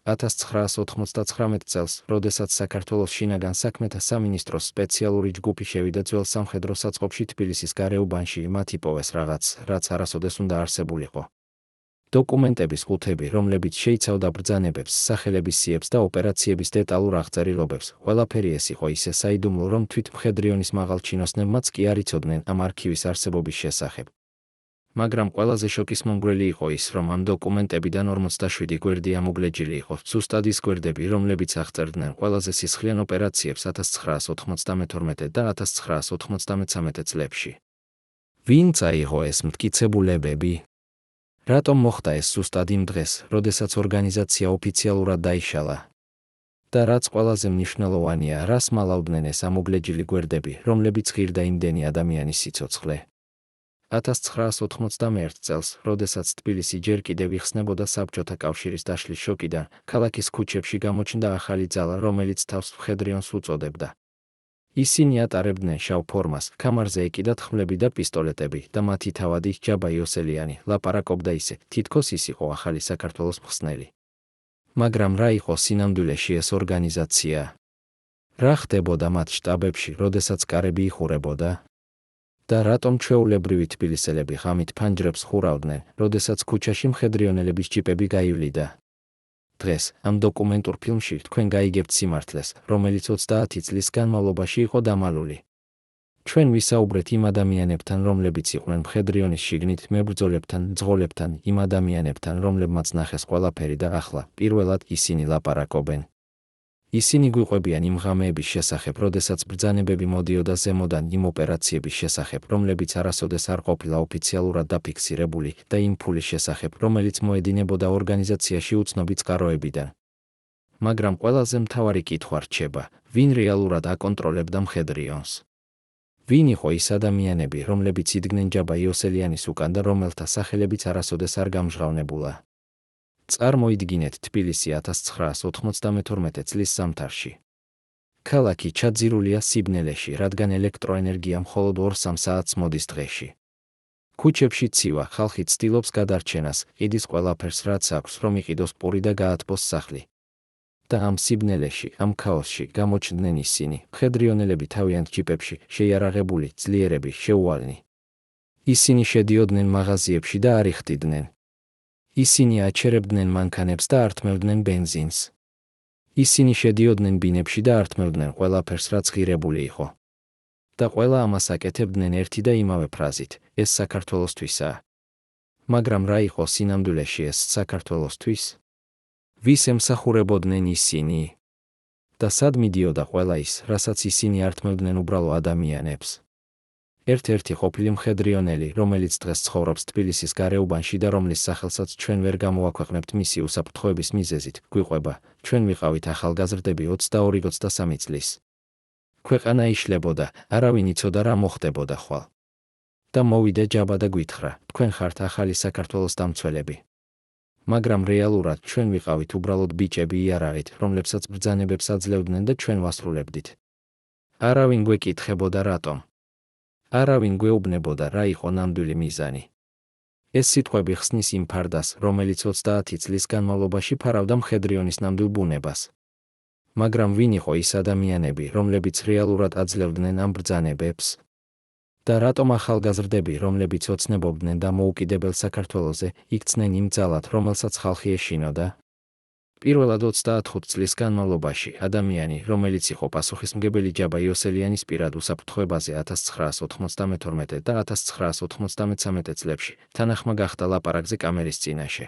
1999 წელს, როდესაც საქართველოს შინაგან საქმეთა სამინისტროს სპეციალური ჯგუფი შევიდა ძველ სამხედრო საწყობში თბილისის გარეუბანში, მათ იპოვეს რაღაც, რაც არასოდეს უნდა არსებულიყო. დოკუმენტების ყუთები, რომლებიც შეიცავდა ბრძანებებს, სახელების სიებს და ოპერაციების დეტალურ აღწერილობებს, ყველაფერი ეს იყო ისე საიდუმლო, რომ თვით მხედრიონის მაღალჩინოსნებმაც კი არ იცოდნენ ამ არქივის არსებობის შესახებ. მაგრამ ყველაზე შოკისმომგვრელი იყო ის, რომ ამ დოკუმენტებიდან 47 გვერდი ამოგლეჯილი იყო, ზუსტად ის გვერდები, რომლებიც აღწერდნენ ყველაზე სისხლიან ოპერაციებს 1992 და 1993 წლებში. ვინც აიღო ეს მტკიცებულებები? რატომ მოხდა ეს ზუსტად იმ დღეს, როდესაც ორგანიზაცია ოფიციალურად დაიშალა? და რაც ყველაზე მნიშვნელოვანია, რას მალავდნენ ეს ამოგლეჯილი გვერდები, რომლებიც ღირდა იმდენი ადამიანის სიცოცხლე? 1991 წელს, როდესაც თბილისი ჯერ კიდევ იხსნებოდა საბჭოთა კავშირის დაშლის შოკიდან, ქალაქის ქუჩებში გამოჩნდა ახალი ძალა, რომელიც თავს მხედრიონს უწოდებდა. ისინი ატარებდნენ შავ ფორმას, ქამარზე ეკიდათ ხმლები და პისტოლეტები და მათი თავადი ჯაბა იოსელიანი ლაპარაკობდა ისე, თითქოს ის იყო ახალი საქართველოს მხსნელი. მაგრამ რა იყო სინამდვილეში ეს ორგანიზაცია? რა ხდებოდა მათ შტაბებში, როდესაც კარები იხურებოდა? და რატომ ჩვეულებრივი თბილისელები ღამით ფანჯრებს ხურავდნენ, როდესაც ქუჩაში მხედრიონელების ჯიპები გაივლიდა? დღეს, ამ დოკუმენტურ ფილმში, თქვენ გაიგებთ სიმართლეს, რომელიც 30 წლის განმავლობაში იყო დამალული. ჩვენ ვისაუბრეთ იმ ადამიანებთან, რომლებიც იყვნენ მხედრიონის შიგნით, მებრძოლებთან, მძღოლებთან, იმ ადამიანებთან, რომლებმაც ნახეს ყველაფერი და ახლა, პირველად ისინი ლაპარაკობენ. ისინი გვიყვებიან იმ ღამეების შესახებ, როდესაც ბრძანებები მოდიოდა ზემოდან იმ ოპერაციების შესახებ, რომლებიც არასოდეს არ ყოფილა ოფიციალურად დაფიქსირებული და იმ ფულის შესახებ, რომელიც მოედინებოდა ორგანიზაციაში უცნობი წყაროებიდან. მაგრამ ყველაზე მთავარი კითხვა რჩება, ვინ რეალურად აკონტროლებდა მხედრიონს? ვინ იყო ის ადამიანები, რომლებიც იდგნენ ჯაბა იოსელიანის უკან და რომელთა სახელებიც არასოდეს არ გამჟღავნებულა? წარმოიდგინეთ თბილისი 1992 წლის ზამთარში. ქალაქი ჩაძირულია სიბნელეში, რადგან ელექტროენერგია მხოლოდ 2-3 საათს მოდის დღეში. ქუჩებში ცივა, ხალხი ცდილობს გადარჩენას, ყიდის ყველაფერს, რაც აქვს, რომ იყიდოს პური და გაათბოს სახლი. და ამ სიბნელეში, ამ ქაოსში გამოჩნდნენ ისინი, მხედრიონელები თავიანთ ჯიპებში, შეიარაღებული, ძლიერები, შეუვალნი. ისინი შედიოდნენ მაღაზიებში და არ იხდიდნენ. ისინი აჩერებდნენ მანქანებს და ართმევდნენ ბენზინს. ისინი შედიოდნენ ბინებში და ართმევდნენ ყველაფერს, რაც ღირებული იყო. და ყველა ამას აკეთებდნენ ერთი და იმავე ფრაზით, ეს საქართველოსთვისაა. მაგრამ რა იყო სინამდვილეში ეს საქართველოსთვის? ვის ემსახურებოდნენ ისინი? და სად მიდიოდა ყველა ის, რასაც ისინი ართმევდნენ უბრალო ადამიანებს? ერთ-ერთი ყოფილი მხედრიონელი, რომელიც დღეს ცხოვრობს თბილისის გარეუბანში და რომლის სახელსაც ჩვენ ვერ გამოვაქვეყნებთ მისი უსაფრთხოების მიზეზით, გვიყვება, ჩვენ ვიყავით ახალგაზრდები 22-23 წლის. ქვეყანა იშლებოდა, არავინ იცოდა რა მოხდებოდა ხვალ. და მოვიდა ჯაბა და გვითხრა, თქვენ ხართ ახალი საქართველოს დამცველები. მაგრამ რეალურად ჩვენ ვიყავით უბრალოდ ბიჭები იარაღით, რომლებსაც ბრძანებებს აძლევდნენ და ჩვენ ვასრულებდით. არავინ გვეკითხებოდა რატომ. არავინ გვეუბნებოდა რა იყო ნამდვილი მიზანი. ეს სიტყვები ხსნის იმ ფარდას, რომელიც 30 წლის განმავლობაში ფარავდა მხედრიონის ნამდვილ ბუნებას. მაგრამ ვინ იყო ის ადამიანები, რომლებიც რეალურად აძლევდნენ ამ ბრძანებებს? და რატომ ახალგაზრდები, რომლებიც ოცნებობდნენ დამოუკიდებელ საქართველოზე, იქცნენ იმ ძალად, რომელსაც ხალხი ეშინოდა? პირველად 35 წლის განმავლობაში ადამიანი, რომელიც იყო პასუხისმგებელი ჯაბა იოსელიანის პირად უსაფრთხოებაზე 1992 და 1993 წლებში, თანახმა გახდა ლაპარაკზე კამერის წინაშე.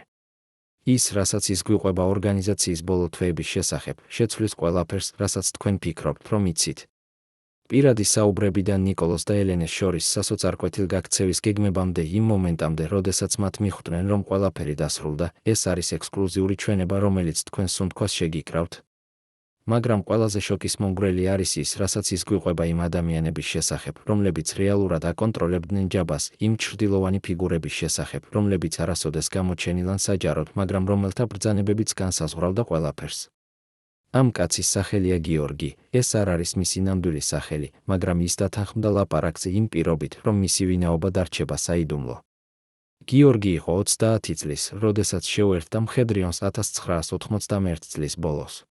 ის, რასაც ის გვიყვება ორგანიზაციის ბოლო თვეების შესახებ, შეცვლის ყველაფერს, რასაც თქვენ ფიქრობთ, რომ იცით. პირადი საუბრებიდან ნიკოლოს და ელენეს შორის სასოწარკვეთილ გაქცევის გეგმებამდე იმ მომენტამდე, როდესაც მათ მიხვდნენ, რომ ყველაფერი დასრულდა, ეს არის ექსკლუზიური ჩვენება, რომელიც თქვენ სუნთქვას შეგიკრავთ. მაგრამ ყველაზე შოკისმომგვრელი არის ის, რასაც ის გვიყვება იმ ადამიანების შესახებ, რომლებიც რეალურად აკონტროლებდნენ ჯაბას, იმ ჩრდილოვანი ფიგურების შესახებ, რომლებიც არასოდეს გამოჩენილან საჯაროდ, მაგრამ რომელთა ბრძანებებიც განსაზღვრავდა ყველაფერს. ამ კაცის სახელია გიორგი, ეს არ არის მისი ნამდვილი სახელი, მაგრამ ის დათანხმდა ლაპარაკზე იმ პირობით, რომ მისი ვინაობა დარჩება საიდუმლო. გიორგი იყო 30 წლის, როდესაც შეუერთდა მხედრიონს 1991 წლის ბოლოს.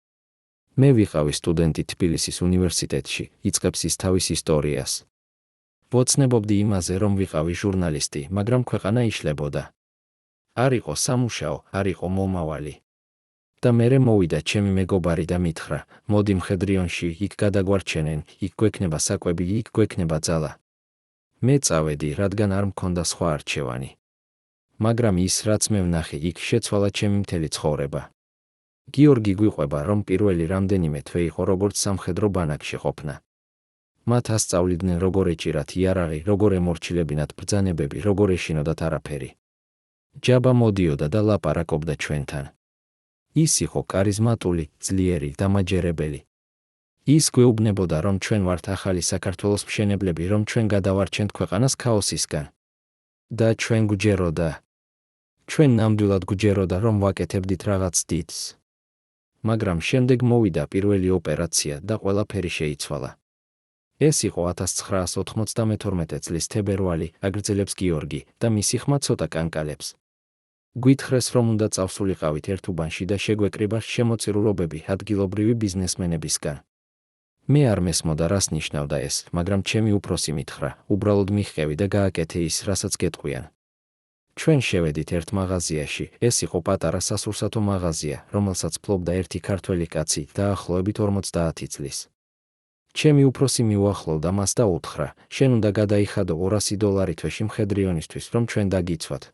მე ვიყავი სტუდენტი თბილისის უნივერსიტეტში, იწყებს ის თავის ისტორიას. ვოცნებობდი იმაზე, რომ ვიყავი ჟურნალისტი, მაგრამ ქვეყანა იშლებოდა. არ იყო სამუშაო, არ იყო მომავალი. და მერე მოვიდა ჩემი მეგობარი და მითხრა, მოდი მხედრიონში, იქ გადაგვარჩენენ, იქ გვექნება საკვები, იქ გვექნება ძალა. მე წავედი, რადგან არ მქონდა სხვა არჩევანი. მაგრამ ის, რაც მე ვნახე, იქ შეცვალა ჩემი მთელი ცხოვრება. გიორგი გვიყვება, რომ პირველი რამდენიმე თვე იყო როგორც სამხედრო ბანაკში ყოფნა. მათ ასწავლიდნენ როგორ ეჭირათ იარაღი, როგორ ემორჩილებინათ ბრძანებები, როგორ ეშინოდათ არაფერი. ჯაბა მოდიოდა და ლაპარაკობდა ჩვენთან. ის იყო კარიზმატული, ძლიერი, დამაჯერებელი. ის გვეუბნებოდა, რომ ჩვენ ვართ ახალი საქართველოს მშენებლები, რომ ჩვენ გადავარჩენთ ქვეყანას ქაოსისგან. და ჩვენ გვჯეროდა. ჩვენ ნამდვილად გვჯეროდა, რომ ვაკეთებდით რაღაც დიდს. მაგრამ შემდეგ მოვიდა პირველი ოპერაცია და ყველაფერი შეიცვალა. ეს იყო 1992 წლის თებერვალი, აგრძელებს გიორგი და მისი ხმა ცოტა კანკალებს. გვითხრეს, რომ უნდა წავსულიყავით ერთ უბანში და შეგვეკრიბა შემოწირულობები ადგილობრივი ბიზნესმენებისგან. მე არ მესმოდა, რას ნიშნავდა ეს, მაგრამ ჩემი უფროსი მითხრა, უბრალოდ მიხყევი და გააკეთე ის, რასაც გეტყვიან. ჩვენ შევედით ერთ მაღაზიაში, ეს იყო პატარა სასურსათო მაღაზია, რომელსაც ფლობდა ერთი ქართველი კაცი, დაახლოებით 50 წლის. ჩემი უფროსი მიუახლოვდა მას და უთხრა, შენ უნდა გადაიხადო $200 თვეში მხედრიონისთვის, რომ ჩვენ დაგიცვათ.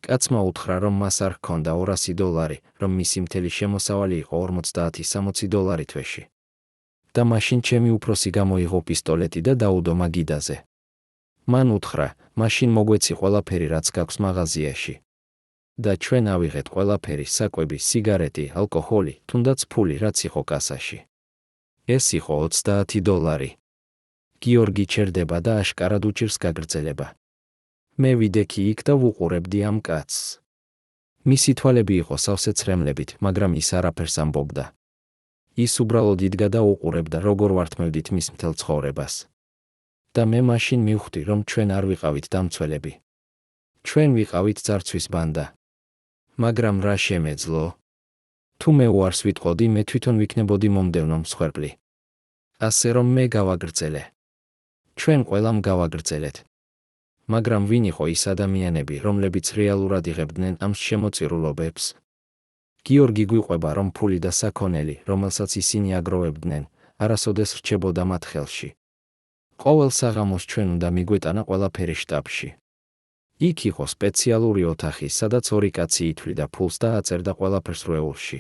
კაცმა უთხრა, რომ მას არ ჰქონდა $200, რომ მისი მთელი შემოსავალი იყო $50-60 თვეში. და მაშინ ჩემი უფროსი გამოიღო პისტოლეტი და დაუდო მაგიდაზე. მან უთხრა, მაშინ მოგვეცი ყველაფერი, რაც გაქვს მაღაზიაში. და ჩვენ ავიღეთ ყველაფერი, საკვები, სიგარეტი, ალკოჰოლი, თუნდაც ფული, რაც იყო კასაში. ეს იყო $30. გიორგი ჩერდება და აშკარად უჭირს გაგრძელება. მე ვიდექი იქ და ვუყურებდი ამ კაცს. მისი თვალები იყო სავსე ცრემლებით, მაგრამ ის არაფერს ამბობდა. ის უბრალოდ იდგა და უყურებდა, როგორ ვართმევდით მის მთელ ცხოვრებას. და მე მაშინ მივხვდი, რომ ჩვენ არ ვიყავით დამცველები. ჩვენ ვიყავით ძარცვის ბანდა. მაგრამ რა შემეძლო? თუ მე უარს ვიტყოდი, მე თვითონ ვიქნებოდი მომდევნო მსხვერპლი. ასე რომ მე გავაგრძელე. ჩვენ ყველამ გავაგრძელეთ. მაგრამ ვინ იყო ის ადამიანები, რომლებიც რეალურად იღებდნენ ამ შემოწირულობებს? გიორგი გვიყვება, რომ ფული და საქონელი, რომელსაც ისინი აგროვებდნენ, არასოდეს რჩებოდა მათ ხელში. ყოველ საღამოს ჩვენ უნდა მიგვეტანა ყველაფერი შტაბში. იქ იყო სპეციალური ოთახი, სადაც ორი კაცი ითვლიდა ფულს და აწერდა ყველაფერს რვეულში.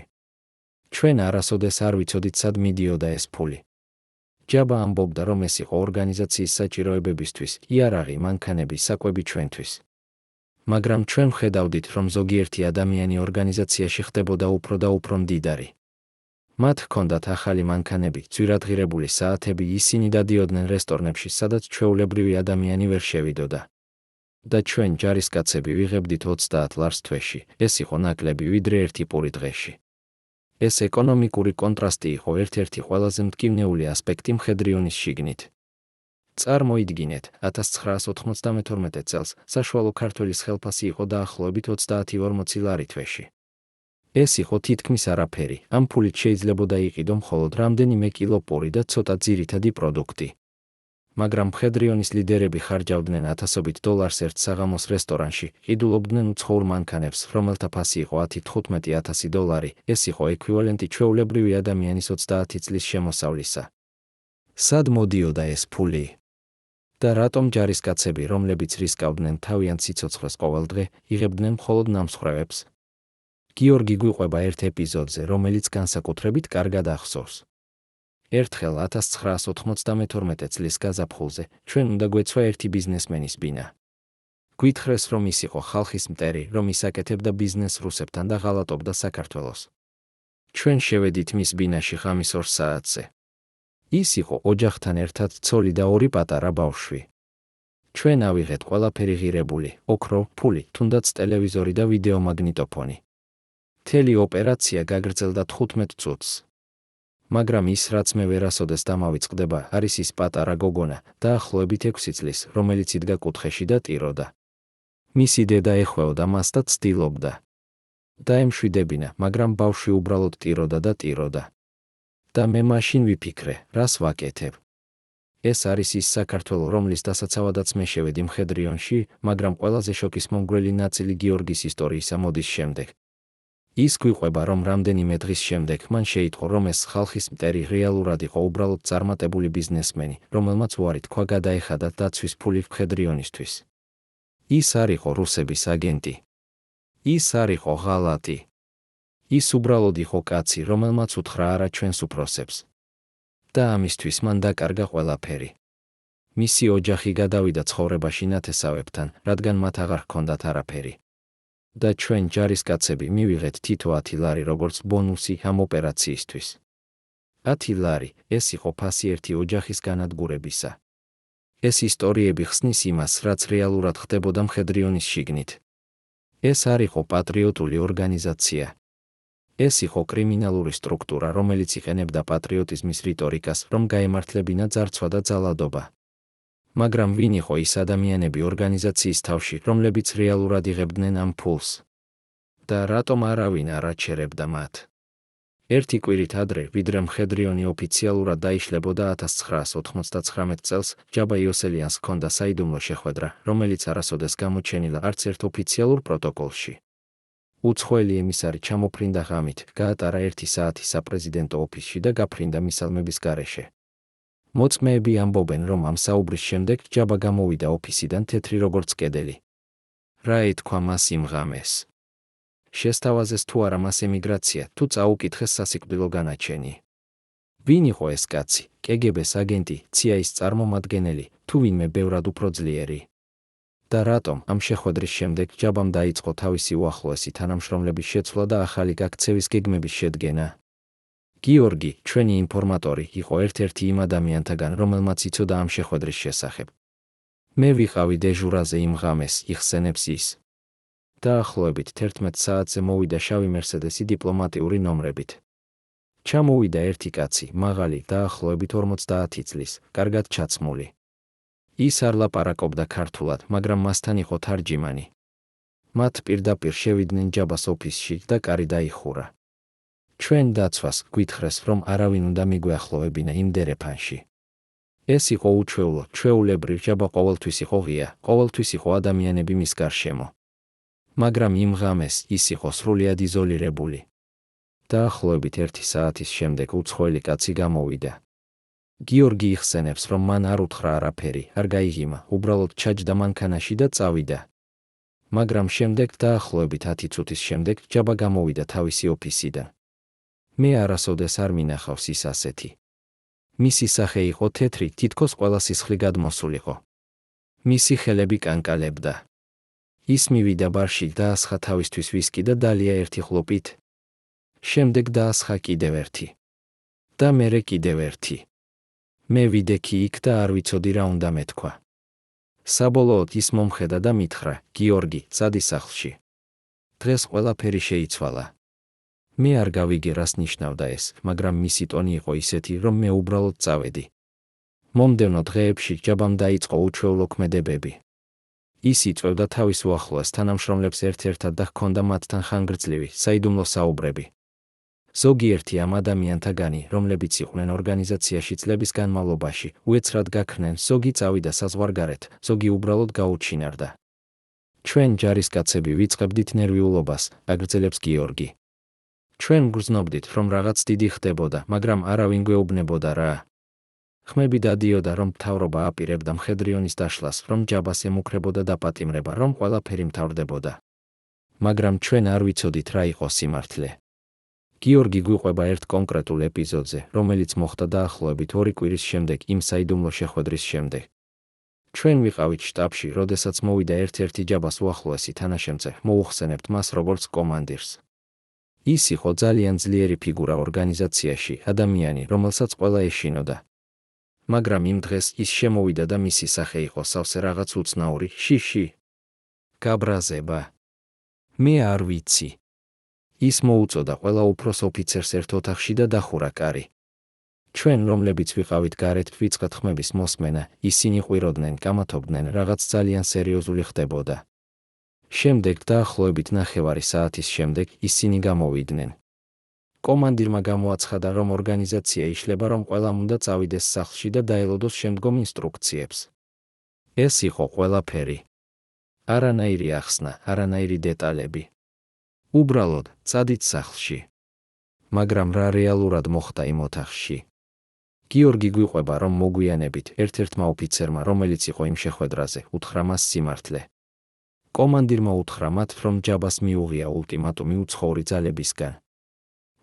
ჩვენ არასოდეს არ ვიცოდით, სად მიდიოდა ეს ფული. ჯაბა ამბობდა, რომ ეს იყო ორგანიზაციის საჭიროებებისთვის, იარაღი, მანქანები, საკვები ჩვენთვის. მაგრამ ჩვენ ვხედავდით, რომ ზოგიერთი ადამიანი ორგანიზაციაში ხდებოდა უფრო და უფრო მდიდარი. მათ ჰქონდათ ახალი მანქანები, ძვირადღირებული საათები, ისინი დადიოდნენ რესტორნებში, სადაც ჩვეულებრივი ადამიანი ვერ შევიდოდა. და ჩვენ ჯარისკაცები ვიღებდით $30 თვეში, ეს იყო ნაკლები ვიდრე ერთი პური დღეში. ეს ეკონომიკური კონტრასტი იყო ერთ-ერთი ყველაზე მტკივნეული ასპექტი მხედრიონის შიგნით. წარმოიდგინეთ, 1992 წელს საშუალო ქართველის ხელფასი იყო დაახლოებით $30-40 თვეში. ეს იყო თითქმის არაფერი, ამ ფულით შეიძლებოდა იყიდო მხოლოდ რამდენიმე კილო პური და ცოტა ძირითადი პროდუქტი. მაგრამ მხედრიონის ლიდერები ხარჯავდნენ ათასობით $1 ერთ საღამოს რესტორანში, ყიდულობდნენ უცხოურ მანქანებს, რომელთა ფასი იყო $10-15,000, ეს იყო ექვივალენტი ჩვეულებრივი ადამიანის 30 წლის შემოსავლისა. სად მოდიოდა ეს ფული? და რატომ ჯარისკაცები, რომლებიც რისკავდნენ თავიანთ სიცოცხლეს ყოველდღე, იღებდნენ მხოლოდ ნამსხვრევებს? გიორგი გვიყვება ერთ ეპიზოდზე, რომელიც განსაკუთრებით კარგად ახსოვს. ერთხელ 1992 წლის გაზაფხულზე ჩვენ უნდა გვეცვა ერთი ბიზნესმენის ბინა. გვითხრეს, რომ ის იყო ხალხის მტერი, რომ ის აკეთებდა ბიზნეს რუსებთან და ღალატობდა საქართველოს. ჩვენ შევედით მის ბინაში ღამის 2 საათზე. ის იყო ოჯახთან ერთად ცოლი და 2 პატარა ბავშვი. ჩვენ ავიღეთ ყველაფერი ღირებული, ოქრო, ფული, თუნდაც ტელევიზორი და ვიდეომაგნიტოფონი. მთელი ოპერაცია გაგრძელდა 15 წუთს. მაგრამ ის, რაც მე ვერასოდეს დამავიწყდება, არის ის პატარა გოგონა, დაახლოებით 6 წლის, რომელიც იდგა კუთხეში და ტიროდა. მისი დედა ეხვეოდა მას და ცდილობდა დაემშვიდებინა, მაგრამ ბავშვი უბრალოდ ტიროდა და ტიროდა. და მე მაშინ ვიფიქრე, რას ვაკეთებ. ეს არის ის საქართველო, რომლის დასაცავადაც მე შევედი მხედრიონში, მაგრამ ყველაზე შოკისმომგვრელი ნაწილი გიორგის ისტორიისა მოდის შემდეგ. ის გვიყვება, რომ რამდენიმე დღის შემდეგ მან შეიტყო, რომ ეს ხალხის მტერი რეალურად იყო უბრალოდ წარმატებული ბიზნესმენი, რომელმაც უარი თქვა გადაეხადა დაცვის ფული მხედრიონისთვის. ის არ იყო რუსების აგენტი. ის არ იყო ღალატი. ის უბრალოდ იყო კაცი, რომელმაც უთხრა არა ჩვენს უფროსებს. და ამისთვის მან დაკარგა ყველაფერი. მისი ოჯახი გადავიდა ცხოვრებაში ნათესავებთან, რადგან მათ აღარ ჰქონდათ არაფერი. და ჩვენ ჯარისკაცები მივიღეთ თითო 10 ლარი როგორც ბონუსი ამ ოპერაციისთვის. 10 ლარი, ეს იყო ფასი ერთი ოჯახის განადგურებისა. ეს ისტორიები ხსნის იმას, რაც რეალურად ხდებოდა მხედრიონის შიგნით. ეს არ იყო პატრიოტული ორგანიზაცია. ეს იყო კრიმინალური სტრუქტურა, რომელიც იყენებდა პატრიოტიზმის რიტორიკას, რომ გაემართლებინა ძარცვა და ძალადობა. მაგრამ ვინ იყო ის ადამიანები ორგანიზაციის თავში, რომლებიც რეალურად იღებდნენ ამ ფულს? და რატომ არავინ არ აჩერებდა მათ? ერთი კვირით ადრე, ვიდრე მხედრიონი ოფიციალურად დაიშლებოდა 1999 წელს, ჯაბა იოსელიანს ჰქონდა საიდუმლო შეხვედრა, რომელიც არასოდეს გამოჩენილა არც ერთ ოფიციალურ პროტოკოლში. უცხოელი ემისარი ჩამოფრინდა ღამით, გაატარა 1 საათი საპრეზიდენტო ოფისში და გაფრინდა მისალმების გარეშე. მოწმეები ამბობენ, რომ ამ საუბრის შემდეგ ჯაბა გამოვიდა ოფისიდან თეთრი როგორც კედელი. რა ეთქვა მას იმ ღამეს? შესთავაზეს თუ არა მას ემიგრაცია, თუ წაუკითხეს სასიკვდილო განაჩენი. ვინ იყო ეს კაცი? კგბ-ს აგენტი, CIA-ის წარმომადგენელი, თუ ვინმე ბევრად უფრო ძლიერი? და რატომ ამ შეხვედრის შემდეგ ჯაბამ დაიწყო თავისი უახლოესი თანამშრომლების შეცვლა და ახალი გაქცევის გეგმების შედგენა? გიორგი, ჩვენი ინფორმატორი, იყო ერთ-ერთი იმ ადამიანთაგან, რომელმაც იცოდა ამ შეხვედრის შესახებ. მე ვიყავი დეჟურაზე იმ ღამეს, იხსენებს ის. დაახლოებით 11 საათზე მოვიდა შავი მერსედესი დიპლომატიური ნომრებით. ჩამოვიდა ერთი კაცი, მაღალი, დაახლოებით 50 წლის, კარგად ჩაცმული. ის არ ლაპარაკობდა ქართულად, მაგრამ მასთან იყო თარჯიმანი. მათ პირდაპირ შევიდნენ ჯაბას ოფისში და კარი დაიხურა. ჩვენ დაცვას გვითხრეს, რომ არავინ უნდა მიგვეახლოვებინა იმ დერეფანში. ეს იყო უჩვეულო, ჩვეულებრივ ჯაბა ყოველთვის იყო ღია, ყოველთვის იყო ადამიანები მის გარშემო. მაგრამ იმ ღამეს ის იყო სრულიად იზოლირებული. დაახლოებით 1 საათის შემდეგ უცხოელი კაცი გამოვიდა. გიორგი იხსენებს, რომ მან არ უთხრა არაფერი, არ გაიღიმა, უბრალოდ ჩაჯდა მანქანაში და წავიდა. მაგრამ შემდეგ დაახლოებით 10 წუთის შემდეგ ჯაბა გამოვიდა თავისი ოფისიდან. მე არასოდეს არ მინახავს ის ასეთი. მისი სახე იყო თეთრი, თითქოს ყველა სისხლი გადმოსულიყო. მისი ხელები კანკალებდა. ის მივიდა ბარში, დაასხა თავისთვის ვისკი და დალია ერთი ხლოპით. შემდეგ დაასხა კიდევ ერთი. და მერე კიდევ ერთი. მე ვიდექი იქ და არ ვიცოდი რა უნდა მეთქვა. საბოლოოდ ის მომხედა და მითხრა, გიორგი, წადი სახლში. დღეს ყველაფერი შეიცვალა. მე არ გავიგე რას ნიშნავდა ეს, მაგრამ მისი ტონი იყო ისეთი, რომ მე უბრალოდ წავედი. მომდევნო დღეებში ჯაბამ დაიწყო უჩვეულო ქმედებები. ის იწვევდა თავის უახლოეს თანამშრომლებს ერთ-ერთად და ჰქონდა მათთან ხანგრძლივი, საიდუმლო საუბრები. ზოგიერთი ამ ადამიანთაგანი, რომლებიც იყვნენ ორგანიზაციაში წლების განმავლობაში, უეცრად გაქრნენ, ზოგი წავიდა საზღვარგარეთ, ზოგი უბრალოდ გაუჩინარდა. ჩვენ ჯარისკაცები ვიწყებდით ნერვიულობას, აგრძელებს გიორგი. ჩვენ გრძნობდით, რომ რაღაც დიდი ხდებოდა, მაგრამ არავინ გვეუბნებოდა რა. ხმები დადიოდა, რომ მთავრობა აპირებდა მხედრიონის დაშლას, რომ ჯაბას ემუქრებოდა დაპატიმრება, რომ ყველაფერი მთავრდებოდა. მაგრამ ჩვენ არ ვიცოდით რა იყო სიმართლე. გიორგი გვიყვება ერთ კონკრეტულ ეპიზოდზე, რომელიც მოხდა დაახლოებით 2 კვირის შემდეგ იმ საიდუმლო შეხვედრის შემდეგ. ჩვენ ვიყავით შტაბში, როდესაც მოვიდა ერთ-ერთი ჯაბას უახლოესი თანაშემწე, მოუხსენებთ მას როგორც კომანდირს. ის იყო ძალიან ძლიერი ფიგურა ორგანიზაციაში, ადამიანი, რომელსაც ყველა ეშინოდა. მაგრამ იმ დღეს ის შემოვიდა და მისი სახე იყო სავსე რაღაც უცნაური, შიში. გაბრაზება. მე არ ვიცი. ის მოუწოდა ყველა უფროს ოფიცერს ერთ ოთახში და დახურა კარი. ჩვენ, რომლებიც ვიყავით გარეთ, ვიწყეთ ხმების მოსმენა, ისინი ყვიროდნენ, კამათობდნენ, რაღაც ძალიან სერიოზული ხდებოდა. შემდეგ დაახლოებით 9 საათის შემდეგ ისინი გამოვიდნენ. კომანდირმა გამოაცხადა, რომ ორგანიზაცია იშლება, რომ ყველამ უნდა წავიდეს სახლში და დაელოდოს შემდგომ ინსტრუქციებს. ეს იყო ყველაფერი. არანაირი ახსნა, არანაირი დეტალები. უბრალოდ, წადით სახლში. მაგრამ რა რეალურად მოხდა იმ ოთახში? გიორგი გვიყვება, რომ მოგვიანებით ერთ-ერთმა ოფიცერმა, რომელიც იყო იმ შეხვედრაზე, უთხრა მას სიმართლე. კომანდირმა უთხრა მათ, რომ ჯაბას მიუღია ულტიმატუმი უცხოური ძალებისგან.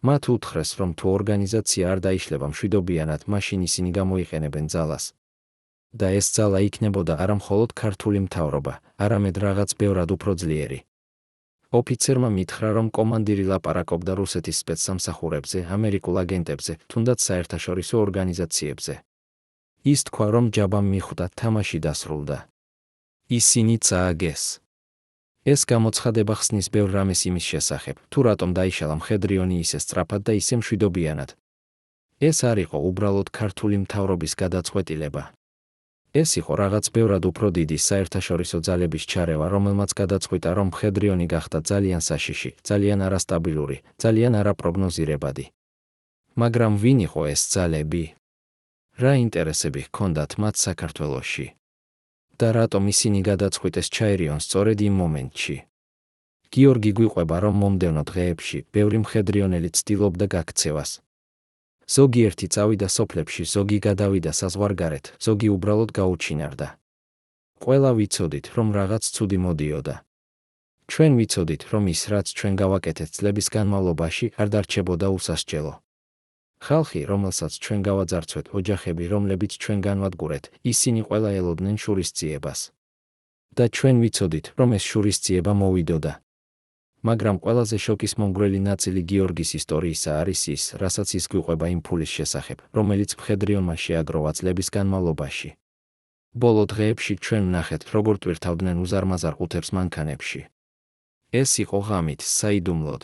მათ უთხრეს, რომ თუ ორგანიზაცია არ დაიშლება მშვიდობიანად, მაშინ ისინი გამოიყენებენ ძალას. და ეს ძალა იქნებოდა არა მხოლოდ ქართული მთავრობა, არამედ რაღაც ბევრად უფრო ძლიერი. ოფიცერმა მითხრა, რომ კომანდირი ლაპარაკობდა რუსეთის სპეცსამსახურებზე, ამერიკულ აგენტებზე, თუნდაც საერთაშორისო ორგანიზაციებზე. ის თქვა, რომ ჯაბამ მიხვდა, თამაში დასრულდა. ისინი წააგეს. ეს გამოცხადება ხსნის ბევრ რამეს იმის შესახებ, თუ რატომ დაიშალა მხედრიონი ისე სწრაფად და ისე მშვიდობიანად. ეს არ იყო უბრალოდ ქართული მთავრობის გადაწყვეტილება. ეს იყო რაღაც ბევრად უფრო დიდი საერთაშორისო ძალების ჩარევა, რომელმაც გადაწყვიტა, რომ მხედრიონი გახდა ძალიან საშიში, ძალიან არასტაბილური, ძალიან არაპროგნოზირებადი. მაგრამ ვინ იყო ეს ძალები? რა ინტერესები ჰქონდათ მათ საქართველოში? და რატომ ისინი გადაწყვიტეს ჩაერიონ სწორედ იმ მომენტში? გიორგი გვიყვება, რომ მომდევნო დღეებში ბევრი მხედრიონელი ცდილობდა გაქცევას. ზოგიერთი წავიდა სოფლებში, ზოგი გადავიდა საზღვარგარეთ, ზოგი უბრალოდ გაუჩინარდა. ყველა ვიცოდით, რომ რაღაც ცუდი მოდიოდა. ჩვენ ვიცოდით, რომ ის, რაც ჩვენ გავაკეთეთ წლების განმავლობაში, არ დარჩებოდა უსასჯელო. ხალხი, რომელსაც ჩვენ გავაძარცვეთ, ოჯახები, რომლებიც ჩვენ განვადგურეთ, ისინი ყველა ელოდნენ შურისძიებას. და ჩვენ ვიცოდით, რომ ეს შურისძიება მოვიდოდა. მაგრამ ყველაზე შოკის მომგვრელი ნაწილი გიორგის ისტორიისა არის ის, რასაც ის გვიყვება იმ ფულის შესახებ, რომელიც მხედრიონმა შეაგროვა წლების განმავლობაში. ბოლო დღეებში ჩვენ ვნახეთ, როგორ ტვირთავდნენ უზარმაზარ ყუთებს მანქანებში. ეს იყო ღამით, საიდუმლოდ.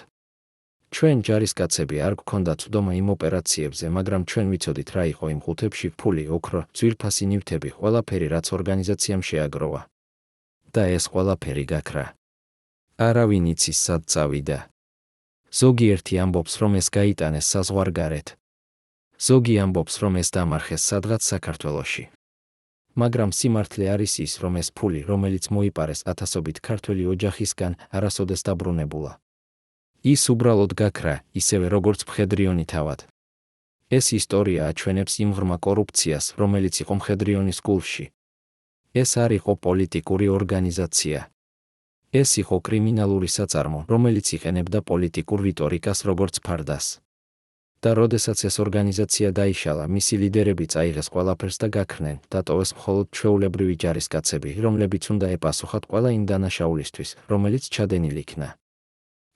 ჩვენ ჯარისკაცები არ გვქონდათ ცდომა იმ ოპერაციებზე, მაგრამ ჩვენ ვიცოდით, რა იყო იმ ყუთებში: ფული, ოქრო, ძვირფასი ნივთები, ყველაფერი, რაც ორგანიზაციამ შეაგროვა. და ეს ყველაფერი გაქრა. არავინ იცის, სად წავიდა. ზოგიერთი ამბობს, რომ ეს გაიტანეს საზღვარგარეთ. ზოგი ამბობს, რომ ეს დამარხეს სადღაც საქართველოში. მაგრამ სიმართლე არის ის, რომ ეს ფული, რომელიც მოიპარეს ათასობით ქართველი ოჯახისგან, არასოდეს დაბრუნებულა. ის უბრალოდ გაქრა, ისევე როგორც მხედრიონი თავად. ეს ისტორია აჩვენებს იმ ღრმა კორუფციას, რომელიც იყო მხედრიონის გულში. ეს არ იყო პოლიტიკური ორგანიზაცია. ეს იყო კრიმინალური საწარმო, რომელიც იყენებდა პოლიტიკურ რიტორიკას როგორც ფარდას. და როდესაც ეს ორგანიზაცია დაიშალა, მისი ლიდერები წაიღეს ყველაფერს და გაქრნენ, დატოვეს მხოლოდ ჩვეულებრივი ჯარისკაცები, რომლებიც უნდა ეპასუხათ ყველა იმ დანაშაულისთვის, რომელიც ჩადენილი იქნა.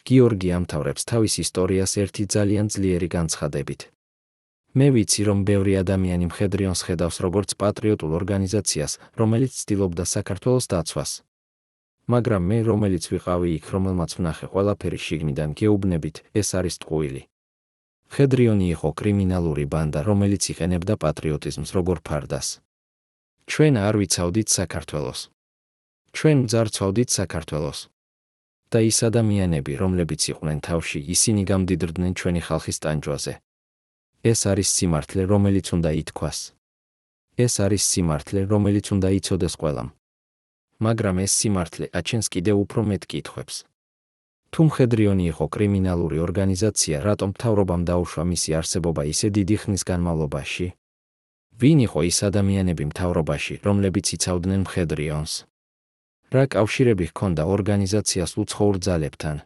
გიორგი ამთავრებს თავის ისტორიას ერთი ძალიან ძლიერი განცხადებით. მე ვიცი, რომ ბევრი ადამიანი მხედრიონს ხედავს როგორც პატრიოტულ ორგანიზაციას, რომელიც ცდილობდა საქართველოს დაცვას. მაგრამ მე, რომელიც ვიყავი იქ, რომელმაც ვნახე ყველაფერი შიგნიდან გეუბნებით, ეს არის ტყუილი. მხედრიონი იყო კრიმინალური ბანდა, რომელიც იყენებდა პატრიოტიზმს როგორ ფარდას. ჩვენ არ ვიცავდით საქართველოს. ჩვენ ვძარცვავდით საქართველოს. და ის ადამიანები, რომლებიც იყვნენ თავში, ისინი გამდიდრდნენ ჩვენი ხალხის ტანჯვაზე. ეს არის სიმართლე, რომელიც უნდა ითქვას. ეს არის სიმართლე, რომელიც უნდა იცოდეს ყველამ. მაგრამ ეს სიმართლე აჩენს კიდევ უფრო მეტ კითხვებს. თუ მხედრიონი იყო კრიმინალური ორგანიზაცია, რატომ მთავრობამ დაუშვა მისი არსებობა ისე დიდი ხნის განმავლობაში? ვინ იყო ის ადამიანები მთავრობაში, რომლებიც იცავდნენ მხედრიონს? რა კავშირები ჰქონდა ორგანიზაციას უცხოურ ძალებთან?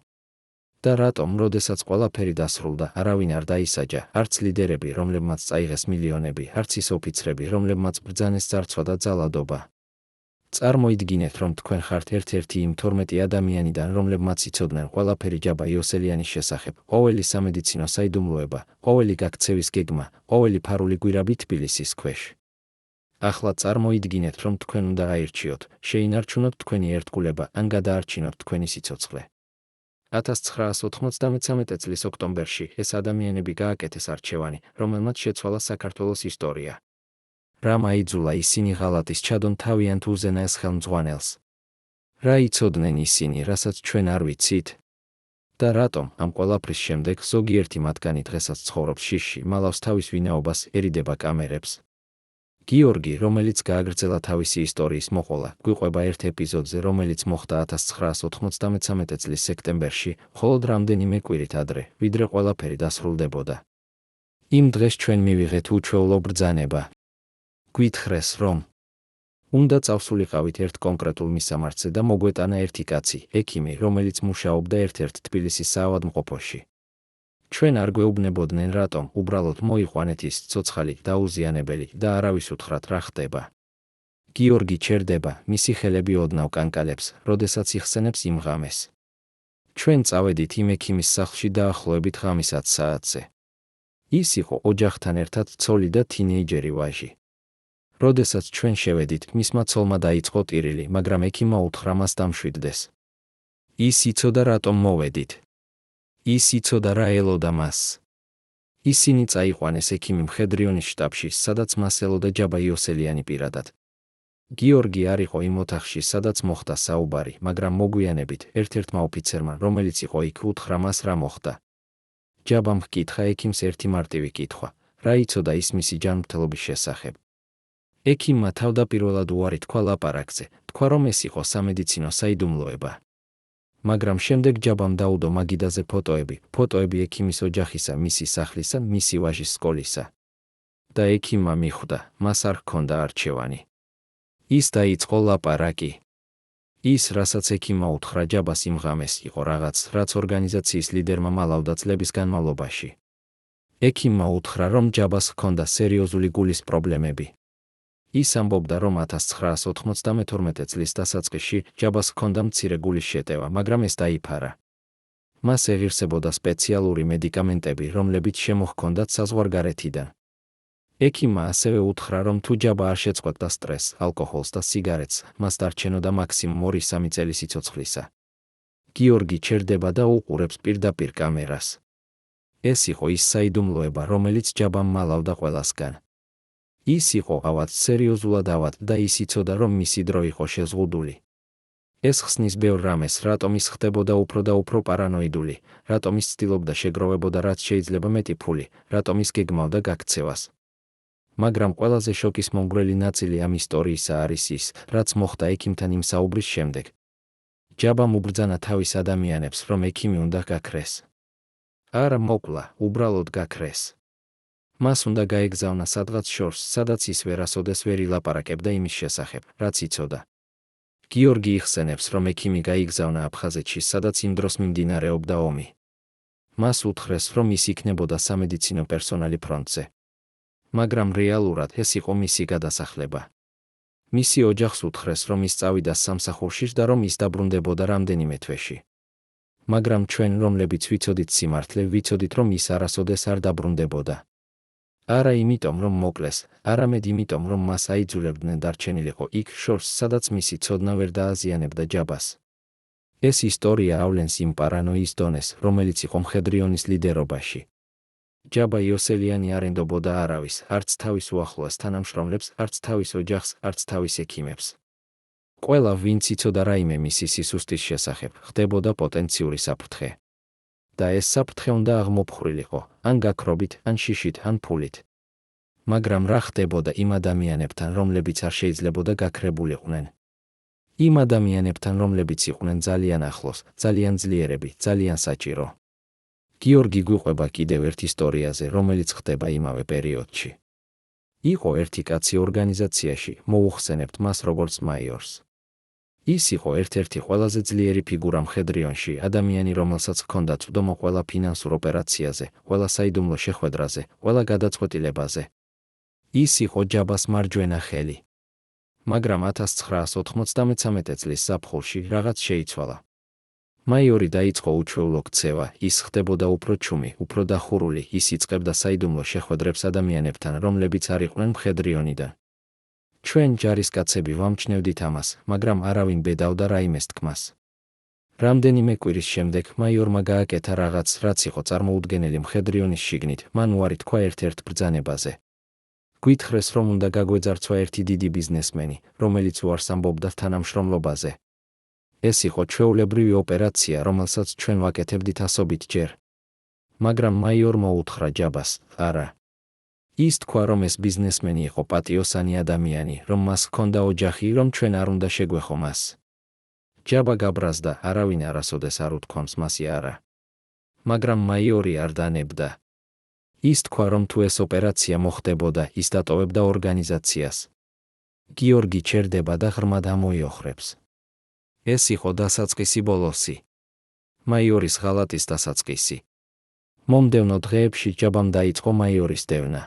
და რატომ, როდესაც ყველაფერი დასრულდა, არავინ არ დაისაჯა, არც ლიდერები, რომლებმაც წაიღეს მილიონები, არც ის ოფიცრები, რომლებმაც ბრძანეს ძარცვა და ძალადობა? წარმოიდგინეთ, რომ თქვენ ხართ ერთ-ერთი იმ 12 ადამიანიდან, რომლებმაც იცოდნენ ყველაფერი ჯაბა იოსელიანის შესახებ, ყოველი სამედიცინო საიდუმლოება, ყოველი გაქცევის გეგმა, ყოველი ფარული გვირაბი თბილისის ქვეშ. ახლა წარმოიდგინეთ, რომ თქვენ უნდა აირჩიოთ, შეინარჩუნოთ თქვენი ერთგულება, ან გადაარჩინოთ თქვენი სიცოცხლე. 1993 წლის ოქტომბერში ეს ადამიანები გააკეთეს არჩევანი, რომელმაც შეცვალა საქართველოს ისტორია. რამ აიძულა ისინი ღალატის ჩადონ თავიანთ უზენაეს ხელმძღვანელს? რა იცოდნენ ისინი, რასაც ჩვენ არ ვიცით? და რატომ ამ ყველაფრის შემდეგ ზოგიერთი მათგანი დღესაც ცხოვრობს შიშში, მალავს თავის ვინაობას, ერიდება კამერებს? გიორგი, რომელიც გააგრძელა თავისი ისტორიის მოყოლა, გვიყვება ერთ ეპიზოდზე, რომელიც მოხდა 1993 წლის სექტემბერში, მხოლოდ რამდენიმე კვირით ადრე, ვიდრე ყველაფერი დასრულდებოდა. იმ დღეს ჩვენ მივიღეთ უჩვეულო ბრძანება. გვითხრეს, რომ უნდა წავსულიყავით ერთ კონკრეტულ მისამართზე და მოგვეტანა ერთი კაცი, ექიმი, რომელიც მუშაობდა ერთ-ერთ თბილისის საავადმყოფოში. ჩვენ არ გვეუბნებოდნენ რატომ, უბრალოდ მოიყვანეთ ის ცოცხალი, დაუზიანებელი და არავის უთხრათ რა ხდება. გიორგი ჩერდება, მისი ხელები ოდნავ კანკალებს, როდესაც იხსენებს იმ ღამეს. ჩვენ წავედით იმ ექიმის სახლში დაახლოებით ღამის 10 საათზე. ის იყო ოჯახთან ერთად ცოლი და თინეიჯერი ვაჟი. როდესაც ჩვენ შევედით, მისმა ცოლმა დაიწყო ტირილი, მაგრამ ექიმმა უთხრა მას დამშვიდდეს. ის იცოდა რატომ მოვედით. ის იცოდა რა ელოდა მას. ისინი წაიყვანეს ექიმი მხედრიონის შტაბში, სადაც მას ელოდა ჯაბა იოსელიანი პირადად. გიორგი არ იყო იმ ოთახში, სადაც მოხდა საუბარი, მაგრამ მოგვიანებით ერთ-ერთმა ოფიცერმა, რომელიც იყო იქ, უთხრა მას რა მოხდა. ჯაბამ ჰკითხა ექიმს ერთი მარტივი კითხვა, რა იცოდა ის მისი ჯანმრთელობის შესახებ. ექიმმა თავდაპირველად უარი თქვა ლაპარაკზე, თქვა რომ ეს იყო სამედიცინო საიდუმლოება. მაგრამ შემდეგ ჯაბამ დაუდო მაგიდაზე ფოტოები ექიმის ოჯახისა, მისი სახლისა, მისი ვაჟის სკოლისა. და ექიმმა მიხვდა, მას არ ჰქონდა არჩევანი. ის დაიწყო ლაპარაკი. ის, რასაც ექიმმა უთხრა ჯაბას იმ ღამეს, იყო რაღაც, რაც ორგანიზაციის ლიდერმა მალავდა წლების განმავლობაში. ექიმმა უთხრა, რომ ჯაბას ჰქონდა სერიოზული გულის პრობლემები. ის ამბობდა, რომ 1992 წლის დასაწყისში ჯაბას ჰქონდა მცირე გულის შეტევა, მაგრამ ეს დაიფარა. მას ეღირსებოდა სპეციალური მედიკამენტები, რომლებიც შემოჰქონდათ საზღვარგარეთიდან. ექიმმა ასევე უთხრა, რომ თუ ჯაბა არ შეწყვეტდა სტრესს, ალკოჰოლს და სიგარეტს, მას დარჩენოდა მაქსიმუმ 2-3 წელი სიცოცხლისა. გიორგი ჩერდება და უყურებს პირდაპირ კამერას. ეს იყო ის საიდუმლოება, რომელიც ჯაბამ მალავდა ყველასგან. ის იყო ავად, სერიოზულად ავად და ის იცოდა, რომ მისი დრო იყო შეზღუდული. ეს ხსნის ბევრ რამეს, რატომ ის ხდებოდა უფრო და უფრო პარანოიდული, რატომ ის ცდილობდა შეგროვებოდა რაც შეიძლება მეტი ფული, რატომ ის გეგმავდა გაქცევას. მაგრამ ყველაზე შოკის მომგვრელი ნაწილი ამ ისტორიისა არის ის, რაც მოხდა ექიმთან იმ საუბრის შემდეგ. ჯაბამ უბრძანა თავის ადამიანებს, რომ ექიმი უნდა გაქრეს. არა მოკლა, უბრალოდ გაქრეს. მას უნდა გაეგზავნა სადღაც შორს, სადაც ის ვერასოდეს ვერ ილაპარაკებდა იმის შესახებ, რაც იცოდა. გიორგი იხსენებს, რომ ექიმი გაიგზავნა აფხაზეთში, სადაც იმ დროს მიმდინარეობდა ომი. მას უთხრეს, რომ ის იქნებოდა სამედიცინო პერსონალი ფრონტზე. მაგრამ რეალურად ეს იყო მისი გადასახლება. მისი ოჯახს უთხრეს, რომ ის წავიდა სამსახურში და რომ ის დაბრუნდებოდა რამდენიმე თვეში. მაგრამ ჩვენ, რომლებიც ვიცოდით სიმართლე, ვიცოდით, რომ ის არასოდეს არ დაბრუნდებოდა. არა იმიტომ, რომ მოკლეს, არამედ იმიტომ, რომ მას აიძულებდნენ დარჩენილიყო იქ შორს, სადაც მისი ცოდნა ვერ დააზიანებდა ჯაბას. ეს ისტორია ავლენს იმ პარანოის დონეს, რომელიც იყო მხედრიონის ლიდერობაში. ჯაბა იოსელიანი არ ენდობოდა არავის, არც თავის უახლოეს თანამშრომლებს, არც თავის ოჯახს, არც თავის ექიმებს. ყველა, ვინც იცოდა რაიმე მისი სისუსტის შესახებ, ხდებოდა პოტენციური საფრთხე. და ეს საფრთხე უნდა აღმოფხრილიყო, ან გაქრობით, ან შიშით, ან ფულით. მაგრამ რა ხდებოდა იმ ადამიანებთან, რომლებიც არ შეიძლებოდა გაქრებულიყვნენ? იმ ადამიანებთან, რომლებიც იყვნენ ძალიან ახლოს, ძალიან ძლიერები, ძალიან საჭირო. გიორგი გვიყვება კიდევ ერთ ისტორიაზე, რომელიც ხდება იმავე პერიოდში. იყო ერთი კაცი ორგანიზაციაში, მოუხსენებთ მას როგორც მაიორს. ის იყო ერთ-ერთი ყველაზე ძლიერი ფიგურა მხედრიონში, ადამიანი, რომელსაც ჰქონდა წვდომა ყველა ფინანსურ ოპერაციაზე, ყველა საიდუმლო შეხვედრაზე, ყველა გადაწყვეტილებაზე. ის იყო ჯაბას მარჯვენა ხელი. მაგრამ 1993 წლის ზაფხულში რაღაც შეიცვალა. მაიორი დაიწყო უჩვეულო ქცევა, ის ხდებოდა უფრო ჩუმი, უფრო დახურული, ის იწყებდა საიდუმლო შეხვედრებს ადამიანებთან, რომლებიც არ იყვნენ მხედრიონიდან. ჩვენ ჯარისკაცები ვამჩნევდით ამას, მაგრამ არავინ ბედავდა რაიმეს თქმას. რამდენიმე კვირის შემდეგ მაიორმა გააკეთა რაღაც, რაც იყო წარმოუდგენელი მხედრიონის შიგნით, მან უარი თქვა ერთ-ერთ ბრძანებაზე. გვითხრეს, რომ უნდა გაგვეძარცვა ერთი დიდი ბიზნესმენი, რომელიც უარს ამბობდა თანამშრომლობაზე. ეს იყო ჩვეულებრივი ოპერაცია, რომელსაც ჩვენ ვაკეთებდით ასობით ჯერ. მაგრამ მაიორმა უთხრა ჯაბას, არა. ის თქვა, რომ ეს ბიზნესმენი იყო პატიოსანი ადამიანი, რომ მას ჰქონდა ოჯახი, რომ ჩვენ არ უნდა შეგვეხო მას. ჯაბა გაბრაზდა, არავინ არასოდეს არ უთქვამს მასი არა. მაგრამ მაიორი არ დანებდა. ის თქვა, რომ თუ ეს ოპერაცია მოხდებოდა, ის დატოვებდა ორგანიზაციას. გიორგი ჩერდება და ღრმად ამოიოხრებს. ეს იყო დასაწყისი ბოლოსი. მაიორის ღალატის დასაწყისი. მომდევნო დღეებში ჯაბამ დაიწყო მაიორის დევნა.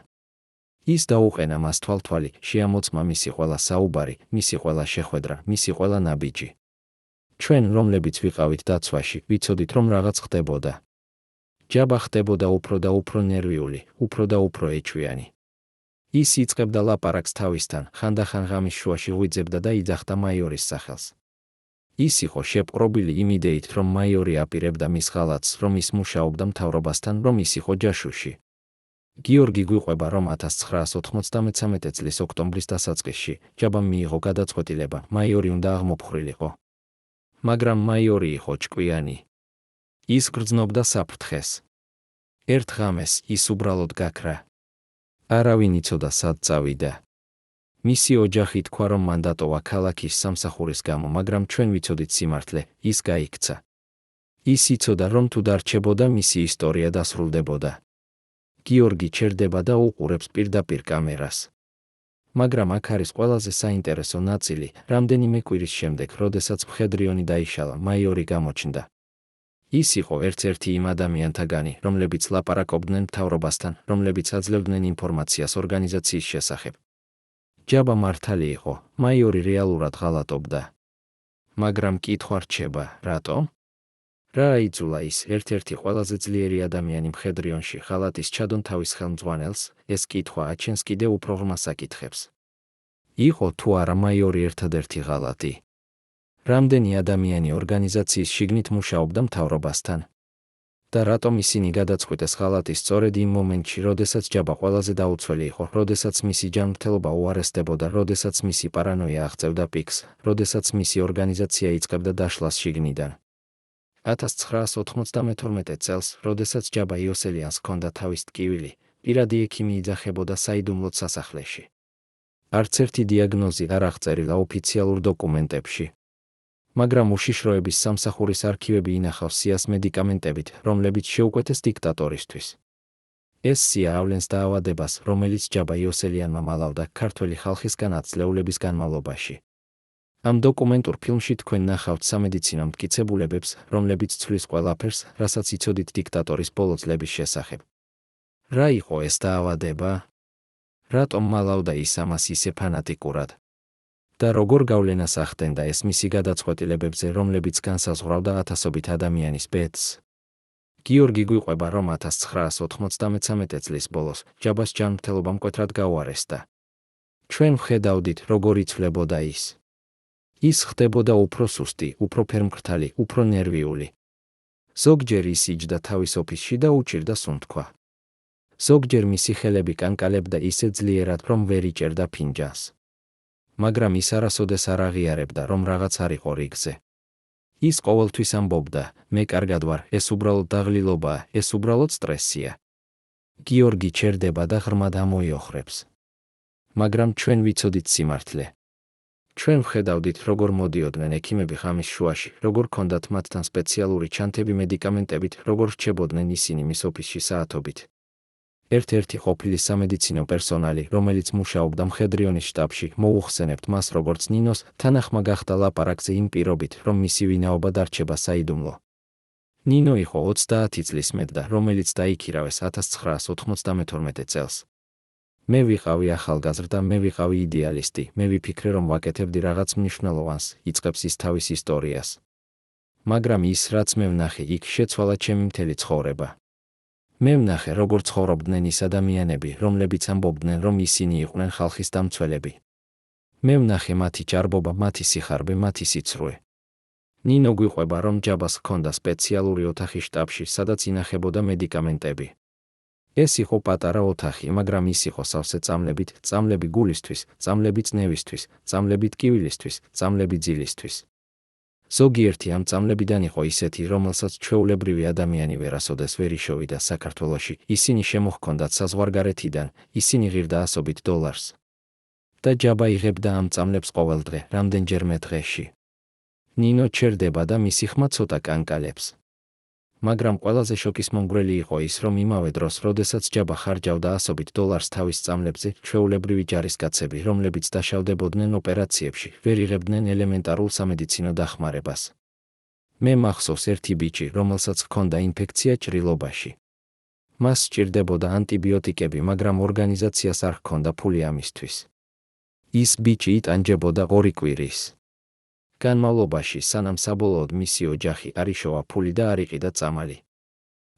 ის დაუყენა მას თვალთვალი, შეამოწმა მისი ყველა საუბარი, მისი ყველა შეხვედრა, მისი ყველა ნაბიჯი. ჩვენ, რომლებიც ვიყავით დაცვაში, ვიცოდით, რომ რაღაც ხდებოდა. ჯაბა ხდებოდა უფრო და უფრო ნერვიული, უფრო და უფრო ეჭვიანი. ის იწყებდა ლაპარაკს თავისთან, ხანდახან ღამის შუაში ღვიძებდა და იძახდა მაიორის სახელს. ის იყო შეპყრობილი იმ იდეით, რომ მაიორი აპირებდა მის ღალატს, რომ ის მუშაობდა მთავრობასთან, რომ ის იყო ჯაშუში. გიორგი გვიყვება, რომ 1993 წლის ოქტომბრის დასაწყისში ჯაბამ მიიღო გადაწყვეტილება, მაიორი უნდა აღმოფხრილიყო. მაგრამ მაიორი იყო ჭკვიანი. ის გრძნობდა საფრთხეს. ერთ ღამეს ის უბრალოდ გაქრა. არავინ იცოდა სად წავიდა. მისი ოჯახი თქვა, რომ მან დატოვა ქალაქის სამსახურის გამო, მაგრამ ჩვენ ვიცოდით სიმართლე, ის გაიქცა. ის იცოდა, რომ თუ დარჩებოდა, მისი ისტორია დასრულდებოდა. გიორგი ჩერდება და უყურებს პირდაპირ კამერას. მაგრამ აქ არის ყველაზე საინტერესო ნაწილი, რამდენიმე კვირის შემდეგ, როდესაც მხედრიონი დაიშალა, მაიორი გამოჩნდა. ის იყო ერთ-ერთი იმ ადამიანთაგანი, რომლებიც ლაპარაკობდნენ მთავრობასთან, რომლებიც აძლევდნენ ინფორმაციას ორგანიზაციის შესახებ. ჯაბა მართალი იყო, მაიორი რეალურად ღალატობდა. მაგრამ კითხვა რჩება, რატომ? რა აიძულა ის ერთ-ერთი ყველაზე ძლიერი ადამიანი მხედრიონში ღალატის ჩადონ თავის ხელმძღვანელს, ეს კითხვა აჩენს კიდევ უფრო ღრმა საკითხებს. იყო თუ არა მაიორი ერთადერთი ღალატი? რამდენი ადამიანი ორგანიზაციის შიგნით მუშაობდა მთავრობასთან? და რატომ ისინი გადაწყვიტეს ღალატის სწორედ იმ მომენტში, როდესაც ჯაბა ყველაზე დაუცველი იყო, როდესაც მისი ჯანმრთელობა უარესდებოდა, როდესაც მისი პარანოია აღწევდა პიკს, როდესაც მისი ორგანიზაცია იწყებდა დაშლას შიგნიდან. 1992 წელს, როდესაც ჯაბა იოსელიანს ჰქონდა თავის ტკივილი, პირადი ექიმი იძახებოდა საიდუმლოდ სასახლეში. არც ერთი დიაგნოზი არ აღწერილა ოფიციალურ დოკუმენტებში. მაგრამ უშიშროების სამსახურის არქივები ინახავს სიას მედიკამენტებით, რომლებიც შეუკვეთეს დიქტატორისთვის. ეს სია ავლენს დაავადებას, რომელიც ჯაბა იოსელიანმა მალავდა ქართველი ხალხისგან ათწლეულების განმავლობაში. ამ დოკუმენტურ ფილმში თქვენ ნახავთ სამედიცინო მტკიცებულებებს, რომლებიც ცვლის ყველაფერს, რასაც იცოდით დიქტატორის ბოლო წლების შესახებ. რა იყო ეს დაავადება? რატომ მალავდა ის ამას ისე ფანატიკურად? და როგორ გავლენას ახდენდა ეს მისი გადაწყვეტილებებზე, რომლებიც განსაზღვრავდა ათასობით ადამიანის ბედს? გიორგი გვიყვება, რომ 1993 წლის ბოლოს ჯაბას ჯანმრთელობა მკვეთრად გაუარესდა. ჩვენ ვხედავდით, როგორ იცვლებოდა ის. ის ხდებოდა უფრო სუსტი, უფრო ფერმკრთალი, უფრო ნერვიული. ზოგჯერ ის იჯდა თავის ოფისში და უჭირდა სუნთქვა. ზოგჯერ მისი ხელები კანკალებდა ისე ძლიერად, რომ ვერ იჭერდა ფინჯანს. მაგრამ ის არასოდეს არ აღიარებდა, რომ რაღაც არ იყო რიგზე. ის ყოველთვის ამბობდა, მე კარგად ვარ, ეს უბრალოდ დაღლილობაა, ეს უბრალოდ სტრესია. გიორგი ჩერდება და ღრმად ამოიოხრებს. მაგრამ ჩვენ ვიცოდით სიმართლე. ჩვენ ვხედავდით, როგორ მოდიოდნენ ექიმები ღამის შუაში, როგორ ჰქონდათ მათთან სპეციალური ჩანთები მედიკამენტებით, როგორ რჩებოდნენ ისინი მის ოფისში საათობით. ერთ-ერთი ყოფილი სამედიცინო პერსონალი, რომელიც მუშაობდა მხედრიონის შტაბში, მოუხსენებთ მას როგორც ნინოს, თანახმა გახდა ლაპარაკზე იმ პირობით, რომ მისი ვინაობა დარჩება საიდუმლო. ნინო იყო 30 წლის მეტდა, რომელიც დაიქირავეს 1992 წელს. მე ვიყავი ახალგაზრდა, მე ვიყავი იდეალისტი, მე ვიფიქრე, რომ ვაკეთებდი რაღაც მნიშვნელოვანს, იწყებს ის თავის ისტორიას. მაგრამ ის, რაც მე ვნახე, იქ შეცვალა ჩემი მთელი ცხოვრება. მე ვნახე, როგორ ცხოვრობდნენ ის ადამიანები, რომლებიც ამბობდნენ, რომ ისინი იყვნენ ხალხის დამცველები. მე ვნახე მათი ჭარბობა, მათი სიხარბე, მათი სიცრუე. ნინო გვიყვება, რომ ჯაბას ჰქონდა სპეციალური ოთახი შტაბში, სადაც ინახებოდა მედიკამენტები. ეს იყო პატარა ოთახი, მაგრამ ის იყო სავსე წამლებით, წამლები გულისთვის, წამლები წნევისთვის, წამლები ტკივილისთვის, წამლები ძილისთვის. ზოგიერთი ამ წამლებიდან იყო ისეთი, რომელსაც ჩვეულებრივი ადამიანი ვერასოდეს ვერ იშოვიდა საქართველოში, ისინი შემოჰქონდათ საზღვარგარეთიდან, ისინი ღირდა ასობით დოლარს. და ჯაბა იღებდა ამ წამლებს ყოველდღე, რამდენჯერმე დღეში. ნინო ჩერდება და მისი ხმა ცოტა კანკალებს. მაგრამ ყველაზე შოკისმომგვრელი იყო ის, რომ იმავე დროს, როდესაც ჯაბა ხარჯავდა ასობით დოლარს თავის წამლებზე, ჩვეულებრივი ჯარისკაცები, რომლებიც დაშავდებოდნენ ოპერაციებში, ვერ იღებდნენ ელემენტარულ სამედიცინო დახმარებას. მე მახსოვს ერთი ბიჭი, რომელსაც ჰქონდა ინფექცია ჭრილობაში. მას სჭირდებოდა ანტიბიოტიკები, მაგრამ ორგანიზაციას არ ჰქონდა ფული ამისთვის. ის ბიჭი იტანჯებოდა 2 კვირის განმავლობაში, სანამ საბოლოოდ მისი ოჯახი არ იშოვა ფული და არ იყიდა წამალი.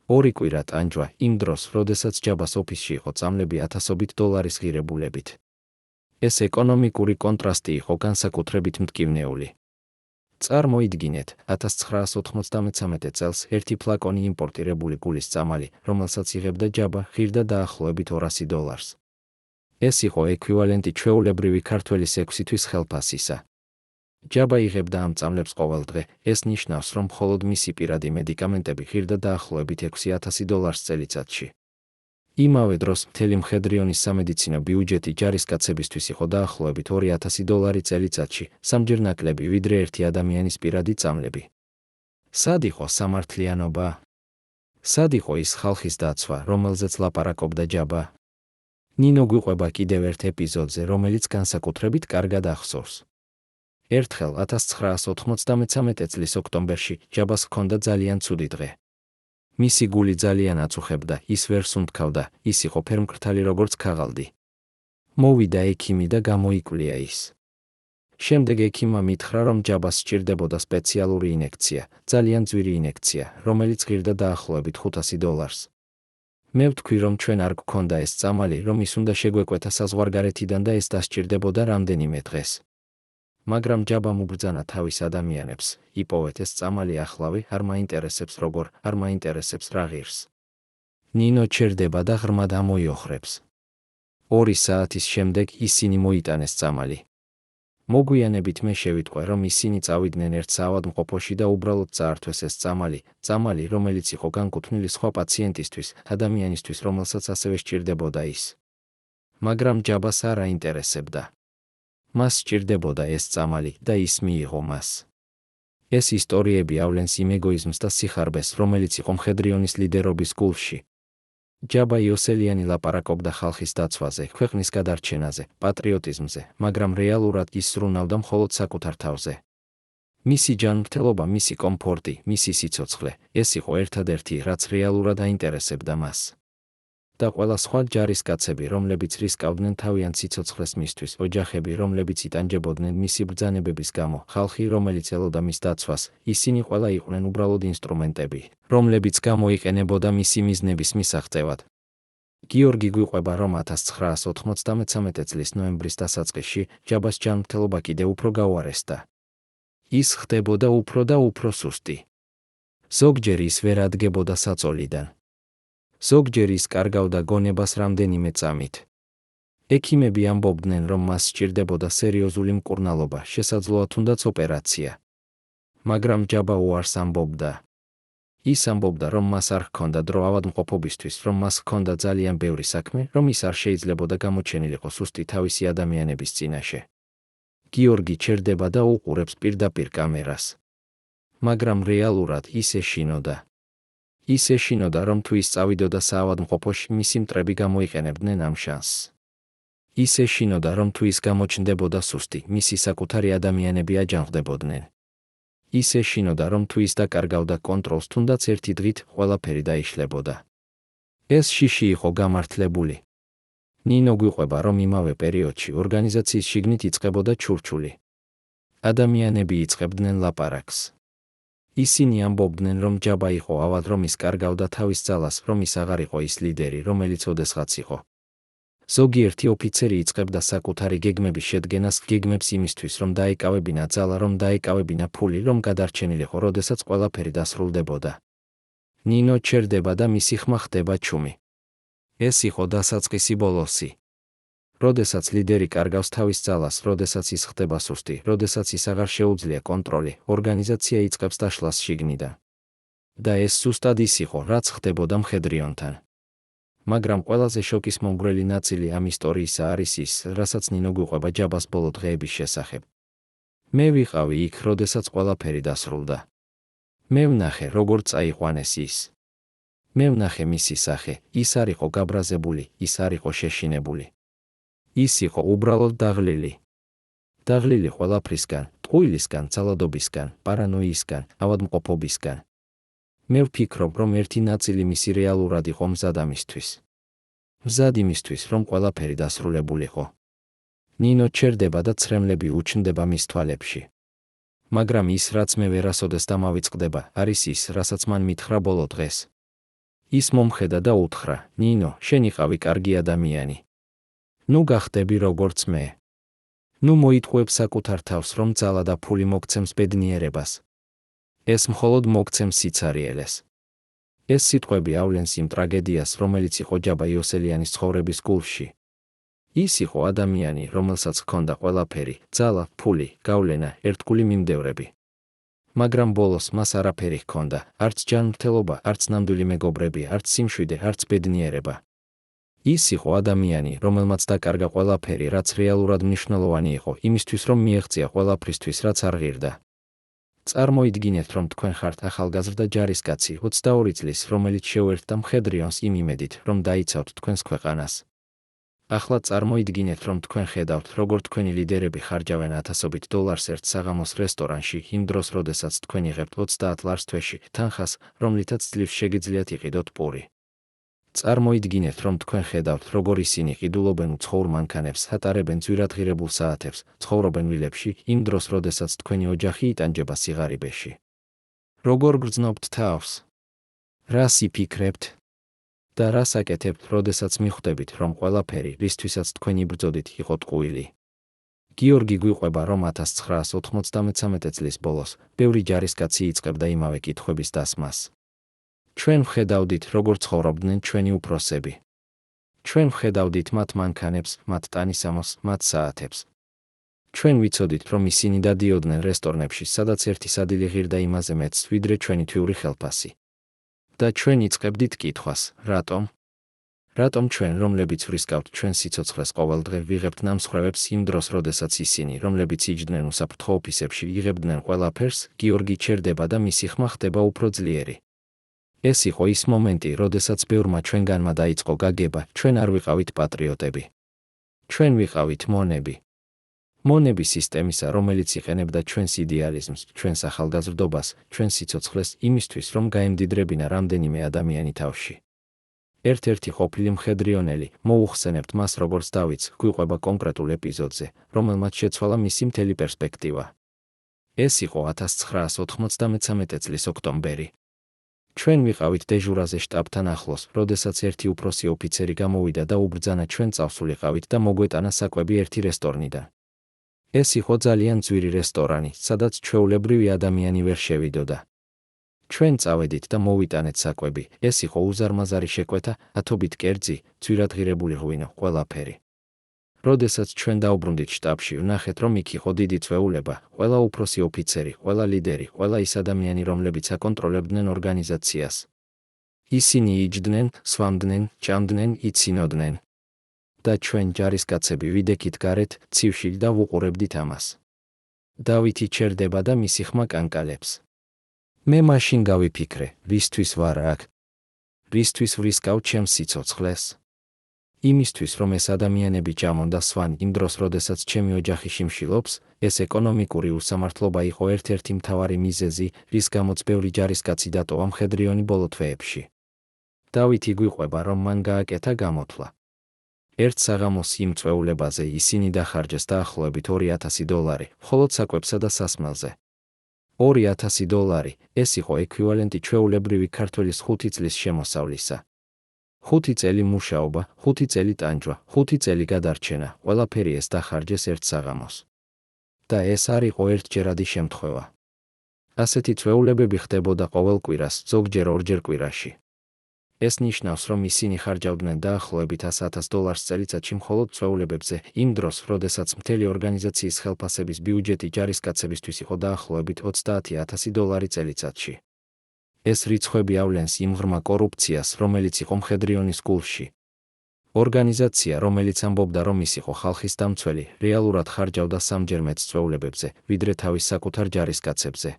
2 კვირა ტანჯვა, იმ დროს, როდესაც ჯაბას ოფისში იყო წამლები ათასობით დოლარის ღირებულებით. ეს ეკონომიკური კონტრასტი იყო განსაკუთრებით მტკივნეული. წარმოიდგინეთ, 1993 წელს ერთი ფლაკონი იმპორტირებული გულის წამალი, რომელსაც იღებდა ჯაბა, ღირდა დაახლოებით 200 დოლარს. ეს იყო ექვივალენტი ჩვეულებრივი ქართველი 6 თვის ხელფასისა. ჯაბა იღებდა ამ წამლებს ყოველდღე, ეს ნიშნავს, რომ მხოლოდ მისი პირადი მედიკამენტები ღირდა დაახლოებით 6000 დოლარს წელიწადში. იმავე დროს მთელი მხედრიონის სამედიცინო ბიუჯეტი ჯარისკაცებისთვის იყო დაახლოებით 2000 დოლარი წელიწადში, სამჯერ ნაკლები, ვიდრე ერთი ადამიანის პირადი წამლები. სად იყო სამართლიანობა? სად იყო ის ხალხის დაცვა, რომელზეც ლაპარაკობდა ჯაბა? ნინო გვიყვება კიდევ ერთ ეპიზოდზე, რომელიც განსაკუთრებით კარგად ახსოვს. ერთხელ 1993 წლის ოქტომბერში ჯაბას ჰქონდა ძალიან ცუდი დღე. მისი გული ძალიან აწუხებდა, ის ვერ სუნთქავდა, ის იყო ფერმკრთალი როგორც ქაღალდი. მოვიდა ექიმი და გამოიკვლია ის. შემდეგ ექიმმა მითხრა, რომ ჯაბას სჭირდებოდა სპეციალური ინექცია, ძალიან ძვირი ინექცია, რომელიც ღირდა დაახლოებით 500 დოლარს. მე ვთქვი, რომ ჩვენ არ გვქონდა ეს წამალი, რომ ის უნდა შეგვეკვეთა საზღვარგარეთიდან და ეს დასჭირდებოდა რამდენიმე დღეს. მაგრამ ჯაბამ უბრძანა თავის ადამიანებს, იპოვეთ ეს წამალი ახლავე, არ მაინტერესებს როგორ, არ მაინტერესებს რა ღირს. ნინო ჩერდება და ღრმად ამოიოხრებს. 2 საათის შემდეგ ისინი მოიტანეს წამალი. მოგვიანებით მე შევიტყვე, რომ ისინი წავიდნენ ერთ საავადმყოფოში და უბრალოდ წაართვეს ეს წამალი, რომელიც იყო განკუთვნილი სხვა პაციენტისთვის, ადამიანისთვის, რომელსაც ასევე სჭირდებოდა ის. მაგრამ ჯაბას არ აინტერესებდა. მას სჭირდებოდა ეს წამალი და ის მიიღო მას. ეს ისტორიები ავლენს იმ ეგოიზმს და სიხარბეს, რომელიც იყო მხედრიონის ლიდერობის გულში. ჯაბა იოსელიანი ლაპარაკობდა ხალხის დაცვაზე, ქვეყნის გადარჩენაზე, პატრიოტიზმზე, მაგრამ რეალურად ის სრულნავდა მხოლოდ საკუთარ თავზე. მისი ჯანმრთელობა, მისი კომფორტი, მისი სიცოცხლე, ეს იყო ერთადერთი, რაც რეალურად აინტერესებდა მას. და ყველა სხვა ჯარისკაცები, რომლებიც რისკავდნენ თავიანთ სიცოცხლეს მისთვის, ოჯახები, რომლებიც იტანჯებოდნენ მისი ბრძანებების გამო, ხალხი, რომელიც ელოდა მის დაცვას, ისინი ყველა იყვნენ უბრალოდ ინსტრუმენტები, რომლებიც გამოიყენებოდა მისი მიზნების მისაღწევად. გიორგი გვიყვება, რომ 1993 წლის ნოემბრის დასაწყისში ჯაბას ჯანმრთელობა კიდევ უფრო გაუარესდა. ის ხდებოდა უფრო და უფრო სუსტი. ზოგჯერ ის ვერ ადგებოდა საწოლიდან. ზოგჯერ ის კარგავდა გონებას რამდენიმე წამით. ექიმები ამბობდნენ, რომ მას სჭირდებოდა სერიოზული მკურნალობა, შესაძლოა თუნდაც ოპერაცია. მაგრამ ჯაბა უარს ამბობდა. ის ამბობდა, რომ მას არ ჰქონდა დრო ავადმყოფობისთვის, რომ მას ჰქონდა ძალიან ბევრი საქმე, რომ ის არ შეიძლებოდა გამოჩენილიყო სუსტი თავისი ადამიანების წინაშე. გიორგი ჩერდება და უყურებს პირდაპირ კამერას. მაგრამ რეალურად ის ეშინოდა. ის ეშინოდა, რომ თუ ის წავიდოდა საავადმყოფოში, მისი მტრები გამოიყენებდნენ ამ შანსს. ის ეშინოდა, რომ თუ ის გამოჩნდებოდა სუსტი, მისი საკუთარი ადამიანები აჯანყდებოდნენ. ის ეშინოდა, რომ თუ ის დაკარგავდა კონტროლს, თუნდაც ერთი დღით ყველაფერი დაიშლებოდა. ეს შიში იყო გამართლებული. ნინო გვიყვება, რომ იმავე პერიოდში ორგანიზაციის შიგნით იწყებოდა ჩურჩული. ადამიანები იწყებდნენ ლაპარაკს. ისინი ამბობდნენ, რომ ჯაბა იყო ავად, რომ ის კარგავდა თავის ძალას, რომ ის აღარ იყო ის ლიდერი, რომელიც ოდესღაც იყო. ზოგიერთი ოფიცერი იწყებდა საკუთარი გეგმების შედგენას, გეგმებს იმისთვის, რომ დაეკავებინა ძალა, რომ დაეკავებინა ფული, რომ გადარჩენილიყო, როდესაც ყველაფერი დასრულდებოდა. ნინო ჩერდება და მისი ხმა ხდება ჩუმი. ეს იყო დასაწყისი ბოლოსი. როდესაც ლიდერი კარგავს თავის ძალას, როდესაც ის ხდება სუსტი, როდესაც ის აღარ შეუძლია კონტროლი, ორგანიზაცია იწყებს დაშლას შიგნიდან. და ეს ზუსტად ის იყო, რაც ხდებოდა მხედრიონთან. მაგრამ ყველაზე შოკის მომგვრელი ნაწილი ამ ისტორიისა არის ის, რასაც ნინო გვიყვება ჯაბას ბოლო დღეების შესახებ. მე ვიყავი იქ, როდესაც ყველაფერი დასრულდა. მე ვნახე, როგორ წაიყვანეს ის. მე ვნახე მისი სახე, ის არ იყო გაბრაზებული, ის არ იყო შეშინებული. ის იყო უბრალოდ დაღლილი. დაღლილი ყველაფრისგან, ტყუილისგან, ძალადობისგან, პარანოიისგან, ავადმყოფობისგან. მე ვფიქრობ, რომ ერთი ნაწილი მისი რეალურად იყო მზად ამისთვის. მზად იმისთვის, რომ ყველაფერი დასრულებულიყო. ნინო ჩერდება და ცრემლები უჩნდება მის თვალებში. მაგრამ ის, რაც მე ვერასოდეს დამავიწყდება, არის ის, რასაც მან მითხრა ბოლო დღეს. ის მომხედა და უთხრა, ნინო, შენ იყავი კარგი ადამიანი. ნუ გახდები როგორც მე. ნუ მოიტყუებ საკუთარ თავს, რომ ძალა და ფული მოგცემს ბედნიერებას. ეს მხოლოდ მოგცემს სიცარიელეს. ეს სიტყვები ავლენს იმ ტრაგედიას, რომელიც იყო ჯაბა იოსელიანის ცხოვრების გულში. ის იყო ადამიანი, რომელსაც ჰქონდა ყველაფერი, ძალა, ფული, გავლენა, ერთგული მიმდევრები. მაგრამ ბოლოს მას არაფერი ჰქონდა, არც ჯანმრთელობა, არც ნამდვილი მეგობრები, არც სიმშვიდე, არც ბედნიერება. ის იყო ადამიანი, რომელმაც დაკარგა ყველაფერი, რაც რეალურად მნიშვნელოვანი იყო, იმისთვის, რომ მიეღწია ყველაფრისთვის, რაც არ ღირდა. წარმოიდგინეთ, რომ თქვენ ხართ ახალგაზრდა ჯარისკაცი 22 წლის, რომელიც შეუერთდა მხედრიონს იმ იმედით, რომ დაიცავთ თქვენს ქვეყანას. ახლა წარმოიდგინეთ, რომ თქვენ ხედავთ, როგორ თქვენი ლიდერები ხარჯავენ ათასობით დოლარს ერთ საღამოს რესტორანში, იმ დროს, როდესაც თქვენ იღებთ 30 ლარს თვეში თანხას, რომლითაც ძლივს შეგიძლიათ იყიდოთ პური. წარმოიდგინეთ, რომ თქვენ ხედავთ, როგორ ისინი ყიდულობენ უცხოურ მანქანებს, ატარებენ ძვირადღირებულ საათებს, ცხოვრობენ ვილებში, იმ დროს, როდესაც თქვენი ოჯახი იტანჯება სიღარიბეში. როგორ გრძნობთ თავს? რას იფიქრებთ? და რას აკეთებთ, როდესაც მიხვდებით, რომ ყველაფერი, რისთვისაც თქვენ იბრძოდით, იყო ტყუილი. გიორგი გვიყვება, რომ 1993 წლის ბოლოს ბევრი ჯარისკაცი იწყებდა იმავე კითხვების დასმას. ჩვენ ვხედავდით, როგორ ცხოვრობდნენ ჩვენი უფროსები. ჩვენ ვხედავდით მათ მანქანებს, მათ ტანისამოს, მათ საათებს. ჩვენ ვიცოდით, რომ ისინი დადიოდნენ რესტორნებში, სადაც ერთი სადილე ღირდა იმაზე მეტს, ვიდრე ჩვენი თვიური ხელფასი. და ჩვენ იწყებდით კითხვას, რატომ? რატომ ჩვენ, რომლებიც ვრისკავთ ჩვენ სიცოცხლეს ყოველდღე, ვიღებთ ნამსხვრევებს იმ დროს, როდესაც ისინი, რომლებიც იჯდნენ უსაფრთხო ოფისებში, იღებდნენ ყველაფერს, გიორგი ჩერდება და მისი ხმა ხდება უფრო ძლიერი. ეს იყო ის მომენტი, როდესაც ბევრმა ჩვენგანმა დაიწყო გაგება, ჩვენ არ ვიყავით პატრიოტები. ჩვენ ვიყავით მონები. მონები სისტემისა, რომელიც იყენებდა ჩვენს იდეალიზმს, ჩვენს ახალგაზრდობას, ჩვენს სიცოცხლეს იმისთვის, რომ გაემდიდრებინა რამდენიმე ადამიანი თავში. ერთ-ერთი ყოფილი მხედრიონელი, მოუხსენებთ მას როგორც დავიც, გვიყვება კონკრეტულ ეპიზოდზე, რომელმაც შეცვალა მისი მთელი პერსპექტივა. ეს იყო 1993 წლის ოქტომბერი. ჩვენ ვიყავით დეჟურაზე შტაბთან ახლოს, როდესაც ერთი უფროსი ოფიცერი გამოვიდა და უბრძანა ჩვენ წავსულიყავით და მოგვეტანა საკვები ერთი რესტორნიდან. ეს იყო ძალიან ძვირი რესტორანი, სადაც ჩვეულებრივი ადამიანი ვერ შევიდოდა. ჩვენ წავედით და მოვიტანეთ საკვები, ეს იყო უზარმაზარი შეკვეთა, ათობით კერძი, ძვირადღირებული ღვინო, ყველაფერი. როდესაც ჩვენ დაუბრუნდით შტაბში, ვნახეთ, რომ იქ იყო დიდი წვეულება, ყველა უფროსი ოფიცერი, ყველა ლიდერი, ყველა ის ადამიანი, რომლებიც აკონტროლებდნენ ორგანიზაციას. ისინი იჯდნენ, სვამდნენ, ჭამდნენ, იცინოდნენ. და ჩვენ ჯარისკაცები ვიდექით გარეთ, ცივში და ვუყურებდით ამას. დავითი ჩერდება და მისი ხმა კანკალებს. მე მაშინ გავიფიქრე, რისთვის ვარ აქ? რისთვის ვრისკავ ჩემს სიცოცხლეს? იმისთვის, რომ ეს ადამიანები ჭამონ და სვან იმ დროს, როდესაც ჩემი ოჯახი შიმშილობს, ეს ეკონომიკური უსამართლობა იყო ერთ-ერთი მთავარი მიზეზი, რის გამოც ბევრი ჯარისკაცი დატოვა მხედრიონი ბოლო თვეებში. დავითი გვიყვება, რომ მან გააკეთა გამოთვლა. ერთ საღამოს იმ წვეულებაზე ისინი დახარჯეს დაახლოებით $2000, მხოლოდ საკვებსა და სასმელზე. $2000, ეს იყო ექვივალენტი ჩვეულებრივი ქართველის 5 წლის შემოსავლისა. 5 წელი მუშაობა, 5 წელი ტანჯვა, 5 წელი გადარჩენა, ყველაფერი ეს დახარჯეს ერთ საღამოს. და ეს არ იყო ერთჯერადი შემთხვევა. ასეთი წვეულებები ხდებოდა ყოველ კვირას, ზოგჯერ ორჯერ კვირაში. ეს ნიშნავს, რომ ისინი ხარჯავდნენ დაახლოებით $100,000 წელიწადში მხოლოდ წვეულებებზე, იმ დროს, როდესაც მთელი ორგანიზაციის ხელფასების ბიუჯეტი ჯარისკაცებისთვის იყო დაახლოებით $30,000 წელიწადში. ეს რიცხვები ავლენს იმ ღრმა კორუფციას, რომელიც იყო მხედრიონის გულში. ორგანიზაცია, რომელიც ამბობდა, რომ ის იყო ხალხის დამცველი, რეალურად ხარჯავდა სამჯერ მეტ წვეულებებზე, ვიდრე თავის საკუთარ ჯარისკაცებზე.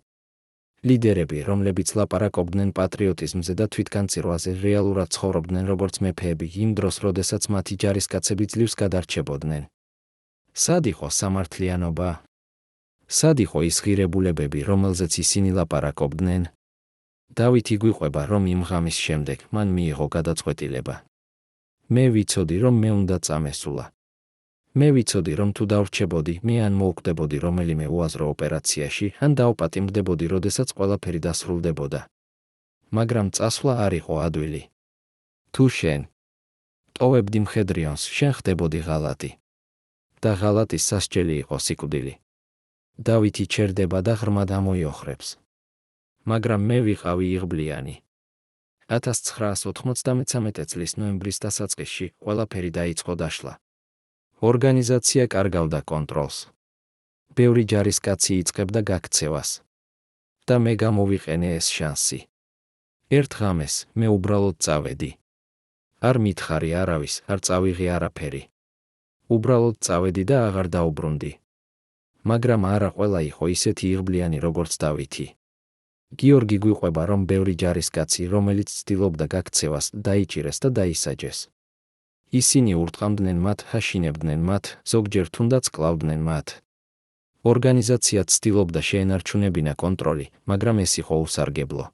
ლიდერები, რომლებიც ლაპარაკობდნენ პატრიოტიზმზე და თვითგანწირვაზე, რეალურად ცხოვრობდნენ როგორც მეფეები იმ დროს, როდესაც მათი ჯარისკაცები ძლივს გადარჩებოდნენ. სად იყო სამართლიანობა? სად იყო ის ღირებულებები, რომელზეც ისინი ლაპარაკობდნენ? დავითი გვიყვება, რომ იმ ღამის შემდეგ მან მიიღო გადაწყვეტილება. მე ვიცოდი, რომ მე უნდა წამესულა. მე ვიცოდი, რომ თუ დავრჩებოდი, მე ან მოვკვდებოდი რომელიმე უაზრო ოპერაციაში, ან დაუპატიმრდებოდი, როდესაც ყველაფერი დასრულდებოდა. მაგრამ წასვლა არ იყო ადვილი. თუ შენ ტოვებდი მხედრიონს, შენ ხდებოდი ღალატი. და ღალატის სასჯელი იყო სიკვდილი. დავითი ჩერდება და ღრმად ამოიოხრებს. მაგრამ მე ვიყავი იღბლიანი. 1993 წლის ნოემბრის დასაწყისში ყველაფერი დაიწყო დაშლა. ორგანიზაცია კარგავდა კონტროლს. ბევრი ჯარისკაცი იწყებდა გაქცევას. და მე გამოვიყენე ეს შანსი. ერთ ღამეს მე უბრალოდ წავედი. არ მითხარი არავის, არ წავიღე არაფერი. უბრალოდ წავედი და აღარ დაუბრუნდი. მაგრამ არა ყველა იყო ისეთი იღბლიანი როგორც დავითი. გიორგი გვიყვება, რომ ბევრი ჯარისკაცი, რომელიც ცდილობდა გაქცევას, დაიჭირეს და დაისაჯეს. ისინი ურტყამდნენ მათ, ჰაშინებდნენ მათ, ზოგჯერ თუნდაც კლავდნენ მათ. ორგანიზაცია ცდილობდა შეენარჩუნებინა კონტროლი, მაგრამ ეს იყო უსარგებლო.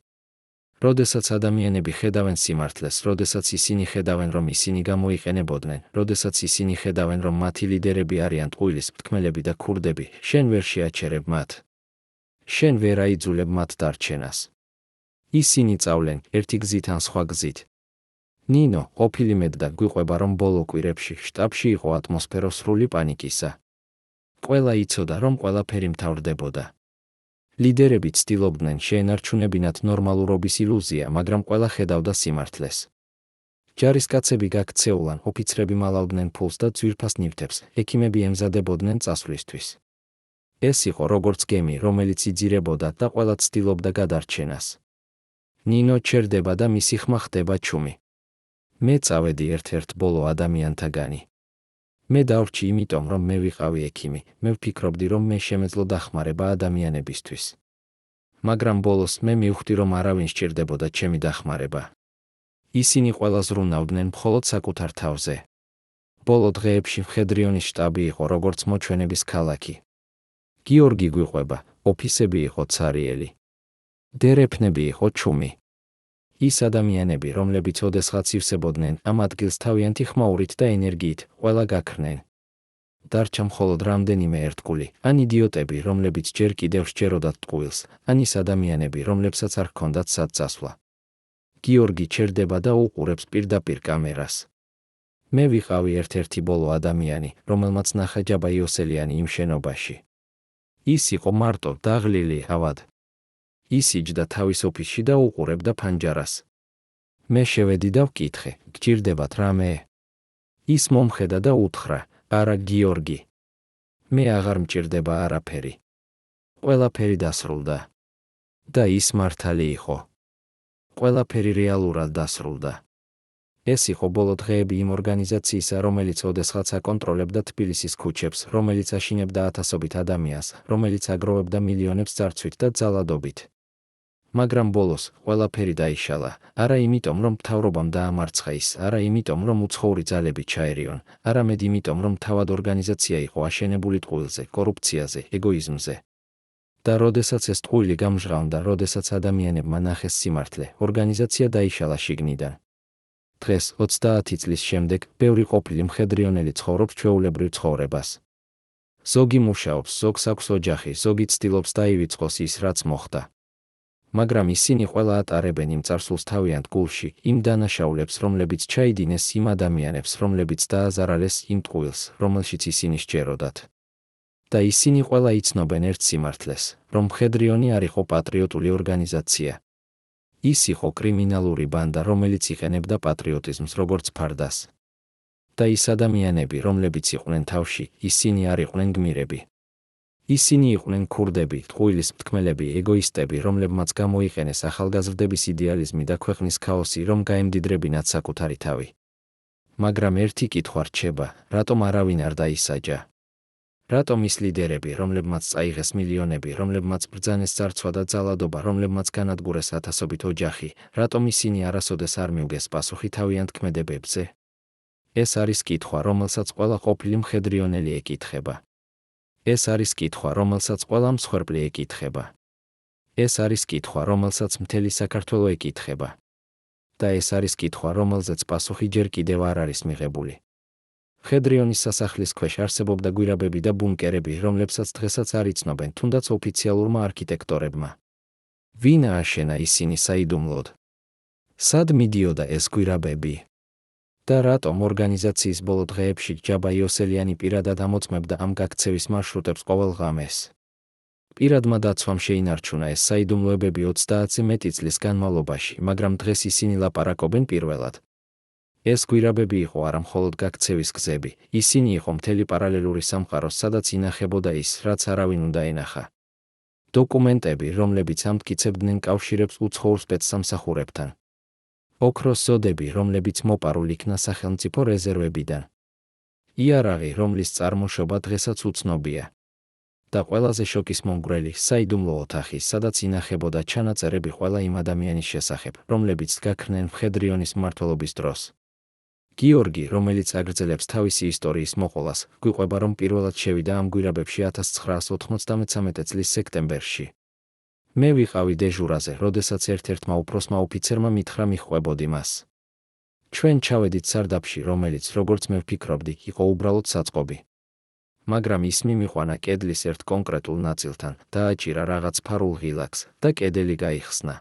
როდესაც ადამიანები ხედავენ სიმართლეს, როდესაც ისინი ხედავენ, რომ ისინი გამოიყენებოდნენ, როდესაც ისინი ხედავენ, რომ მათი ლიდერები არიან ტყუილის მტკმელები და ქურდები, შენ ვერ შეაჩერებ მათ. შენ ვერ აიძულებ მათ დარჩენას. ისინი წავლენ ერთი გზით ან სხვა გზით. ნინო, ყოფილი მედდა გვიყვება, რომ ბოლო კვირებში შტაბში იყო ატმოსფერო სრული პანიკისა. ყველა იცოდა, რომ ყველაფერი მთავრდებოდა. ლიდერები ცდილობდნენ შეენარჩუნებინათ ნორმალურობის ილუზია, მაგრამ ყველა ხედავდა სიმართლეს. ჯარისკაცები გაქცეულან, ოფიცრები მალავდნენ ფულს და ძვირფას ნივთებს, ექიმები ემზადებოდნენ წასვლისთვის. ეს იყო როგორც გემი, რომელიც იძირებოდა და ყველა ცდილობდა გადარჩენას. ნინო ჩერდება და მისი ხმა ხდება ჩუმი. მე წავედი ერთ-ერთ ბოლო ადამიანთაგანი. მე დავრჩი იმიტომ, რომ მე ვიყავი ექიმი, მე ვფიქრობდი, რომ მე შემეძლო დახმარება ადამიანებისთვის. მაგრამ ბოლოს მე მივხვდი, რომ არავინ სჭირდებოდა ჩემი დახმარება. ისინი ყველა ზრუნავდნენ მხოლოდ საკუთარ თავზე. ბოლო დღეებში მხედრიონის შტაბი იყო როგორც მოჩვენების ქალაქი. გიორგი გვიყვება, ოფისები იყო ცარიელი. დერეფნები იყო ჩუმი. ის ადამიანები, რომლებიც ოდესღაც ივსებოდნენ ამ ადგილს თავიანთი ხმაურით და ენერგიით, ყველა გაქრნენ. დარჩა მხოლოდ რამდენიმე ერთგული, ან იდიოტები, რომლებიც ჯერ კიდევ სჯეროდათ ტყუილს, ან ის ადამიანები, რომლებსაც არ ჰქონდათ სად წასვლა. გიორგი ჩერდება და უყურებს პირდაპირ კამერას. მე ვიყავი ერთ-ერთი ბოლო ადამიანი, რომელმაც ნახა ჯაბა იოსელიანი იმ შენობაში. ის იყო მარტო, დაღლილი, ავად. ის იჯდა თავის ოფისში და უყურებდა ფანჯარას. მე შევედი და ვკითხე, გჭირდებათ რამე? ის მომხედა და უთხრა, არა გიორგი. მე აღარ მჭირდება არაფერი. ყველაფერი დასრულდა. და ის მართალი იყო. ყველაფერი რეალურად დასრულდა. ეს იყო ბოლო დღეები იმ ორგანიზაციისა, რომელიც ოდესღაც აკონტროლებდა თბილისის ქუჩებს, რომელიც აშინებდა ათასობით ადამიანს, რომელიც აგროვებდა მილიონებს ძარცვით და ძალადობით. მაგრამ ბოლოს ყველაფერი დაიშალა, არა იმიტომ, რომ მთავრობამ დაამარცხა ის, არა იმიტომ, რომ უცხოური ძალები ჩაერიონ, არამედ იმიტომ, რომ თავად ორგანიზაცია იყო აშენებული ტყუილზე, კორუფციაზე, ეგოიზმზე. და როდესაც ეს ტყუილი გამჟღავნდა, როდესაც ადამიანებმა ნახეს სიმართლე, ორგანიზაცია დაიშალა შიგნიდან. დღეს 30 წლის შემდეგ ბევრი ყოფილი მხედრიონელი ცხოვრობს ჩვეულებრივ ცხოვრებას. ზოგი მუშაობს, ზოგს აქვს ოჯახი, ზოგი ცდილობს დაივიწყოს ის, რაც მოხდა. მაგრამ ისინი ყველა ატარებენ იმ წარსულს თავიანთ გულში, იმ დანაშაულებს, რომლებიც ჩაიდინეს იმ ადამიანებს, რომლებიც დააზარალეს იმ ტყუილს, რომელშიც ისინი სჯეროდათ. და ისინი ყველა იცნობენ ერთ სიმართლეს, რომ მხედრიონი არ იყო პატრიოტული ორგანიზაცია. ის იყო კრიმინალური ბანდა, რომელიც იყენებდა პატრიოტიზმს როგორც ფარდას. და ის ადამიანები, რომლებიც იყვნენ თავში, ისინი არ იყვნენ გმირები. ისინი იყვნენ ქურდები, ტყუილის მთქმელები, ეგოისტები, რომლებმაც გამოიყენეს ახალგაზრდების იდეალიზმი და ქვეყნის ქაოსი, რომ გაემდიდრებინათ საკუთარი თავი. მაგრამ ერთი კითხვა რჩება, რატომ არავინ არ დაისაჯა? რატომ ის ლიდერები, რომლებმაც წაიღეს მილიონები, რომლებმაც ბრძანეს ძარცვა და ძალადობა, რომლებმაც განადგურეს ათასობით ოჯახი, რატომ ისინი არასოდეს არ მიუგეს პასუხი თავიანთ ქმედებებზე? ეს არის კითხვა, რომელსაც ყველა ყოფილი მხედრიონელი ეკითხება. ეს არის კითხვა, რომელსაც ყველა მსხვერპლი ეკითხება. ეს არის კითხვა, რომელსაც მთელი საქართველო ეკითხება. და ეს არის კითხვა, რომელზეც პასუხი ჯერ კიდევ არ არის მიღებული. მხედრიონის სასახლის ქვეშ არსებობდა გვირაბები და ბუნკერები, რომლებსაც დღესაც არ იცნობენ, თუნდაც ოფიციალურმა არქიტექტორებმა. ვინ ააშენა ისინი საიდუმლოდ? სად მიდიოდა ეს გვირაბები? და რატომ ორგანიზაციის ბოლო დღეებში ჯაბა იოსელიანი პირადად ამოწმებდა ამ გაქცევის მარშრუტებს ყოველ ღამეს? პირადმა დაცვამ შეინარჩუნა ეს საიდუმლოებები 30-ზე მეტი წლის განმავლობაში, მაგრამ დღეს ისინი ლაპარაკობენ პირველად. ეს გვირაბები იყო არა მხოლოდ გაქცევის გზები, ისინი იყო მთელი პარალელური სამყარო, სადაც ინახებოდა ის, რაც არავინ უნდა ენახა. დოკუმენტები, რომლებიც ამტკიცებდნენ კავშირებს უცხოურ სპეცსამსახურებთან. ოქროს ზოდები, რომლებიც მოპარულ იქნა სახელმწიფო რეზერვებიდან. იარაღი, რომლის წარმოშობა დღესაც უცნობია. და ყველაზე შოკისმომგვრელი, საიდუმლო ოთახი, სადაც ინახებოდა ჩანაწერები ყველა იმ ადამიანის შესახებ, რომლებიც გაქრნენ მხედრიონის მმართველობის დროს. გიორგი, რომელიც აგრძელებს თავისი ისტორიის მოყოლას, გვიყვება, რომ პირველად შევიდა ამ გვირაბებში 1993 წლის სექტემბერში. მე ვიყავი დეჟურაზე, როდესაც ერთ-ერთმა უფროსმა ოფიცერმა მითხრა მიჰყვებოდი მას. ჩვენ ჩავედით სარდაფში, რომელიც, როგორც მე ვფიქრობდი, იყო უბრალოდ საწყობი. მაგრამ ის მიმიყვანა კედლის ერთ კონკრეტულ ნაწილთან, დააჭირა რაღაც ფარულ ღილაკს და კედელი გაიხსნა.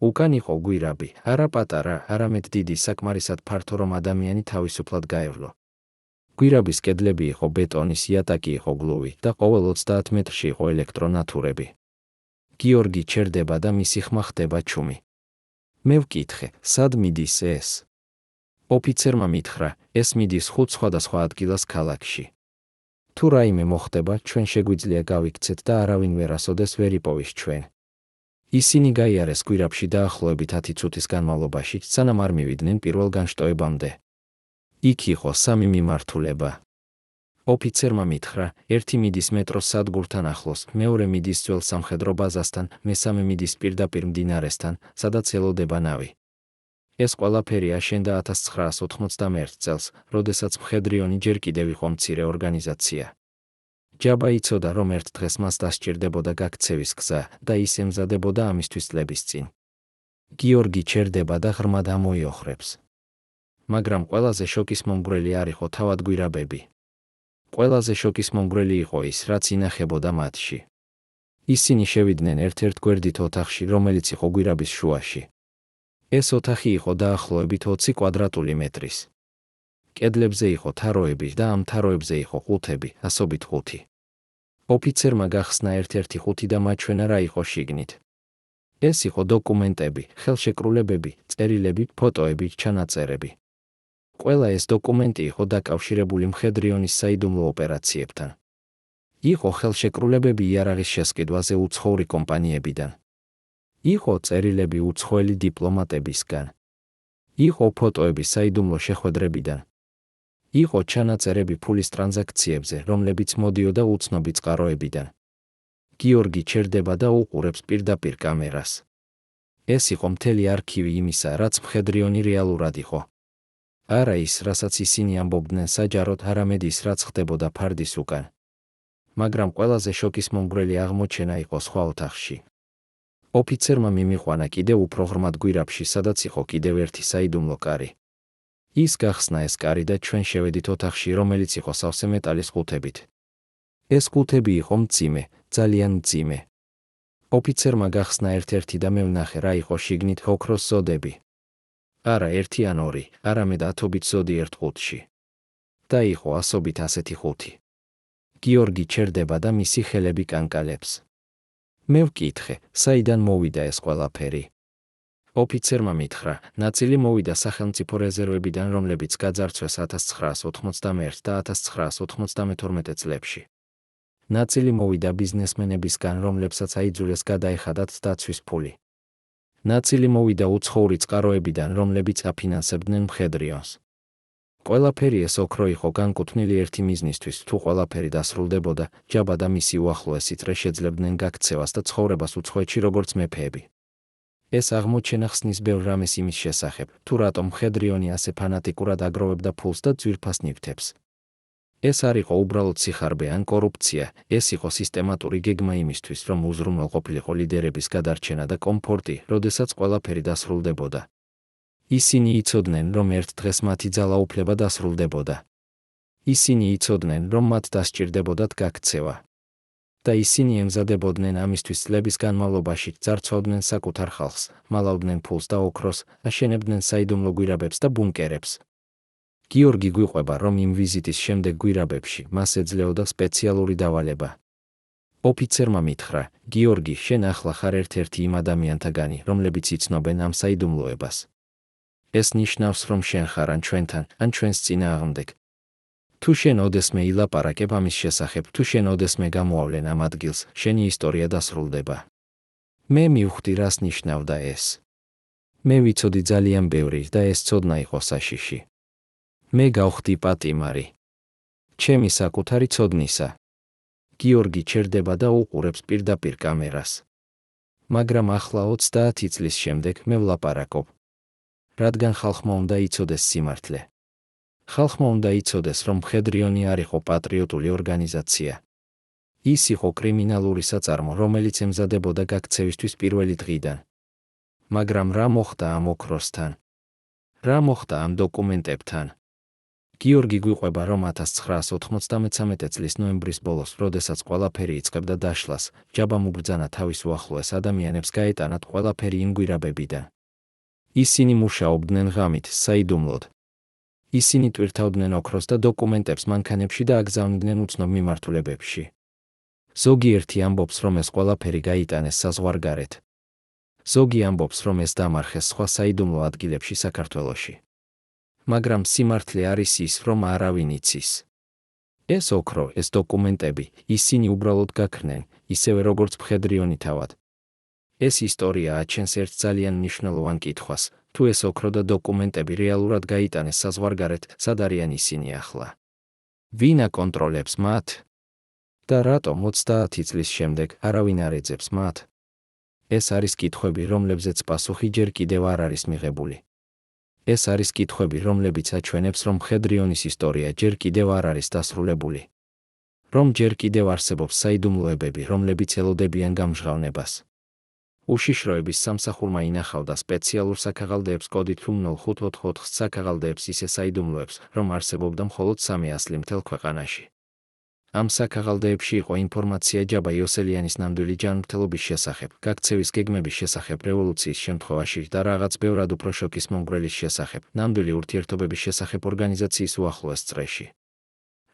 უკან იყო გვირაბი, არა პატარა, არამედ დიდი, საკმარისად ფართო, რომ ადამიანი თავისუფლად გაევლო. გვირაბის კედლები იყო ბეტონის, იატაკი იყო გლუვი და ყოველ 30 მეტრში იყო ელექტრონათურები. გიორგი ჩერდება და მისი ხმა ხდება ჩუმი. მე ვკითხე, სად მიდის ეს? ოფიცერმა მითხრა, ეს მიდის 5 სხვადასხვა ადგილას ქალაქში. თუ რაიმე მოხდება, ჩვენ შეგვიძლია გავიქცეთ და არავინ ვერასოდეს ვერ იპოვის ჩვენ. ისინი გაიარეს გვირაბში დაახლოებით 10 წუთის განმავლობაში, სანამ არ მივიდნენ პირველ განშტოებამდე. იქ იყო 3 მიმართულება. ოფიცერმა მითხრა, ერთი მიდის მეტროს სადგურთან ახლოს, მეორე მიდის ძველ სამხედრო ბაზასთან, მესამე მიდის პირდაპირ მდინარესთან, სადაც ელოდება ნავი. ეს ყველაფერი აშენდა 1991 წელს, როდესაც მხედრიონი ჯერ კიდევ იყო მცირე ორგანიზაცია. ჯაბა იცოდა, რომ ერთ დღეს მას დასჭირდებოდა გაქცევის გზა და ის ემზადებოდა ამისთვის წლების წინ. გიორგი ჩერდება და ღრმად ამოიოხრებს. მაგრამ ყველაზე შოკისმომგვრელი არ იყო თავად გვირაბები. ყველაზე შოკისმომგვრელი იყო ის, რაც ინახებოდა მათში. ისინი შევიდნენ ერთ-ერთ გვერდით ოთახში, რომელიც იყო გვირაბის შუაში. ეს ოთახი იყო დაახლოებით 20 კვადრატული მეტრის. კედლებზე იყო თაროები და ამ თაროებზე იყო ყუთები, ასობით ყუთი. ოფიცერმა გახსნა ერთ-ერთი ყუთი და მაჩვენა რა იყო შიგნით. ეს იყო დოკუმენტები, ხელშეკრულებები, წერილები, ფოტოები, ჩანაწერები. ყველა ეს დოკუმენტი იყო დაკავშირებული მხედრიონის საიდუმლო ოპერაციებთან. იყო ხელშეკრულებები იარაღის შესყიდვაზე უცხოური კომპანიებიდან. იყო წერილები უცხოელი დიპლომატებისგან. იყო ფოტოები საიდუმლო შეხვედრებიდან. იყო ჩანაწერები ფულის ტრანზაქციებზე, რომლებიც მოდიოდა უცნობი წყაროებიდან. გიორგი ჩერდება და უყურებს პირდაპირ კამერას. ეს იყო მთელი არქივი იმისა, რაც მხედრიონი რეალურად იყო. არა ის, რასაც ისინი ამბობდნენ საჯაროდ, არამედ ის, რაც ხდებოდა ფარდის უკან. მაგრამ ყველაზე შოკისმომგვრელი აღმოჩენა იყო სხვა ოთახში. ოფიცერმა მიმიყვანა კიდევ უფრო ღრმად გვირაბში, სადაც იყო კიდევ ერთი საიდუმლო კარი. ის გახსნა ეს კარი და ჩვენ შევედით ოთახში, რომელიც იყო სავსე მეტალის ყუთებით. ეს ყუთები იყო მძიმე, ძალიან მძიმე. ოფიცერმა გახსნა ერთ-ერთი და მე ვნახე რა იყო შიგნით ოქროს ზოდები. არა ერთი ან ორი, არამედ ათობით ზოდი ერთ ყუთში. და იყო ასობით ასეთი ყუთი. გიორგი ჩერდება და მისი ხელები კანკალებს. მე ვკითხე, საიდან მოვიდა ეს ყველაფერი? ოფიცერმა მითხრა, ნაწილი მოვიდა სახელმწიფო რეზერვებიდან, რომლებიც გაძარცვეს 1991 და 1992 წლებში. ნაწილი მოვიდა ბიზნესმენებისგან, რომლებსაც აიძულეს გადაეხადათ დაცვის ფული. ნაწილი მოვიდა უცხოური წყაროებიდან, რომლებიც აფინანსებდნენ მხედრიონს. ყველაფერი ეს ოქრო იყო განკუთვნილი ერთი მიზნისთვის, თუ ყველაფერი დასრულდებოდა, ჯაბა და მისი უახლოესი წრე შეძლებდნენ გაქცევას და ცხოვრებას უცხოეთში როგორც მეფეები. ეს აღმოჩენა ხსნის ბევრ რამეს იმის შესახებ, თუ რატომ მხედრიონი ასე ფანატიკურად აგროვებდა ფულს და ძვირფას ნივთებს. ეს არ იყო უბრალოდ სიხარბე ან კორუფცია, ეს იყო სისტემატური გეგმა იმისთვის, რომ უზრუნველ ყოფილიყო ლიდერების გადარჩენა და კომფორტი, როდესაც ყველაფერი დასრულდებოდა. ისინი იცოდნენ, რომ ერთ დღეს მათი ძალაუფლება დასრულდებოდა. ისინი იცოდნენ, რომ მათ დასჭირდებოდათ გაქცევა. და ისინი ემზადებოდნენ ამისთვის წლების განმავლობაში, ძარცვავდნენ საკუთარ ხალხს, მალავდნენ ფულს და ოქროს, აშენებდნენ საიდუმლო გვირაბებს და ბუნკერებს. გიორგი გვიყვება, რომ იმ ვიზიტის შემდეგ გვირაბებში მას ეძლეოდა სპეციალური დავალება. ოფიცერმა მითხრა, გიორგი, შენ ახლა ხარ ერთ-ერთი იმ ადამიანთაგანი, რომლებიც იცნობენ ამ საიდუმლოებას. ეს ნიშნავს, რომ შენ ხარ ან ჩვენთან, ან ჩვენს წინააღმდეგ. თუ შენ ოდესმე ილაპარაკებ ამის შესახებ, თუ შენ ოდესმე გამოავლენ ამ ადგილს, შენი ისტორია დასრულდება. მე მივხვდი, რას ნიშნავდა ეს. მე ვიცოდი ძალიან ბევრი და ეს ცოდნა იყო საშიში. მე გავხდი პატიმარი. ჩემი საკუთარი ცოდნისა. გიორგი ჩერდება და უყურებს პირდაპირ კამერას. მაგრამ ახლა 30 წლის შემდეგ მე ვლაპარაკობ. რადგან ხალხმა უნდა იცოდეს სიმართლე. ხალხმა უნდა იცოდეს, რომ მხედრიონი არ იყო პატრიოტული ორგანიზაცია. ის იყო კრიმინალური საწარმო, რომელიც ემზადებოდა გაქცევისთვის პირველი დღიდან. მაგრამ რა მოხდა ამ ოქროსთან? რა მოხდა ამ დოკუმენტებთან? გიორგი გვიყვება, რომ 1993 წლის ნოემბრის ბოლოს, როდესაც ყველაფერი იწყებდა დაშლას, ჯაბამ უბრძანა თავის უახლოეს ადამიანებს გაეტანათ ყველაფერი იმ გვირაბებიდან. ისინი მუშაობდნენ ღამით, საიდუმლოდ. ისინი ტვირთავდნენ ოქროს და დოკუმენტებს მანქანებში და აგზავნიდნენ უცნობ მიმართულებებში. ზოგიერთი ამბობს, რომ ეს ყველაფერი გაიტანეს საზღვარგარეთ. ზოგი ამბობს, რომ ეს დამარხეს სხვა საიდუმლო ადგილებში საქართველოში. მაგრამ სიმართლე არის ის, რომ არავინ იცის. ეს ოქრო, ეს დოკუმენტები, ისინი უბრალოდ გაქრნენ, ისევე როგორც მხედრიონი თავად. ეს ისტორია აჩენს ერთ ძალიან მნიშვნელოვან კითხვას, თუ ეს ოქრო და დოკუმენტები რეალურად გაიტანეს საზღვარგარეთ, სად არიან ისინი ახლა? ვინ აკონტროლებს მათ? და რატომ 30 წლის შემდეგ არავინ არ ეძებს მათ? ეს არის კითხვები, რომლებზეც პასუხი ჯერ კიდევ არ არის მიღებული. ეს არის კითხვები, რომლებიც აჩვენებს, რომ მხედრიონის ისტორია ჯერ კიდევ არ არის დასრულებული. რომ ჯერ კიდევ არსებობს საიდუმლოებები, რომლებიც ელოდებიან გამჟღავნებას. უშიშროების სამსახურმა ინახავდა სპეციალურ საქაღალდეებს კოდით 0544 საქაღალდეებს ისე საიდუმლოებს, რომ არსებობდა მხოლოდ 3 ასლი მთელ ქვეყანაში. ამ საქაღალდეებში იყო ინფორმაცია ჯაბა იოსელიანის ნამდვილი ჯანმრთელობის შესახებ, გაქცევის გეგმების შესახებ რევოლუციის შემთხვევაში და რაღაც ბევრად უფრო შოკის მომგვრელის შესახებ, ნამდვილი ურთიერთობების შესახებ ორგანიზაციის უახლოეს წრეში.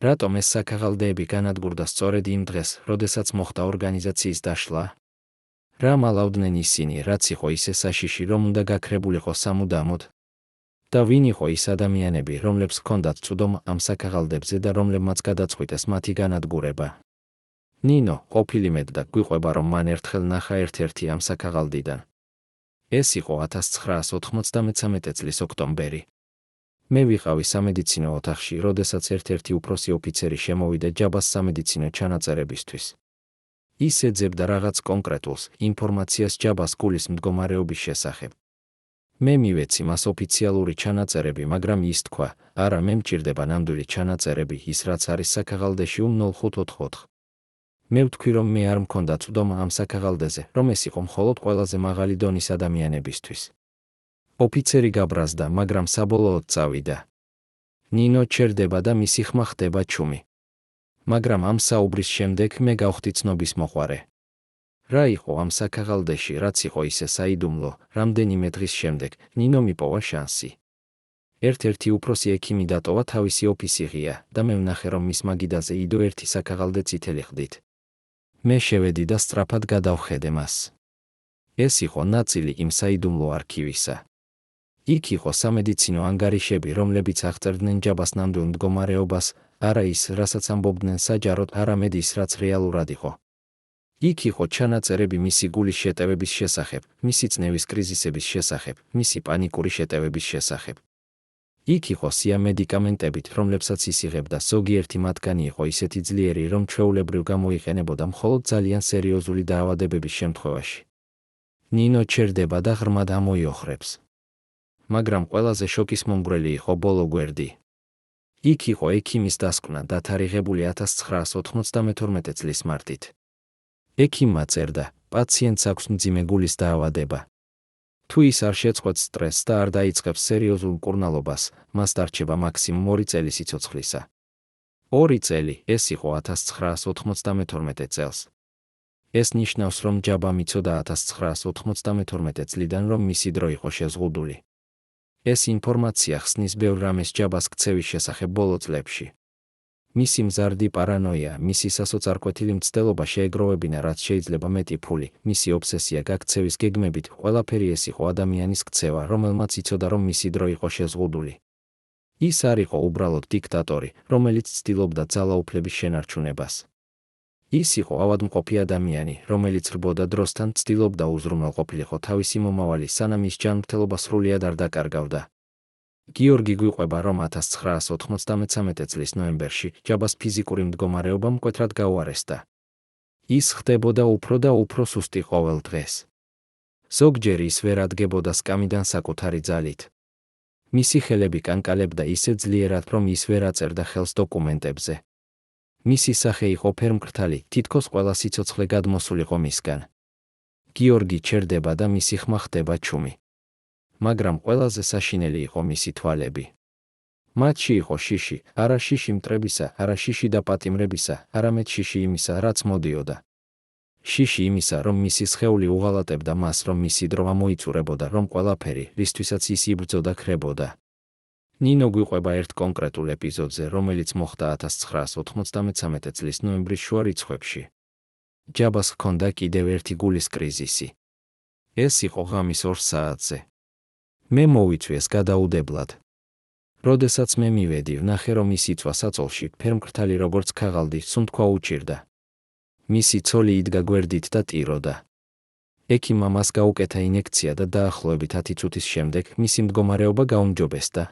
რატომ ეს საქაღალდეები განადგურდა სწორედ იმ დღეს, როდესაც მოხდა ორგანიზაციის დაშლა? რა მალავდნენ ისინი, რაც იყო ისე საშიში, რომ უნდა გაქრებულიყო სამუდამოდ? და ვინ იყო ის ადამიანები, რომლებს ჰქონდათ წვდომა ამ საქაღალდებზე და რომლებმაც გადაწყვიტეს მათი განადგურება? ნინო, ყოფილი მედდა, გვიყვება, რომ მან ერთხელ ნახა ერთ-ერთი ამ საქაღალდიდან. ეს იყო 1993 წლის ოქტომბერი. მე ვიყავი სამედიცინო ოთახში, როდესაც ერთ-ერთი უფროსი ოფიცერი შემოვიდა ჯაბას სამედიცინო ჩანაწერებისთვის. ის ეძებდა რაღაც კონკრეტულს, ინფორმაციას ჯაბას გულის მდგომარეობის შესახებ. მე მივეცი მას ოფიციალური ჩანაწერები, მაგრამ ის თქვა, არა, მე მჭირდება ნამდვილი ჩანაწერები, ის რაც არის საქაღალდეში 0544. მე ვთქვი, რომ მე არ მქონდა წვდომა ამ საქაღალდეზე, რომ ეს იყო მხოლოდ ყველაზე მაღალი დონის ადამიანებისთვის. ოფიცერი გაბრაზდა, მაგრამ საბოლოოდ წავიდა. ნინო ჩერდება და მისი ხმა ხდება ჩუმი. მაგრამ ამ საუბრის შემდეგ მე გავხდი ცნობის მოყვარე. რა იყო ამ საქაღალდეში, რაც იყო ისე საიდუმლო, რამდენიმე დღის შემდეგ, ნინო მიპოვა შანსი. ერთ-ერთი უფროსი ექიმი დატოვა თავისი ოფისი ღია და მე ვნახე, რომ მის მაგიდაზე იდო ერთი საქაღალდე წითელი ხდით. მე შევედი და სწრაფად გადავხედე მას. ეს იყო ნაწილი იმ საიდუმლო არქივისა. იქ იყო სამედიცინო ანგარიშები, რომლებიც აღწერდნენ ჯაბას ნამდვილ მდგომარეობას, არა ის, რასაც ამბობდნენ საჯაროდ, არამედ ის, რაც რეალურად იყო. იქ იყო ჩანაწერები მისი გულის შეტევების შესახებ, მისი წნევის კრიზისების შესახებ, მისი პანიკური შეტევების შესახებ. იქ იყო სია მედიკამენტებით, რომლებსაც ის იღებდა, ზოგიერთი მათგანი იყო ისეთი ძლიერი, რომ ჩვეულებრივ გამოიყენებოდა მხოლოდ ძალიან სერიოზული დაავადებების შემთხვევაში. ნინო ჩერდება და ღრმად ამოიოხრებს. მაგრამ ყველაზე შოკისმომგვრელი იყო ბოლო გვერდი. იქ იყო ექიმის დასკვნა, დათარიღებული 1992 წლის მარტით. ექიმმა წერდა, პაციენტს აქვს მძიმე გულის დაავადება. თუ ის არ შეწყვეტს სტრესს და არ დაიწყებს სერიოზულ მკურნალობას, მას დარჩება მაქსიმუმ 2 წელი სიცოცხლისა. 2 წელი, ეს იყო 1992 წელს. ეს ნიშნავს, რომ ჯაბამ იცოდა 1992 წლიდან, რომ მისი დრო იყო შეზღუდული. ეს ინფორმაცია ხსნის ბევრ რამეს ჯაბას ქცევის შესახებ ბოლო წლებში. მისი მზარდი პარანოია, მისი სასოწარკვეთილი მცდელობა შეეგროვებინა რაც შეიძლება მეტი ფული, მისი ობსესია გაქცევის გეგმებით, ყველაფერი ეს იყო ადამიანის ქცევა, რომელმაც იცოდა, რომ მისი დრო იყო შეზღუდული. ის არ იყო უბრალოდ დიქტატორი, რომელიც ცდილობდა ძალაუფლების შენარჩუნებას. ის იყო ავადმყოფი ადამიანი, რომელიც რბოდა დროსთან, ცდილობდა უზრუნველყოფილიყო თავისი მომავალი, სანამ ის ჯანმრთელობა სრულიად არ დაკარგავდა. გიორგი გვიყვება, რომ 1993 წლის ნოემბერში ჯაბას ფიზიკური მდგომარეობა მკვეთრად გაუარესდა. ის ხდებოდა უფრო და უფრო სუსტი ყოველ დღეს. ზოგჯერ ის ვერ ადგებოდა სკამიდან საკუთარი ძალით. მისი ხელები კანკალებდა ისე ძლიერად, რომ ის ვერ აწერდა ხელს დოკუმენტებზე. მისი სახე იყო ფერმკრთალი, თითქოს ყველა სიცოცხლე გადმოსულიყო მისგან. გიორგი ჩერდება და მისი ხმა ხდება ჩუმი. მაგრამ ყველაზე საშინელი იყო მისი თვალები. მათში იყო შიში, არა შიში მტრებისა, არა შიში და პატიმრებისა, არამედ შიში იმისა, რაც მოდიოდა. შიში იმისა, რომ მისი სხეული უღალატებდა მას, რომ მისი დრო ამოიწურებოდა, რომ ყველაფერი, რისთვისაც ის იბრძოდა, ქრებოდა. ნინო გვიყვება ერთ კონკრეტულ ეპიზოდზე, რომელიც მოხდა 1993 წლის ნოემბრის შუა რიცხვებში. ჯაბას ჰქონდა კიდევ ერთი გულის კრიზისი. ეს იყო ღამის 2 საათზე. მე მოვიწვიეს გადაუდებლად. როდესაც მე მივედი, ვნახე, რომ ის იწვა საწოლში, ფერმკრთალი როგორც ქაღალდი, სუნთქვა უჭირდა. მისი ცოლი იდგა გვერდით და ტიროდა. ექიმმა მას გაუკეთა ინექცია და დაახლოებით 10 წუთის შემდეგ მისი მდგომარეობა გაუმჯობესდა.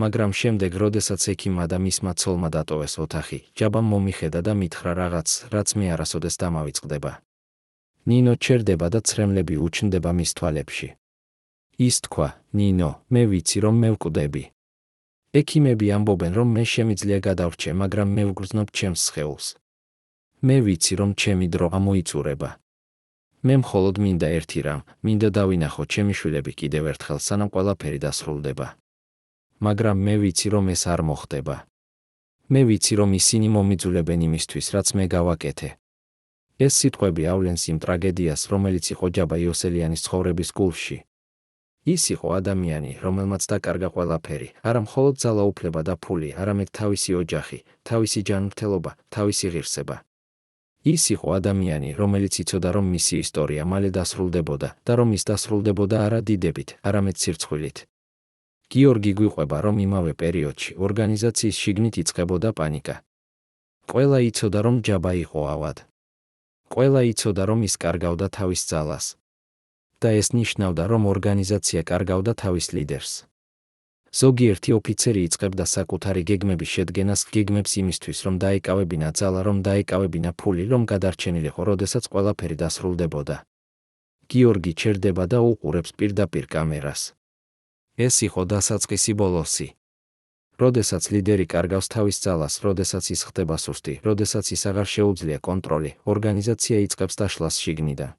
მაგრამ შემდეგ, როდესაც ექიმმა და მისმა ცოლმა დატოვეს ოთახი, ჯაბამ მომიხედა და მითხრა რაღაც, რაც მე არასოდეს დამავიწყდება. ნინო ჩერდება და ცრემლები უჩნდება მის თვალებში. ის თქვა, ნინო, მე ვიცი, რომ მე ვკვდები. ექიმები ამბობენ, რომ მე შემიძლია გადავრჩე, მაგრამ მე ვგრძნობ ჩემს სხეულს. მე ვიცი, რომ ჩემი დრო ამოიწურება. მე მხოლოდ მინდა ერთი რამ, მინდა დავინახო ჩემი შვილები კიდევ ერთხელ, სანამ ყველაფერი დასრულდება. მაგრამ მე ვიცი, რომ ეს არ მოხდება. მე ვიცი, რომ ისინი მომიძულებენ იმისთვის, რაც მე გავაკეთე. ეს სიტყვები ავლენს იმ ტრაგედიას, რომელიც იყო ჯაბა იოსელიანის ცხოვრების გულში. ის იყო ადამიანი, რომელმაც დაკარგა ყველაფერი, არა მხოლოდ ძალაუფლება და ფული, არამედ თავისი ოჯახი, თავისი ჯანმრთელობა, თავისი ღირსება. ის იყო ადამიანი, რომელიც იცოდა, რომ მისი ისტორია მალე დასრულდებოდა და რომ ის დასრულდებოდა არა დიდებით, არამედ სირცხვილით. გიორგი გვიყვება, რომ იმავე პერიოდში ორგანიზაციის შიგნით იწყებოდა პანიკა. ყველა იცოდა, რომ ჯაბა იყო ავად. ყველა იცოდა, რომ ის კარგავდა თავის ძალას. და ეს ნიშნავდა, რომ ორგანიზაცია კარგავდა თავის ლიდერს. ზოგიერთი ოფიცერი იწყებდა საკუთარი გეგმების შედგენას, გეგმებს იმისთვის, რომ დაეკავებინა ძალა, რომ დაეკავებინა ფული, რომ გადარჩენილიყო, როდესაც ყველაფერი დასრულდებოდა. გიორგი ჩერდება და უყურებს პირდაპირ კამერას. ეს იყო დასაწყისი ბოლოსი. როდესაც ლიდერი კარგავს თავის ძალას, როდესაც ის ხდება სუსტი, როდესაც ის აღარ შეუძლია კონტროლი, ორგანიზაცია იწყებს დაშლას შიგნიდან.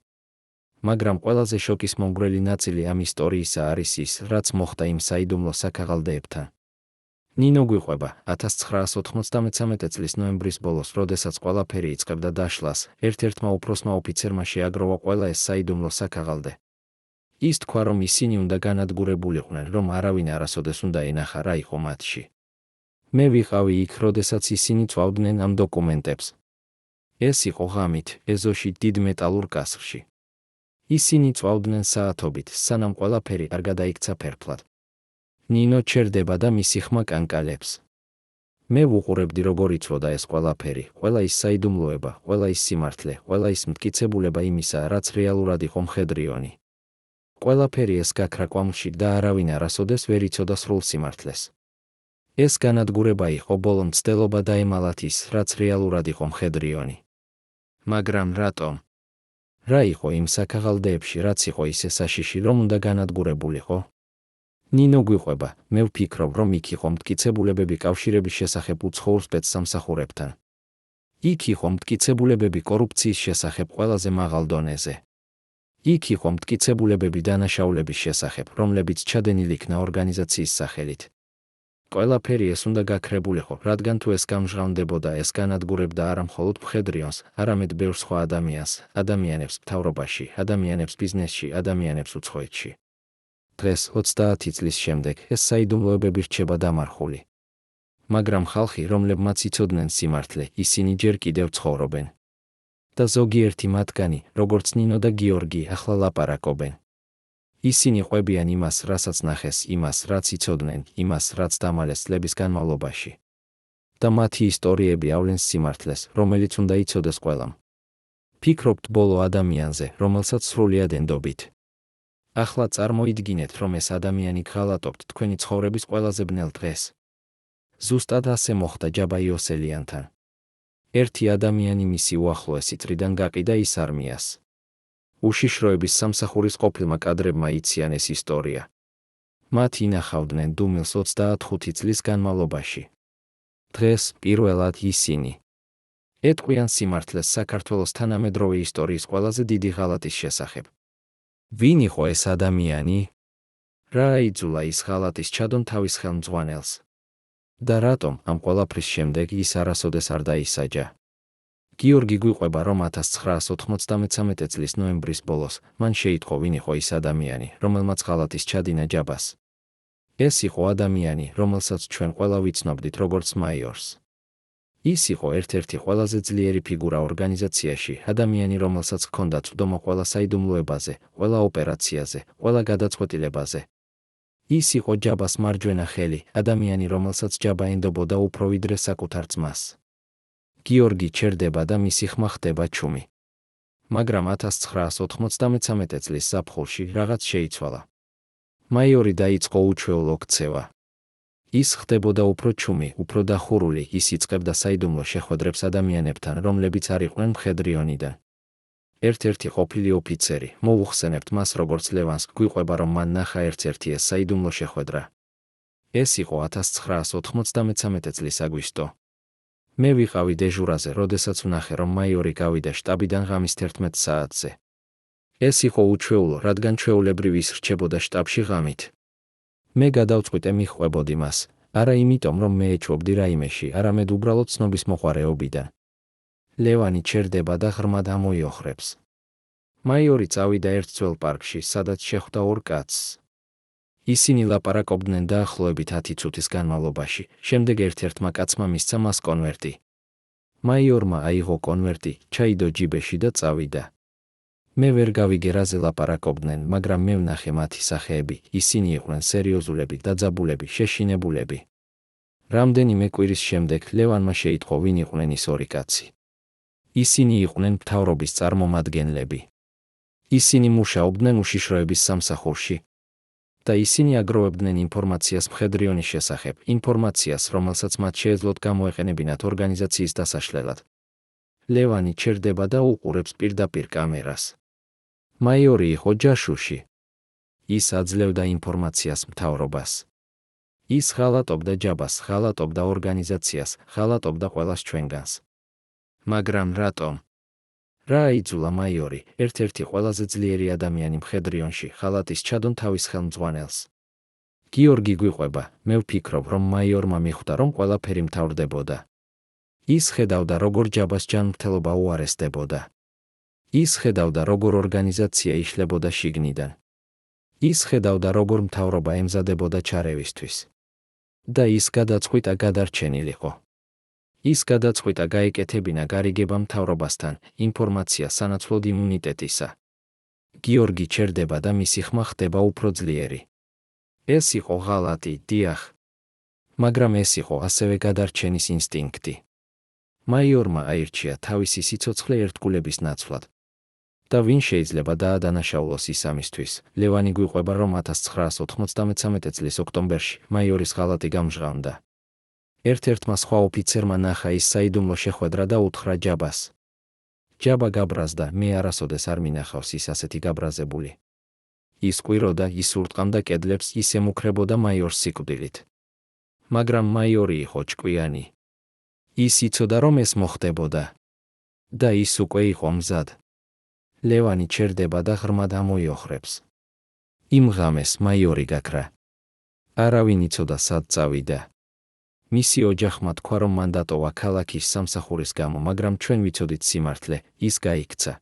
მაგრამ ყველაზე შოკისმომგვრელი ნაწილი ამ ისტორიისა არის ის, რაც მოხდა იმ საიდუმლო საქაღალდეებთან. ნინო გვიყვება, 1993 წლის ნოემბრის ბოლოს, როდესაც ყველაფერი იწყებდა დაშლას, ერთ-ერთმა უფროსმა ოფიცერმა შეაგროვა ყველა ეს საიდუმლო საქაღალდე. ის თქვა, რომ ისინი უნდა განადგურებულიყვნენ, რომ არავინ არასოდეს უნდა ენახა რა იყო მათში. მე ვიყავი იქ, როდესაც ისინი წვავდნენ ამ დოკუმენტებს. ეს იყო ღამით, ეზოში, დიდ მეტალურ კასრში. ისინი წვავდნენ საათობით, სანამ ყველაფერი არ გადაიქცა ფერფლად. ნინო ჩერდება და მისი ხმა კანკალებს. მე ვუყურებდი როგორ იცვოდა ეს ყველაფერი, ყველა ის საიდუმლოება, ყველა ის სიმართლე, ყველა ის მტკიცებულება იმისა, რაც რეალურად იყო მხედრიონი. ყველაფერი ეს გაქრა კვამლში და არავინ არასოდეს ვერ იცოდა სრულ სიმართლეს. ეს განადგურება იყო ბოლო მცდელობა დაემალათ ის, რაც რეალურად იყო მხედრიონი. მაგრამ რატომ? რა იყო იმ საქაღალდეებში, რაც იყო ისე საშიში, რომ უნდა განადგურებულიყო? ნინო გვიყვება, მე ვფიქრობ, რომ იქ იყო მტკიცებულებები კავშირების შესახებ უცხოურ სპეცსამსახურებთან. იქ იყო მტკიცებულებები კორუფციის შესახებ ყველაზე მაღალ დონეზე. იქ იყო მტკიცებულებები დანაშაულების შესახებ, რომლებიც ჩადენილი იქნა ორგანიზაციის სახელით. ყველაფერი ეს უნდა გაქრებულიყო, რადგან თუ ეს გამჟღავნდებოდა, ეს განადგურებდა არა მხოლოდ მხედრიონს, არამედ ბევრ სხვა ადამიანებს მთავრობაში, ადამიანებს ბიზნესში, ადამიანებს უცხოეთში. დღეს 30 წლის შემდეგ ეს საიდუმლოებები რჩება დამარხული. მაგრამ ხალხი, რომლებმაც იცოდნენ სიმართლე, ისინი ჯერ კიდევ ცხოვრობენ. და ზოგიერთი მათგანი, როგორც ნინო და გიორგი, ახლა ლაპარაკობენ. ისინი ყვებიან იმას, რასაც ნახეს, იმას, რაც იცოდნენ, იმას, რაც დამალეს წლების განმავლობაში. და მათი ისტორიები ავლენს სიმართლეს, რომელიც უნდა იცოდეს ყველამ. ფიქრობთ ბოლო ადამიანზე, რომელსაც სრულიად ენდობით. ახლა წარმოიდგინეთ, რომ ეს ადამიანი გღალატობთ თქვენი ცხოვრების ყველაზე ბნელ დღეს. ზუსტად ასე მოხდა ჯაბა იოსელიანთან. ერთი ადამიანი მისი უახლოესი წრიდან გაყიდა ის არმიას. უშიშროების სამსახურის ყოფილმა კადრებმა იციან ეს ისტორია. მათ ინახავდნენ დუმილს 25 წლის განმავლობაში. დღეს პირველად ისინი ეტყვიან სიმართლეს საქართველოს თანამედროვე ისტორიის ყველაზე დიდი ღალატის შესახებ. ვინ იყო ეს ადამიანი? რა აიძულა ის ღალატის ჩადონ თავის ხელმძღვანელს? და რატომ ამ ყველაფრის შემდეგ ის არასოდეს არ დაისაჯა? გიორგი გვიყვება, რომ 1993 წლის ნოემბრის ბოლოს მან შეიტყო, ვინ იყო ის ადამიანი, რომელმაც ღალატის ჩადინა ჯაბას. ეს იყო ადამიანი, რომელსაც ჩვენ ყველა ვიცნობდით როგორც მაიორს. ის იყო ერთ-ერთი ყველაზე ძლიერი ფიგურა ორგანიზაციაში, ადამიანი, რომელსაც ჰქონდა წვდომა ყველა საიდუმლოებაზე, ყველა ოპერაციაზე, ყველა გადაწყვეტილებაზე. ის იყო ჯაბას მარჯვენა ხელი, ადამიანი, რომელსაც ჯაბა ენდობოდა უფრო ვიდრე საკუთარ ძმას. გიორგი ჩერდება და მისი ხმა ხდება ჩუმი. მაგრამ 1993 წლის ზაფხულში რაღაც შეიცვალა. მაიორი დაიწყო უჩვეულო ქცევა. ის ხდებოდა უფრო ჩუმი, უფრო დახურული, ის იწყებდა საიდუმლო შეხვედრებს ადამიანებთან, რომლებიც არ იყვნენ მხედრიონიდან. ერთ-ერთი ყოფილი ოფიცერი, მოუხსენებთ მას როგორც ლევანს, გვიყვება, რომ მან ნახა ერთ-ერთი ეს საიდუმლო შეხვედრა. ეს იყო 1993 წლის აგვისტო. მე ვიყავი დეჟურაზე, როდესაც ვნახე, რომ მაიორი გავიდა შტაბიდან ღამის 11 საათზე. ეს იყო უჩვეულო, რადგან ჩვეულებრივ ის რჩებოდა შტაბში ღამით. მე გადავწყვიტე მიჰყვებოდი მას, არა იმიტომ, რომ მე ეჩვობდი რაიმეში, არამედ უბრალოდ ცნობის მოყვარეობიდან. ლევანი ჩერდება და ღრმად ამოიოხრებს. მაიორი წავიდა ერთ ძველ პარკში, სადაც შეხვდა ორ კაცს. ისინი ლაპარაკობდნენ დაახლოებით 10 წუთის განმავლობაში, შემდეგ ერთ-ერთმა კაცმა მისცა მას კონვერტი. მაიორმა აიღო კონვერტი, ჩაიდო ჯიბეში და წავიდა. მე ვერ გავიგე რაზე ლაპარაკობდნენ, მაგრამ მე ვნახე მათი სახეები, ისინი იყვნენ სერიოზულები, დაძაბულები, შეშინებულები. რამდენიმე კვირის შემდეგ ლევანმა შეიტყო, ვინ იყვნენ ის ორი კაცი. ისინი იყვნენ მთავრობის წარმომადგენლები. ისინი მუშაობდნენ უშიშროების სამსახურში. და ისინი აგროვებდნენ ინფორმაციას მხედრიონის შესახებ, ინფორმაციას, რომელსაც მათ შეეძლოთ გამოეყენებინათ ორგანიზაციის დასაშლელად. ლევანი ჩერდება და უყურებს პირდაპირ კამერას. მაიორი იყო ჯაშუში. ის აძლევდა ინფორმაციას მთავრობას. ის ღალატობდა ჯაბას, ღალატობდა ორგანიზაციას, ღალატობდა ყველას ჩვენგანს. მაგრამ რატომ? რა აიძულა მაიორი, ერთ-ერთი ყველაზე ძლიერი ადამიანი მხედრიონში, ღალატის ჩადონ თავის ხელმძღვანელს? გიორგი გვიყვება, მე ვფიქრობ, რომ მაიორმა მიხვდა, რომ ყველაფერი მთავრდებოდა. ის ხედავდა, როგორ ჯაბას ჯანმრთელობა უარესდებოდა. ის ხედავდა, როგორ ორგანიზაცია იშლებოდა შიგნიდან. ის ხედავდა, როგორ მთავრობა ემზადებოდა ჩარევისთვის. და ის გადაწყვიტა გადარჩენილიყო. ის გადაწყვიტა გაეკეთებინა გარიგება მთავრობასთან, ინფორმაცია სანაცვლოდ იმუნიტეტისა. გიორგი ჩერდება და მისი ხმა ხდება უფრო ძლიერი. ეს იყო ღალატი, დიახ. მაგრამ ეს იყო ასევე გადარჩენის ინსტინქტი. მაიორმა აირჩია თავისი სიცოცხლე ერთგულების ნაცვლად. და ვინ შეიძლება დაადანაშაულოს ის ამისთვის? ლევანი გვიყვება, რომ 1993 წლის ოქტომბერში მაიორის ღალატი გამჟღავნდა. ერთ-ერთმა სხვა ოფიცერმა ნახა ის საიდუმლო შეხვედრა და უთხრა ჯაბას. ჯაბა გაბრაზდა, მე არასოდეს არ მინახავს ის ასეთი გაბრაზებული. ის ყვიროდა, ის ურტყამდა კედლებს, ის ემუქრებოდა მაიორს სიკვდილით. მაგრამ მაიორი იყო ჭკვიანი. ის იცოდა, რომ ეს მოხდებოდა. და ის უკვე იყო მზად. ლევანი ჩერდება და ღრმად ამოიოხრებს. იმ ღამეს მაიორი გაქრა. არავინ იცოდა სად წავიდა. მისი ოჯახმა თქვა, რომ მან დატოვა ქალაქის სამსახურის გამო, მაგრამ ჩვენ ვიცოდით სიმართლე, ის გაიქცა.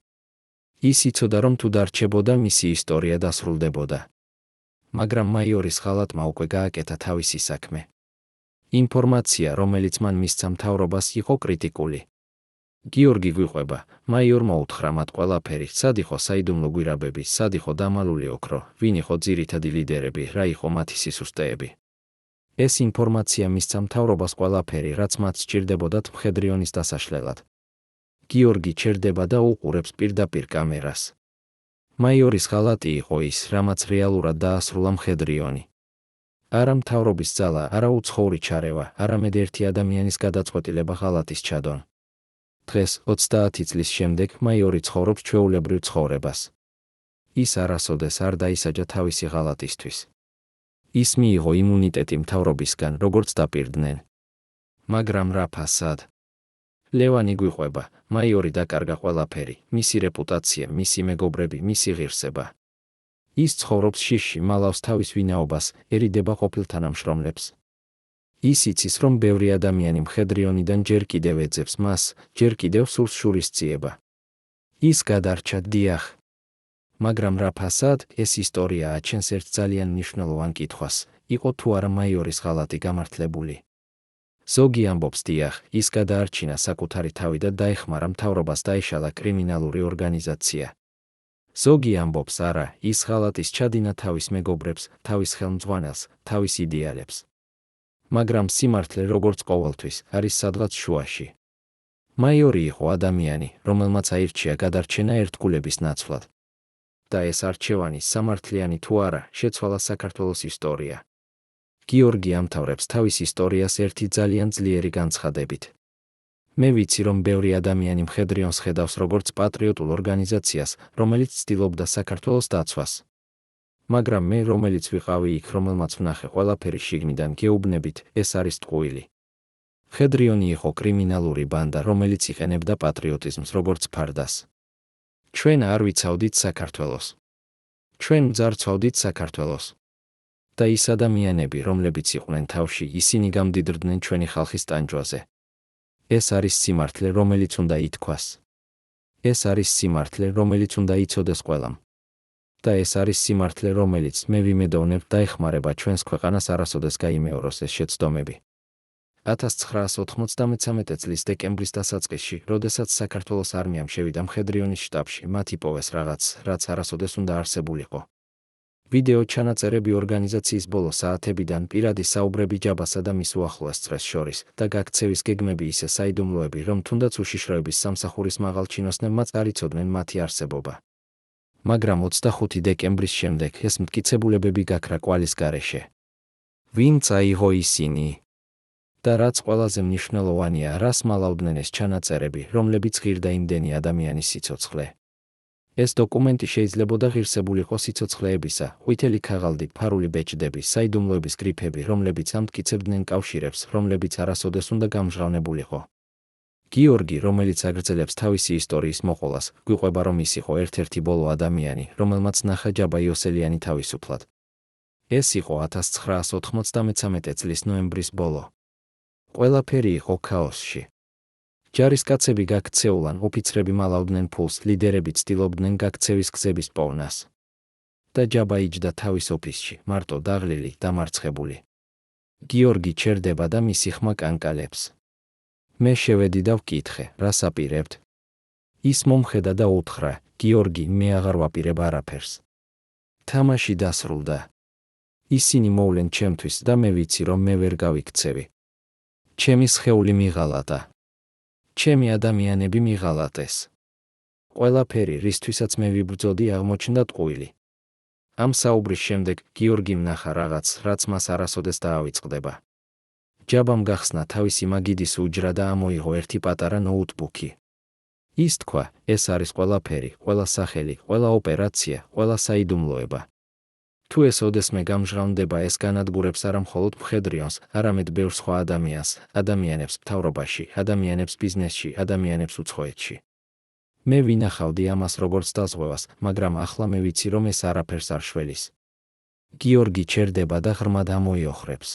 ის იცოდა, რომ თუ დარჩებოდა, მისი ისტორია დასრულდებოდა. მაგრამ მაიორის ღალატმა უკვე გააკეთა თავისი საქმე. ინფორმაცია, რომელიც მან მისცა მთავრობას, იყო კრიტიკული. გიორგი გვიყვება, მაიორმა უთხრა მათ ყველაფერი, სად იყო საიდუმლო გვირაბები, სად იყო დამალული ოქრო, ვინ იყო ძირითადი ლიდერები, რა იყო მათი სისუსტეები. ეს ინფორმაცია მისცა მთავრობას ყველაფერი, რაც მათ სჭირდებოდათ მხედრიონის დასაშლელად. გიორგი ჩერდება და უყურებს პირდაპირ კამერას. მაიორის ღალატი იყო ის, რამაც რეალურად დაასრულა მხედრიონი. არა მთავრობის ძალა, არა უცხოური ჩარევა, არამედ ერთი ადამიანის გადაწყვეტილება ღალატის ჩადონ. დღეს, 30 წლის შემდეგ, მაიორი ცხოვრობს ჩვეულებრივ ცხოვრებას. ის არასოდეს არ დაისაჯა თავისი ღალატისთვის. ის მიიღო იმუნიტეტი მთავრობისგან, როგორც დაპირდნენ. მაგრამ რა ფასად? ლევანი გვიყვება, მაიორი დაკარგა ყველაფერი, მისი რეპუტაცია, მისი მეგობრები, მისი ღირსება. ის ცხოვრობს შიში, მალავს თავის ვინაობას, ერიდება ყოფილ თანამშრომლებს. ის იცის, რომ ბევრი ადამიანი მხედრიონიდან ჯერ კიდევ ეძებს მას, ჯერ კიდევ სურს შურისძიება. ის გადარჩა, დიახ. მაგრამ რა ფასად? ეს ისტორია აჩენს ერთ ძალიან მნიშვნელოვან კითხვას, იყო თუ არა მაიორის ღალატი გამართლებული. ზოგი ამბობს, დიახ, ის გადაარჩინა საკუთარი თავი და დაეხმარა მთავრობას, დაეშალა კრიმინალური ორგანიზაცია. ზოგი ამბობს, არა, ის ღალატის ჩადინა თავის მეგობრებს, თავის ხელმძღვანელს, თავის იდეალებს. მაგრამ სიმართლე, როგორც ყოველთვის, არის სადღაც შუაში. მაიორი იყო ადამიანი, რომელმაც აირჩია გადარჩენა ერთგულების ნაცვლად. და ეს არჩევანი, სამართლიანი თუ არა, შეცვალა საქართველოს ისტორია. გიორგი ამთავრებს თავის ისტორიას ერთი ძალიან ძლიერი განცხადებით. მე ვიცი, რომ ბევრი ადამიანი მხედრიონს ხედავს როგორც პატრიოტულ ორგანიზაციას, რომელიც ცდილობდა საქართველოს დაცვას. მაგრამ მე, რომელიც ვიყავი იქ, რომელმაც ვნახე ყველაფერი შიგნიდან გეუბნებით, ეს არის ტყუილი. მხედრიონი იყო კრიმინალური ბანდა, რომელიც იყენებდა პატრიოტიზმს როგორც ფარდას. ჩვენ არ ვიცავდით საქართველოს. ჩვენ მძარცვავდით საქართველოს. და ის ადამიანები, რომლებიც იყვნენ თავში, ისინი გამდიდრდნენ ჩვენი ხალხის ტანჯვაზე. ეს არის სიმართლე, რომელიც უნდა ითქვას. ეს არის სიმართლე, რომელიც უნდა იცოდეს ყველამ. და ეს არის სიმართლე, რომელიც მე ვიმედოვნებ დაეხმარება ჩვენს ქვეყანას არასოდეს გაიმეოროს ეს შეცდომები. 1993 წლის დეკემბრის დასაწყისში, როდესაც საქართველოს არმიამ შევიდა მხედრიონის შტაბში, მათ იპოვეს რაღაც, რაც არასოდეს უნდა არსებულიყო. ვიდეო ჩანაწერები ორგანიზაციის ბოლო საათებიდან, პირადი საუბრები ჯაბასა და მის უახლოეს წრეს შორის და გაქცევის გეგმები ისე საიდუმლოები, რომ თუნდაც უშიშროების სამსახურის მაღალ ჩინოსნებმა წარიცოდნენ მათი არსებობა. მაგრამ 25 დეკემბრის შემდეგ ეს მტკიცებულებები გაქრა კვალის გარეშე. ვინ წაიღო ისინი? და რაც ყველაზე მნიშვნელოვანია, რას მალავდნენ ეს ჩანაწერები, რომლებიც ღირდა იმდენი ადამიანის სიცოცხლე. ეს დოკუმენტი შეიძლებოდა ღირსებულიყო სიცოცხლეებისა, ყვითელი ქაღალდი, ფარული ბეჭდები, საიდუმლოების გრიფები, რომლებიც ამტკიცებდნენ კავშირებს, რომლებიც არასოდეს უნდა გამჟღავნებულიყო. გიორგი, რომელიც აგრძელებს თავისი ისტორიის მოყოლას, გვიყვება, რომ ის იყო ერთ-ერთი ბოლო ადამიანი, რომელმაც ნახა ჯაბა იოსელიანი თავისუფლად. ეს იყო 1993 წლის ნოემბრის ბოლო. ყველაფერი იყო ქაოსში. ჯარისკაცები გაქცეულან, ოფიცრები მალავდნენ ფულს, ლიდერები ცდილობდნენ გაქცევის გზების პოვნას. და ჯაბა იჯდა თავის ოფისში, მარტო დაღლილი, დამარცხებული. გიორგი ჩერდება და მისი ხმა კანკალებს. მე შევედი და ვკითხე, რას აპირებთ? ის მომხედა და უთხრა, გიორგი, მე აღარ ვაპირებ არაფერს. თამაში დასრულდა. ისინი მოვლენ ჩემთვის და მე ვიცი, რომ მე ვერ გავიქცევი. ჩემი სხეული მიღალატა. ჩემი ადამიანები მიღალატეს. ყველაფერი, რისთვისაც მე ვიბრძოდი, აღმოჩნდა ტყუილი. ამ საუბრის შემდეგ გიორგიმ ნახა რაღაც, რაც მას არასოდეს დაავიწყდება. ჯაბამ გახსნა თავისი მაგიდის უჯრა და ამოიღო ერთი პატარა ნოუთბუქი. ის თქვა, ეს არის ყველაფერი, ყველა სახელი, ყველა ოპერაცია, ყველა საიდუმლოება. თუ ეს ოდესმე გამჟღავნდება, ეს განადგურებს არა მხოლოდ მხედრიონს, არამედ ბევრ სხვა ადამიანებს მთავრობაში, ადამიანებს ბიზნესში, ადამიანებს უცხოეთში. მე ვინახავდი ამას როგორც დაზღვევას, მაგრამ ახლა მე ვიცი, რომ ეს არაფერს არ შველის. გიორგი ჩერდება და ღრმად ამოიოხრებს.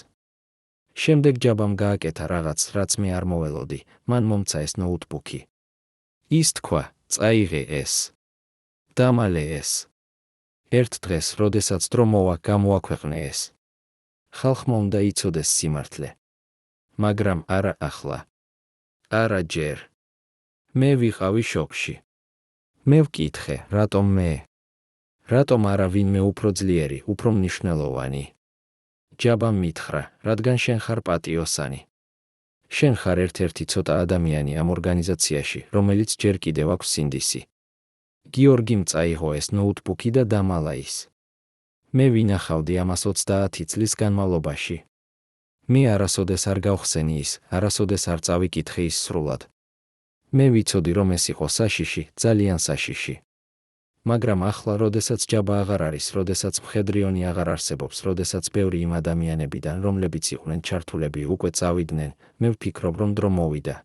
შემდეგ ჯაბამ გააკეთა რაღაც, რაც მე არ მოველოდი, მან მომცა ეს ნოუთბუქი. ის თქვა, წაიღე ეს. დამალე ეს. ერთ დღეს, როდესაც დრო მოვა, გამოაქვეყნე ეს. ხალხმა უნდა იცოდეს სიმართლე. მაგრამ არა ახლა. არა ჯერ. მე ვიყავი შოკში. მე ვკითხე, რატომ მე? რატომ არა ვინმე უფრო ძლიერი, უფრო მნიშვნელოვანი? ჯაბამ მითხრა, რადგან შენ ხარ პატიოსანი. შენ ხარ ერთ-ერთი ცოტა ადამიანი ამ ორგანიზაციაში, რომელიც ჯერ კიდევ აქვს სინდისი. გიორგიმ წაიღო ეს ნოუთბუქი და დამალა ის. მე ვინახავდი ამას 30 წლის განმავლობაში. მე არასოდეს არ გავხსენი ის, არასოდეს არ წავიკითხე ის სრულად. მე ვიცოდი, რომ ეს იყო საშიში, ძალიან საშიში. მაგრამ ახლა, როდესაც ჯაბა აღარ არის, როდესაც მხედრიონი აღარ არსებობს, როდესაც ბევრი იმ ადამიანებიდან, რომლებიც იყვნენ ჩართულები, უკვე წავიდნენ, მე ვფიქრობ, რომ დრო მოვიდა.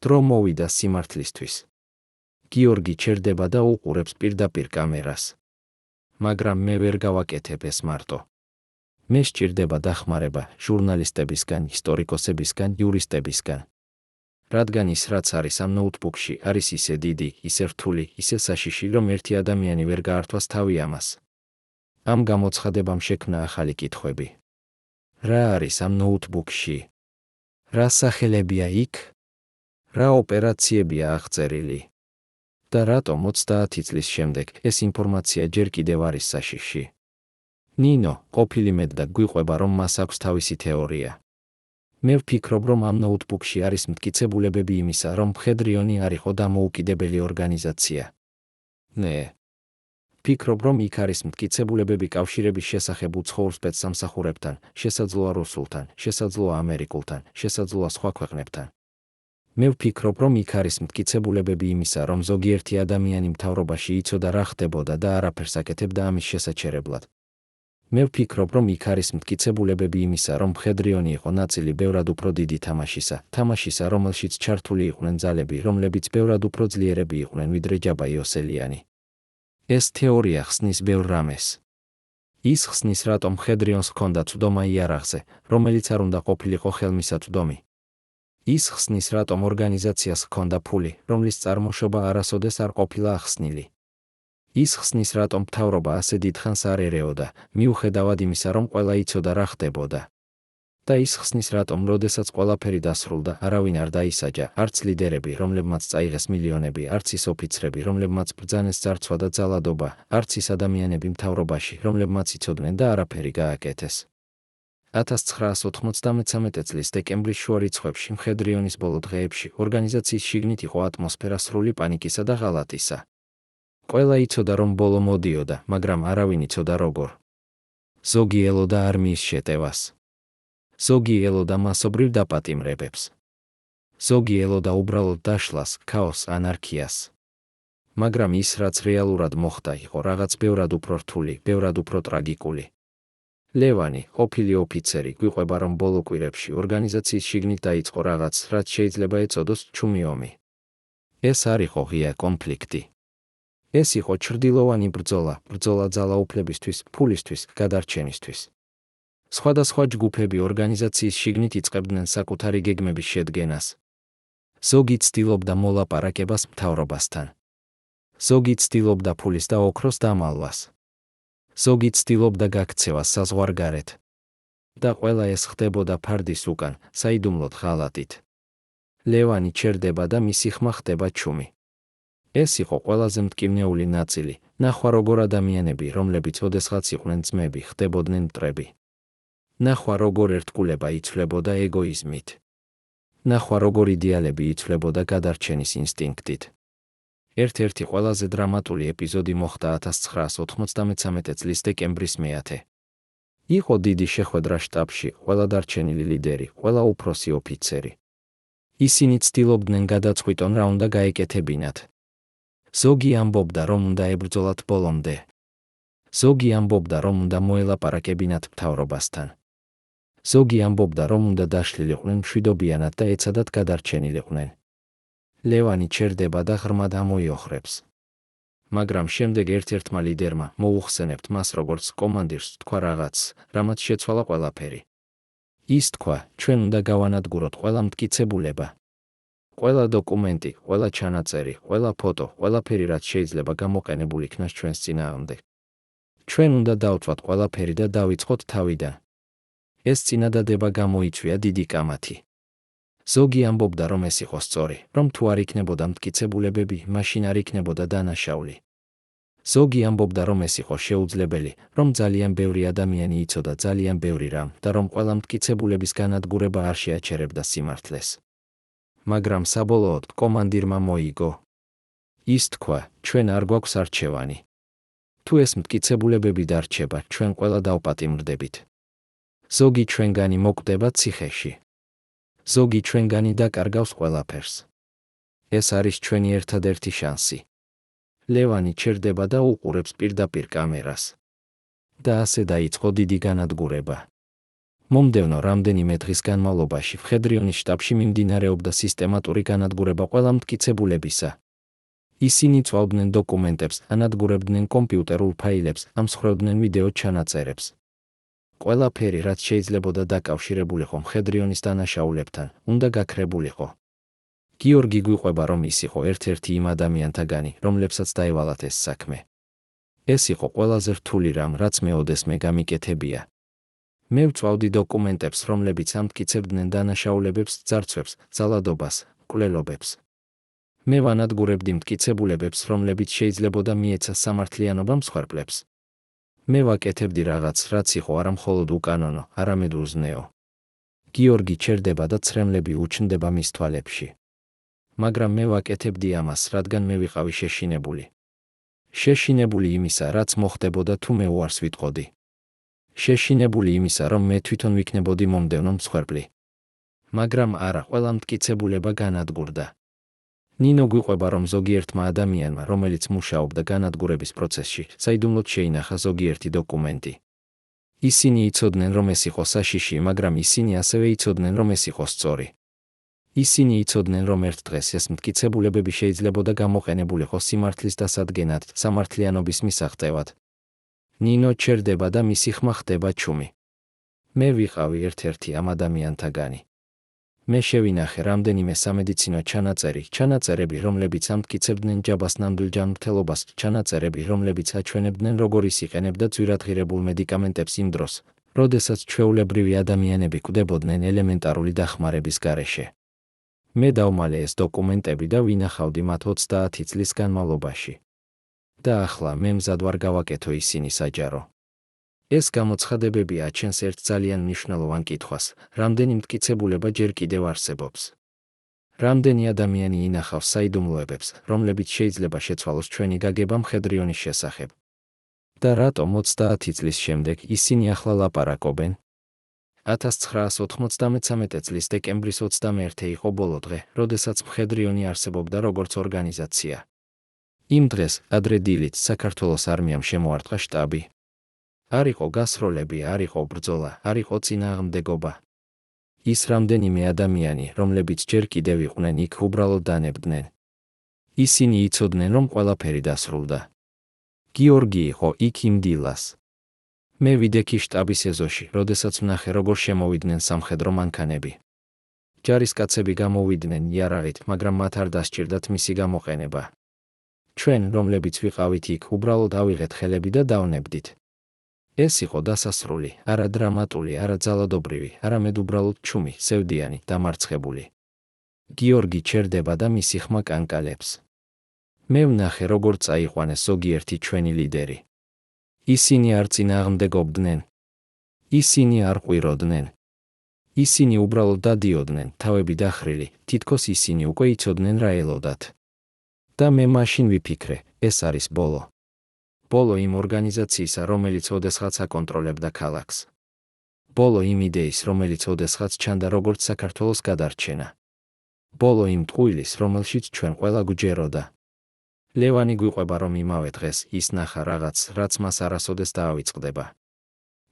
დრო მოვიდა სიმართლისთვის. გიორგი ჩერდება და უყურებს პირდაპირ კამერას. მაგრამ მე ვერ გავაკეთებ ეს მარტო. მე სჭირდება დახმარება ჟურნალისტებისგან, ისტორიკოსებისგან, იურისტებისგან. რადგან ის, რაც არის ამ ნოუთბუქში, არის ისე დიდი, ისე რთული, ისე საშიში, რომ ერთი ადამიანი ვერ გაართვას თავი ამას. ამ გამოცხადებამ შექმნა ახალი კითხვები. რა არის ამ ნოუთბუქში? რა სახელებია იქ? რა ოპერაციებია აღწერილი? და რატომ 30 წლის შემდეგ ეს ინფორმაცია ჯერ კიდევ არის საშიში? ნინო, ყოფილი მედგა გვიყვება, რომ მას აქვს თავისი თეორია. მე ვფიქრობ, რომ ამ ნოუთბუქში არის მტკიცებულებები იმისა, რომ მხედრიონი არ იყო დამოუკიდებელი ორგანიზაცია. ნე. ვფიქრობ, რომ იქ არის მტკიცებულებები კავშირების შესახებ უცხოურ სპეცსამსახურებთან, შესაძლოა რუსულთან, შესაძლოა ამერიკულთან, შესაძლოა სხვა ქვეყნებთან. მე ვფიქრობ, რომ იქ არის მტკიცებულებები იმისა, რომ ზოგიერთი ადამიანი მთავრობაში იცოდა რა ხდებოდა და არაფერს აკეთებდა ამის შესაჩერებლად. მე ვფიქრობ, რომ იქ არის მტკიცებულებები იმისა, რომ მხედრიონი იყო ნაწილი ბევრად უფრო დიდი თამაშისა, რომელშიც ჩართული იყვნენ ძალები, რომლებიც ბევრად უფრო ძლიერები იყვნენ, ვიდრე ჯაბა იოსელიანი. ეს თეორია ხსნის ბევრ რამეს. ის ხსნის, რატომ მხედრიონს ჰქონდა წვდომა იარაღზე, რომელიც არ უნდა ყოფილიყო ხელმისაწვდომი. ის ხსნის, რატომ ორგანიზაციას ჰქონდა ფული, რომლის წარმოშობა არასოდეს არ ყოფილა ახსნილი. ის ხსნის, რატომ მთავრობა ასე დიდხანს არ ერეოდა, მიუხედავად იმისა, რომ ყველა იცოდა რა ხდებოდა. და ის ხსნის, რატომ, როდესაც ყველაფერი დასრულდა, არავინ არ დაისაჯა, არც ლიდერები, რომლებმაც წაიღეს მილიონები, არც ის ოფიცრები, რომლებმაც ბრძანეს ძარცვა და ძალადობა, არც ის ადამიანები მთავრობაში, რომლებმაც იცოდნენ და არაფერი გააკეთეს. 1993 წლის დეკემბრის შუა რიცხვებში, მხედრიონის ბოლო დღეებში, ორგანიზაციის შიგნით იყო ატმოსფერა სრული პანიკისა და ღალატისა. ყველა იცოდა, რომ ბოლო მოდიოდა, მაგრამ არავინ იცოდა როგორ. ზოგი ელოდა არმიის შეტევას. ზოგი ელოდა მასობრივ დაპატიმრებებს. ზოგი ელოდა უბრალოდ დაშლას, ქაოსს, ანარქიას. მაგრამ ის, რაც რეალურად მოხდა, იყო რაღაც ბევრად უფრო რთული, ბევრად უფრო ტრაგიკული. ლევანი, ყოფილი ოფიცერი, გვიყვება, რომ ბოლო კვირებში ორგანიზაციის შიგნით დაიწყო რაღაც, რაც შეიძლება ეწოდოს ჩუმი ომი. ეს არ იყო ღია კონფლიქტი. ეს იყო ჩრდილოვანი ბრძოლა ძალაუფლებისთვის, ფულისთვის, გადარჩენისთვის. სხვადასხვა ჯგუფები ორგანიზაციის შიგნით იწყებდნენ საკუთარი გეგმების შედგენას. ზოგი ცდილობდა მოლაპარაკებას მთავრობასთან. ზოგი ცდილობდა ფულის და ოქროს დამალვას. ზოგი ცდილობდა გაქცევას საზღვარგარეთ. და ყველა ეს ხდებოდა ფარდის უკან, საიდუმლოდ ღალატით. ლევანი ჩერდება და მისი ხმა ხდება ჩუმი. ეს იყო ყველაზე მტკივნეული ნაწილი, ნახვა როგორ ადამიანები, რომლებიც ოდესღაც იყვნენ ძმები, ხდებოდნენ მტრები. ნახვა როგორ ერთგულება იცვლებოდა ეგოიზმით. ნახვა როგორ იდეალები იცვლებოდა გადარჩენის ინსტინქტით. ერთ-ერთი ყველაზე დრამატული ეპიზოდი მოხდა 1993 წლის დეკემბრის 1-ე. იყო დიდი შეხვედრა შტაბში, ყველა დარჩენილი ლიდერი, ყველა უფროსი ოფიცერი. ისინი ცდილობდნენ გადაწყვიტონ რა უნდა გაეკეთებინათ. ზოგი ამბობდა, რომ უნდა ებრძოლათ ბოლომდე. ზოგი ამბობდა, რომ უნდა მოელაპარაკებინათ მთავრობასთან. ზოგი ამბობდა, რომ უნდა დაშლილიყვნენ მშვიდობიანად და ეცადათ გადარჩენილიყვნენ. ლევანი ჩერდება და ღრმად ამოიოხრებს. მაგრამ შემდეგ ერთ-ერთმა ლიდერმა, მოუხსენებთ მას როგორც კომანდირს, თქვა რაღაც, რამაც შეცვალა ყველაფერი. ის თქვა, ჩვენ უნდა გავანადგუროთ ყველა მტკიცებულება. ყველა დოკუმენტი, ყველა ჩანაწერი, ყველა ფოტო, ყველაფერი რაც შეიძლება გამოყენებული იქნას ჩვენს წინააღმდეგ. ჩვენ უნდა დავწვათ ყველაფერი და დავიწყოთ თავიდან. ეს წინადადება გამოიწვია დიდი კამათი. ზოგი ამბობდა, რომ ეს იყო სწორი, რომ თუ არ იქნებოდა მტკიცებულებები, მაშინ არ იქნებოდა დანაშაული. ზოგი ამბობდა, რომ ეს იყო შეუძლებელი, რომ ძალიან ბევრი ადამიანი იცოდა ძალიან ბევრი რამ და რომ ყველა მტკიცებულების განადგურება არ შეაჩერებდა სიმართლეს. მაგრამ საბოლოოდ კომანდირმა მოიგო. ის თქვა, ჩვენ არ გვაქვს არჩევანი. თუ ეს მტკიცებულებები დარჩება, ჩვენ ყველა დავპატიმრდებით. ზოგი ჩვენგანი მოკვდება ციხეში. ზოგი ჩვენგანი დაკარგავს ყველაფერს. ეს არის ჩვენი ერთადერთი შანსი. ლევანი ჩერდება და უყურებს პირდაპირ კამერას. და ასე დაიწყო დიდი განადგურება. მომდევნო რამდენიმე დღის განმავლობაში მხედრიონის შტაბში მიმდინარეობდა სისტემატური განადგურება ყველა მტკიცებულებისა. ისინი წვავდნენ დოკუმენტებს, ანადგურებდნენ კომპიუტერულ ფაილებს, ამსხვრევდნენ ვიდეო ჩანაწერებს. ყველაფერი, რაც შეიძლებოდა დაკავშირებულიყო მხედრიონის დანაშაულებთან, უნდა გაქრებულიყო. გიორგი გვიყვება, რომ ის იყო ერთ-ერთი იმ ადამიანთაგანი, რომლებსაც დაევალათ ეს საქმე. ეს იყო ყველაზე რთული რამ, რაც მე ოდესმე გამიკეთებია. მე ვწვავდი დოკუმენტებს, რომლებიც ამტკიცებდნენ დანაშაულებებს, ძარცვებს, ძალადობას, მკვლელობებს. მე ვანადგურებდი მტკიცებულებებს, რომლებიც შეიძლებოდა მიეცა სამართლიანობა მსხვერპლებს. მე ვაკეთებდი რაღაც, რაც იყო არა მხოლოდ უკანონო, არამედ უზნეო. გიორგი ჩერდება და ცრემლები უჩნდება მის თვალებში. მაგრამ მე ვაკეთებდი ამას, რადგან მე ვიყავი შეშინებული. შეშინებული იმისა, რაც მოხდებოდა თუ მე უარს ვიტყოდი. შეშინებული იმისა, რომ მე თვითონ ვიქნებოდი მომდევნო მსხვერპლი. მაგრამ არა, ყველა მტკიცებულება განადგურდა. ნინო გვიყვება, რომ ზოგიერთმა ადამიანმა, რომელიც მუშაობდა განადგურების პროცესში, საიდუმლოდ შეინახა ზოგიერთი დოკუმენტი. ისინი იცოდნენ, რომ ეს იყო საშიში, მაგრამ ისინი ასევე იცოდნენ, რომ ეს იყო სწორი. ისინი იცოდნენ, რომ ერთ დღეს ეს მტკიცებულებები შეიძლებოდა გამოყენებულიყო სიმართლის დასადგენად, სამართლიანობის მისაღწევად. ნინო ჩერდება და მისი ხმა ხდება ჩუმი. მე ვიყავი ერთ-ერთი ამ ადამიანთაგანი. მე შევინახე რამდენიმე სამედიცინო ჩანაწერები, რომლებიც ამტკიცებდნენ ჯაბას ნამდვილ ჯანმრთელობას, ჩანაწერები, რომლებიც აჩვენებდნენ, როგორ ის იყენებდა ძვირადღირებულ მედიკამენტებს იმ დროს, როდესაც ჩვეულებრივი ადამიანები კვდებოდნენ ელემენტარული დახმარების გარეშე. მე დავმალე ეს დოკუმენტები და ვინახავდი მათ 30 წლის განმავლობაში. და ახლა მე მზად ვარ გავაკეთო ისინი საჯარო. ეს გამოცხადებები აჩენს ერთ ძალიან მნიშვნელოვან კითხვას, რამდენი მტკიცებულება ჯერ კიდევ არსებობს. რამდენი ადამიანი ინახავს საიდუმლოებებს, რომლებიც შეიძლება შეცვალოს ჩვენი გაგება მხედრიონის შესახებ. და რატომ 30 წლის შემდეგ ისინი ახლა ლაპარაკობენ? 1993 წლის დეკემბრის 21 იყო ბოლო დღე, როდესაც მხედრიონი არსებობდა როგორც ორგანიზაცია. იმ დღეს, ადრე დილით, საქართველოს არმიამ შემოარტყა შტაბი. არ იყო გასროლები, არ იყო ბრძოლა, არ იყო წინააღმდეგობა. ის რამდენიმე ადამიანი, რომლებიც ჯერ კიდევ იყვნენ იქ, უბრალოდ დანებდნენ. ისინი იცოდნენ, რომ ყველაფერი დასრულდა. გიორგი იყო იქ იმ დილას. მე ვიდექი შტაბის ეზოში, როდესაც ვნახე, როგორ შემოვიდნენ სამხედრო მანქანები. ჯარისკაცები გამოვიდნენ იარაღით, მაგრამ მათ არ დასჭირდათ მისი გამოყენება. ჩვენ, რომლებიც ვიყავით იქ, უბრალოდ ავიღეთ ხელები და დავნებდით. ეს იყო დასასრული, არა დრამატული, არა ძალადობრივი, არამედ უბრალოდ ჩუმი, სევდიანი, დამარცხებული. გიორგი ჩერდება და მისი ხმა კანკალებს. მე ვნახე, როგორ წაიყვანეს ზოგიერთი ჩვენი ლიდერი. ისინი არ წინააღმდეგობდნენ. ისინი არ ყვიროდნენ. ისინი უბრალოდ დადიოდნენ, თავები დახრილი, თითქოს ისინი უკვე იცოდნენ რა ელოდათ. და მე მაშინ ვიფიქრე, ეს არის ბოლო. ბოლო იმ ორგანიზაციისა, რომელიც ოდესღაც აკონტროლებდა ქალაქს. ბოლო იმ იდეის, რომელიც ოდესღაც ჩანდა როგორც საქართველოს გადარჩენა. ბოლო იმ ტყუილის, რომელშიც ჩვენ ყველა გვჯეროდა. ლევანი გვიყვება, რომ იმავე დღეს ის ნახა რაღაც, რაც მას არასოდეს დაავიწყდება.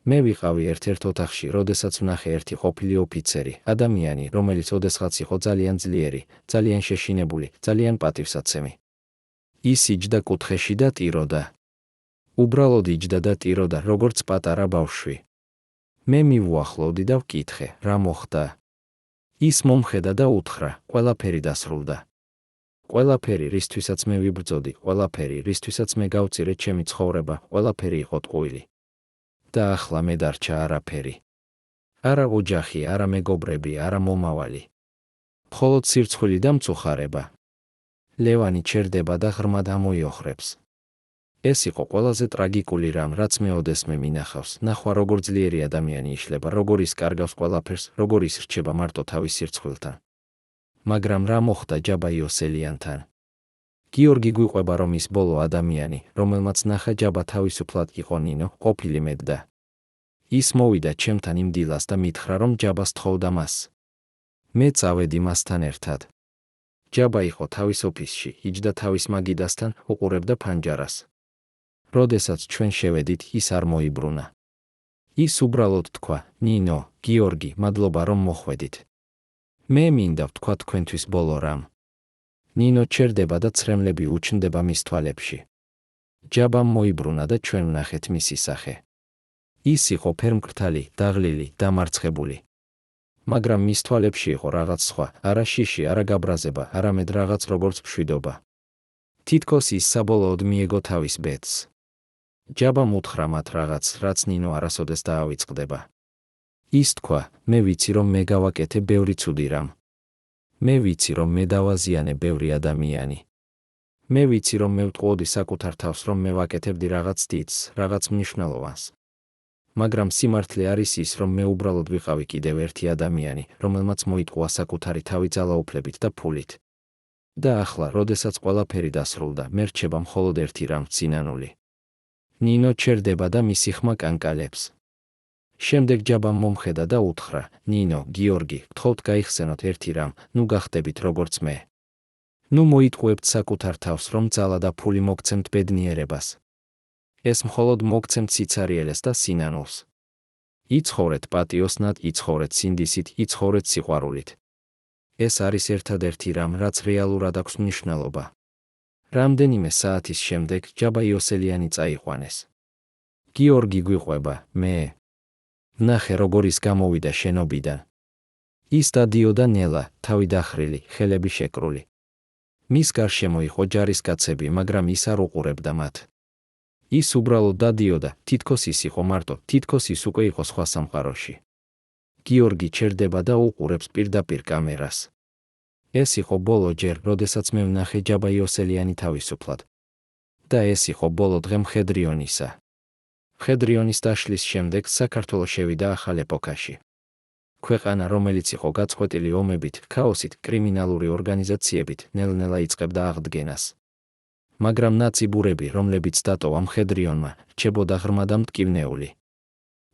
მე ვიყავი ერთ-ერთ ოთახში, როდესაც ვნახე ერთი ყოფილი ოფიცერი, ადამიანი, რომელიც ოდესღაც იყო ძალიან ძლიერი, ძალიან შეშინებული, ძალიან პატივსაცემი. ის იჯდა კუთხეში და ტიროდა. უბრალოდ იჯდა და ტიროდა, როგორც პატარა ბავშვი. მე მივუახლოვდი და ვკითხე, რა მოხდა. ის მომხედა და უთხრა, ყველაფერი დასრულდა. ყველაფერი, რისთვისაც მე ვიბრძოდი, ყველაფერი, რისთვისაც მე გავწირე ჩემი ცხოვრება, ყველაფერი იყო ტყუილი. და ახლა მე დარჩა არაფერი. არა ოჯახი, არა მეგობრები, არა მომავალი. მხოლოდ სირცხვილი და მწუხარება. ლევანი ჩერდება და ღრმად ამოიოხრებს. ეს იყო ყველაზე ტრაგიკული რამ, რაც მე ოდესმე მინახავს, ნახვა როგორ ძლიერი ადამიანი იშლება, როგორ ის კარგავს ყველაფერს, როგორ ის რჩება მარტო თავის სირცხვილთან. მაგრამ რა მოხდა ჯაბა იოსელიანთან? გიორგი გვიყვება, რომ ის ბოლო ადამიანი, რომელმაც ნახა ჯაბა თავისუფლად იყო ნინო, ყოფილი მედდა. ის მოვიდა ჩემთან იმ დილას და მითხრა, რომ ჯაბა სთხოვდა მას. მე წავედი მასთან ერთად. ჯაბა იყო თავის ოფისში, იჯდა თავის მაგიდასთან, უყურებდა ფანჯარას. როდესაც ჩვენ შევედით, ის არ მოიბრუნა. ის უბრალოდ თქვა, ნინო, გიორგი, მადლობა რომ მოხვედით. მე მინდა ვთქვა თქვენთვის ბოლო რამ. ნინო ჩერდება და ცრემლები უჩნდება მის თვალებში. ჯაბამ მოიბრუნა და ჩვენ ვნახეთ მისი სახე. ის იყო ფერმკრთალი, დაღლილი, დამარცხებული. მაგრამ მის თვალებში იყო რაღაც სხვა, არა შიში, არა გაბრაზება, არამედ რაღაც როგორც მშვიდობა. თითქოს ის საბოლოოდ მიეგო თავის ბედს. ჯაბამ უთხრა მათ რაღაც, რაც ნინო არასოდეს დაავიწყდება. ის თქვა, მე ვიცი, რომ მე გავაკეთე ბევრი ცუდი რამ. მე ვიცი, რომ მე დავაზიანე ბევრი ადამიანი. მე ვიცი, რომ მე ვტყუოდი საკუთარ თავს, რომ მე ვაკეთებდი რაღაც დიდს, რაღაც მნიშვნელოვანს. მაგრამ სიმართლე არის ის, რომ მე უბრალოდ ვიყავი კიდევ ერთი ადამიანი, რომელმაც მოიტყუა საკუთარი თავი ძალაუფლებით და ფულით. და ახლა, როდესაც ყველაფერი დასრულდა, მე რჩება მხოლოდ ერთი რამ, სინანული. ნინო ჩერდება და მისი ხმა კანკალებს. შემდეგ ჯაბამ მომხედა და უთხრა, ნინო, გიორგი, გთხოვთ გაიხსენოთ ერთი რამ, ნუ გახდებით როგორც მე. ნუ მოიტყუებთ საკუთარ თავს, რომ ძალა და ფული მოგცემთ ბედნიერებას. ეს მხოლოდ მოგცემთ სიცარიელეს და სინანულს. იცხოვრეთ პატიოსნად, იცხოვრეთ სინდისით, იცხოვრეთ სიყვარულით. ეს არის ერთადერთი რამ, რაც რეალურად აქვს მნიშვნელობა. რამდენიმე საათის შემდეგ ჯაბა იოსელიანი წაიყვანეს. გიორგი გვიყვება, მე ვნახე, როგორ ის გამოვიდა შენობიდან. ის დადიოდა ნელა, თავი დახრილი, ხელები შეკრული. მის გარშემო იყო ჯარისკაცები, მაგრამ ის არ უყურებდა მათ. ის უბრალოდ დადიოდა, თითქოს ის იყო მარტო, თითქოს ის უკვე იყო სხვა სამყაროში. გიორგი ჩერდება და უყურებს პირდაპირ კამერას. ეს იყო ბოლო ჯერ, როდესაც მე ვნახე ჯაბა იოსელიანი თავისუფლად. და ეს იყო ბოლო დღე მხედრიონისა. მხედრიონის დაშლის შემდეგ საქართველო შევიდა ახალ ეპოქაში. ქვეყანა, რომელიც იყო გაწყვეტილი ომებით, ქაოსით, კრიმინალური ორგანიზაციებით, ნელ-ნელა იწყებდა აღდგენას. მაგრამ ნაციბურები, რომლებიც დატოვა მხედრიონმა, რჩებოდა ღრმა და მტკივნეული.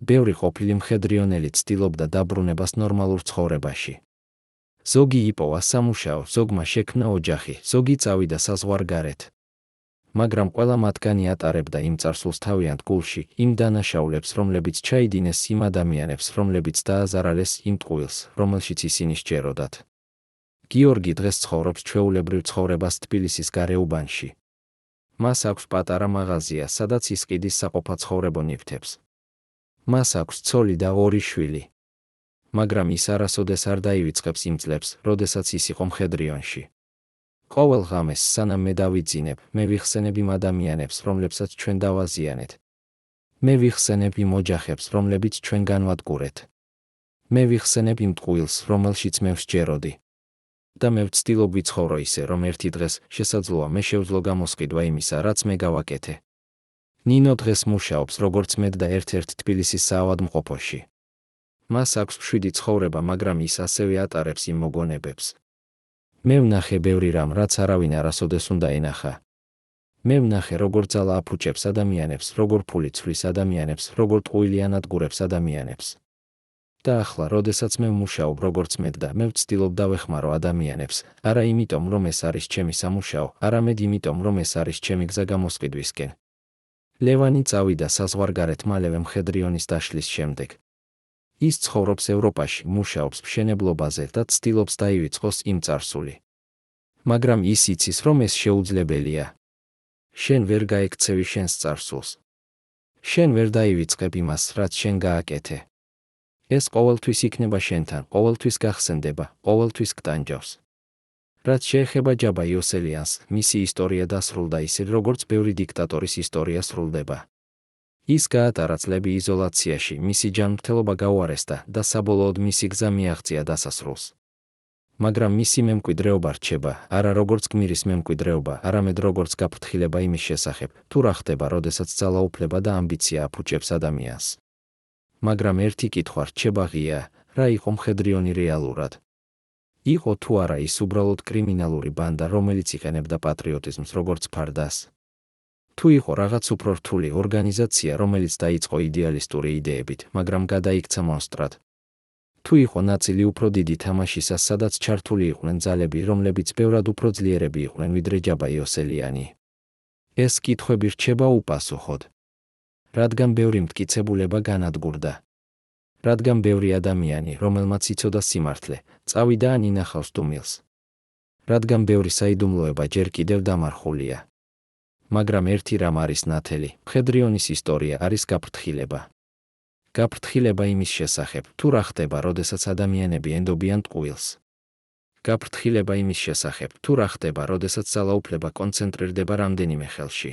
ბევრი ყოფილი მხედრიონელი ცდილობდა დაბრუნებას ნორმალურ ცხოვრებაში. ზოგი იპოვა სამუშაო, ზოგმა შექმნა ოჯახი, ზოგი წავიდა საზღვარგარეთ. მაგრამ ყველა მათგანი ატარებდა იმ წარსულს თავიანთ გულში, იმ დანაშაულებს, რომლებიც ჩაიდინეს იმ ადამიანებს, რომლებიც დააზარალეს იმ ტყუილს, რომელშიც ისინი სჯეროდათ. გიორგი დღეს ცხოვრობს ჩვეულებრივ ცხოვრებას თბილისის გარეუბანში. მას აქვს პატარა მაღაზია, სადაც ის ყიდის საყოფაცხოვრებო ნივთებს. მას აქვს ცოლი და 2 შვილი. მაგრამ ის არასოდეს არ დაივიწყებს იმ წლებს, როდესაც ის იყო მხედრიონში. ყოველ ღამეს, სანამ მე დავიძინებ, მე ვიხსენებ იმ ადამიანებს, რომლებსაც ჩვენ დავაზიანეთ. მე ვიხსენებ იმ ოჯახებს, რომლებიც ჩვენ განვადგურეთ. მე ვიხსენებ იმ ტყუილს, რომელშიც მე ვსჯეროდი. და მე ვცდილობ ვიცხოვრო ისე, რომ ერთი დღეს შესაძლოა მე შევძლო გამოსყიდვა იმისა, რაც მე გავაკეთე. ნინო დღეს მუშაობს როგორც მე და ერთ-ერთ თბილისის საავადმყოფოში. მას აქვს 7 ცხოვრება, მაგრამ ის ასევე ატარებს იმ მოგონებებს. მე ვნახე ბევრი რამ, რაც არავინ არასოდეს უნდა ენახა. მე ვნახე, როგორ ძალა აფუჭებს ადამიანებს, როგორ ფული ცვლის ადამიანებს, როგორ ტყუილი ანადგურებს ადამიანებს. და ახლა, როდესაც მე ვმუშაობ როგორც მე და მე ვცდილობ დავეხმარო ადამიანებს, არა იმიტომ, რომ ეს არის ჩემი სამუშაო, არამედ იმიტომ, რომ ეს არის ჩემი გზა გამოსყიდვისკენ. ლევანი წავიდა საზღვარგარეთ მალევე მხედრიონის დაშლის შემდეგ. ის ცხოვრობს ევროპაში, მუშაობს მშენებლობაზე და ცდილობს დაივიწყოს იმ წარსული. მაგრამ ის იცის, რომ ეს შეუძლებელია. შენ ვერ გაექცევი შენს წარსულს. შენ ვერ დაივიწყებ იმას, რაც შენ გააკეთე. ეს ყოველთვის იქნება შენთან, ყოველთვის გახსენდება, ყოველთვის გტანჯავს. რაც შეეხება ჯაბა იოსელიანს, მისი ისტორია დასრულდა ისე, როგორც ბევრი დიქტატორის ისტორია სრულდება. ის გაატარა წლები იზოლაციაში, მისი ჯანმრთელობა გაუარესდა და საბოლოოდ მისი გზა მიაღწია დასასრულს. მაგრამ მისი მემკვიდრეობა რჩება, არა როგორც გმირის მემკვიდრეობა, არამედ როგორც გაფრთხილება იმის შესახებ, თუ რა ხდება, როდესაც ძალაუფლება და ამბიცია აფუჭებს ადამიანს. მაგრამ ერთი კითხვა რჩება ღია, რა იყო მხედრიონი რეალურად? იყო თუ არა ის უბრალოდ კრიმინალური ბანდა, რომელიც იყენებდა პატრიოტიზმს როგორც ფარდას? თუ იყო რაღაც უფრო რთული ორგანიზაცია, რომელიც დაიწყო იდეალისტური იდეებით, მაგრამ გადაიქცა მონსტრად? თუ იყო ნაწილი უფრო დიდი თამაშისა, სადაც ჩართული იყვნენ ძალები, რომლებიც ბევრად უფრო ძლიერები იყვნენ ვიდრე ჯაბა იოსელიანი? ეს კითხვები რჩება უპასუხოდ. რადგან ბევრი მტკიცებულება განადგურდა. რადგან ბევრი ადამიანი, რომელმაც იცოდა სიმართლე, წავიდა ან ინახავს დუმილს. რადგან ბევრი საიდუმლოება ჯერ კიდევ დამარხულია. მაგრამ ერთი რამ არის ნათელი, მხედრიონის ისტორია არის გაფრთხილება. გაფრთხილება იმის შესახებ, თუ რა ხდება, როდესაც ადამიანები ენდობიან ტყუილს. გაფრთხილება იმის შესახებ, თუ რა ხდება, როდესაც ძალაუფლება კონცენტრირდება რამდენიმე ხელში.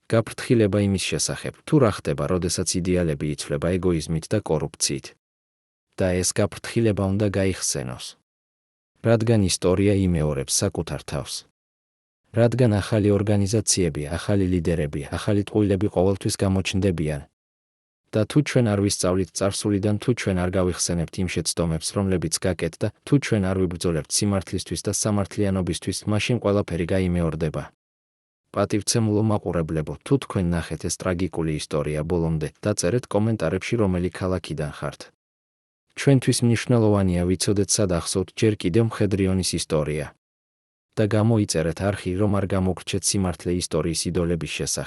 გაფრთხილება იმის შესახებ, თუ რა ხდება, როდესაც იდეალები იცვლება ეგოიზმით და კორუფციით. და ეს გაფრთხილება უნდა გაიხსენოს. რადგან ისტორია იმეორებს საკუთარ თავს. რადგან ახალი ორგანიზაციები, ახალი ლიდერები, ახალი ტყუილები ყოველთვის გამოჩნდებიან. და თუ ჩვენ არ ვისწავლით წარსულიდან, თუ ჩვენ არ გავიხსენებთ იმ შეცდომებს, რომლებიც გაკეთდა, თუ ჩვენ არ ვიბრძოლებთ სიმართლისთვის და სამართლიანობისთვის, მაშინ ყველაფერი გაიმეორდება. პატივცემულო მაყურებლებო, თუ თქვენ ნახეთ ეს ტრაგიკული ისტორია ბოლომდე, დაწერეთ კომენტარებში, რომელი ქალაქიდან ხართ. ჩვენთვის მნიშვნელოვანია ვიცოდეთ, სად ახსოვთ ჯერ კიდევ მხედრიონის ისტორია. და გამოიწერეთ არხი, რომ არ გამოგრჩეთ სიმართლე ისტორიის იდოლების შესახებ.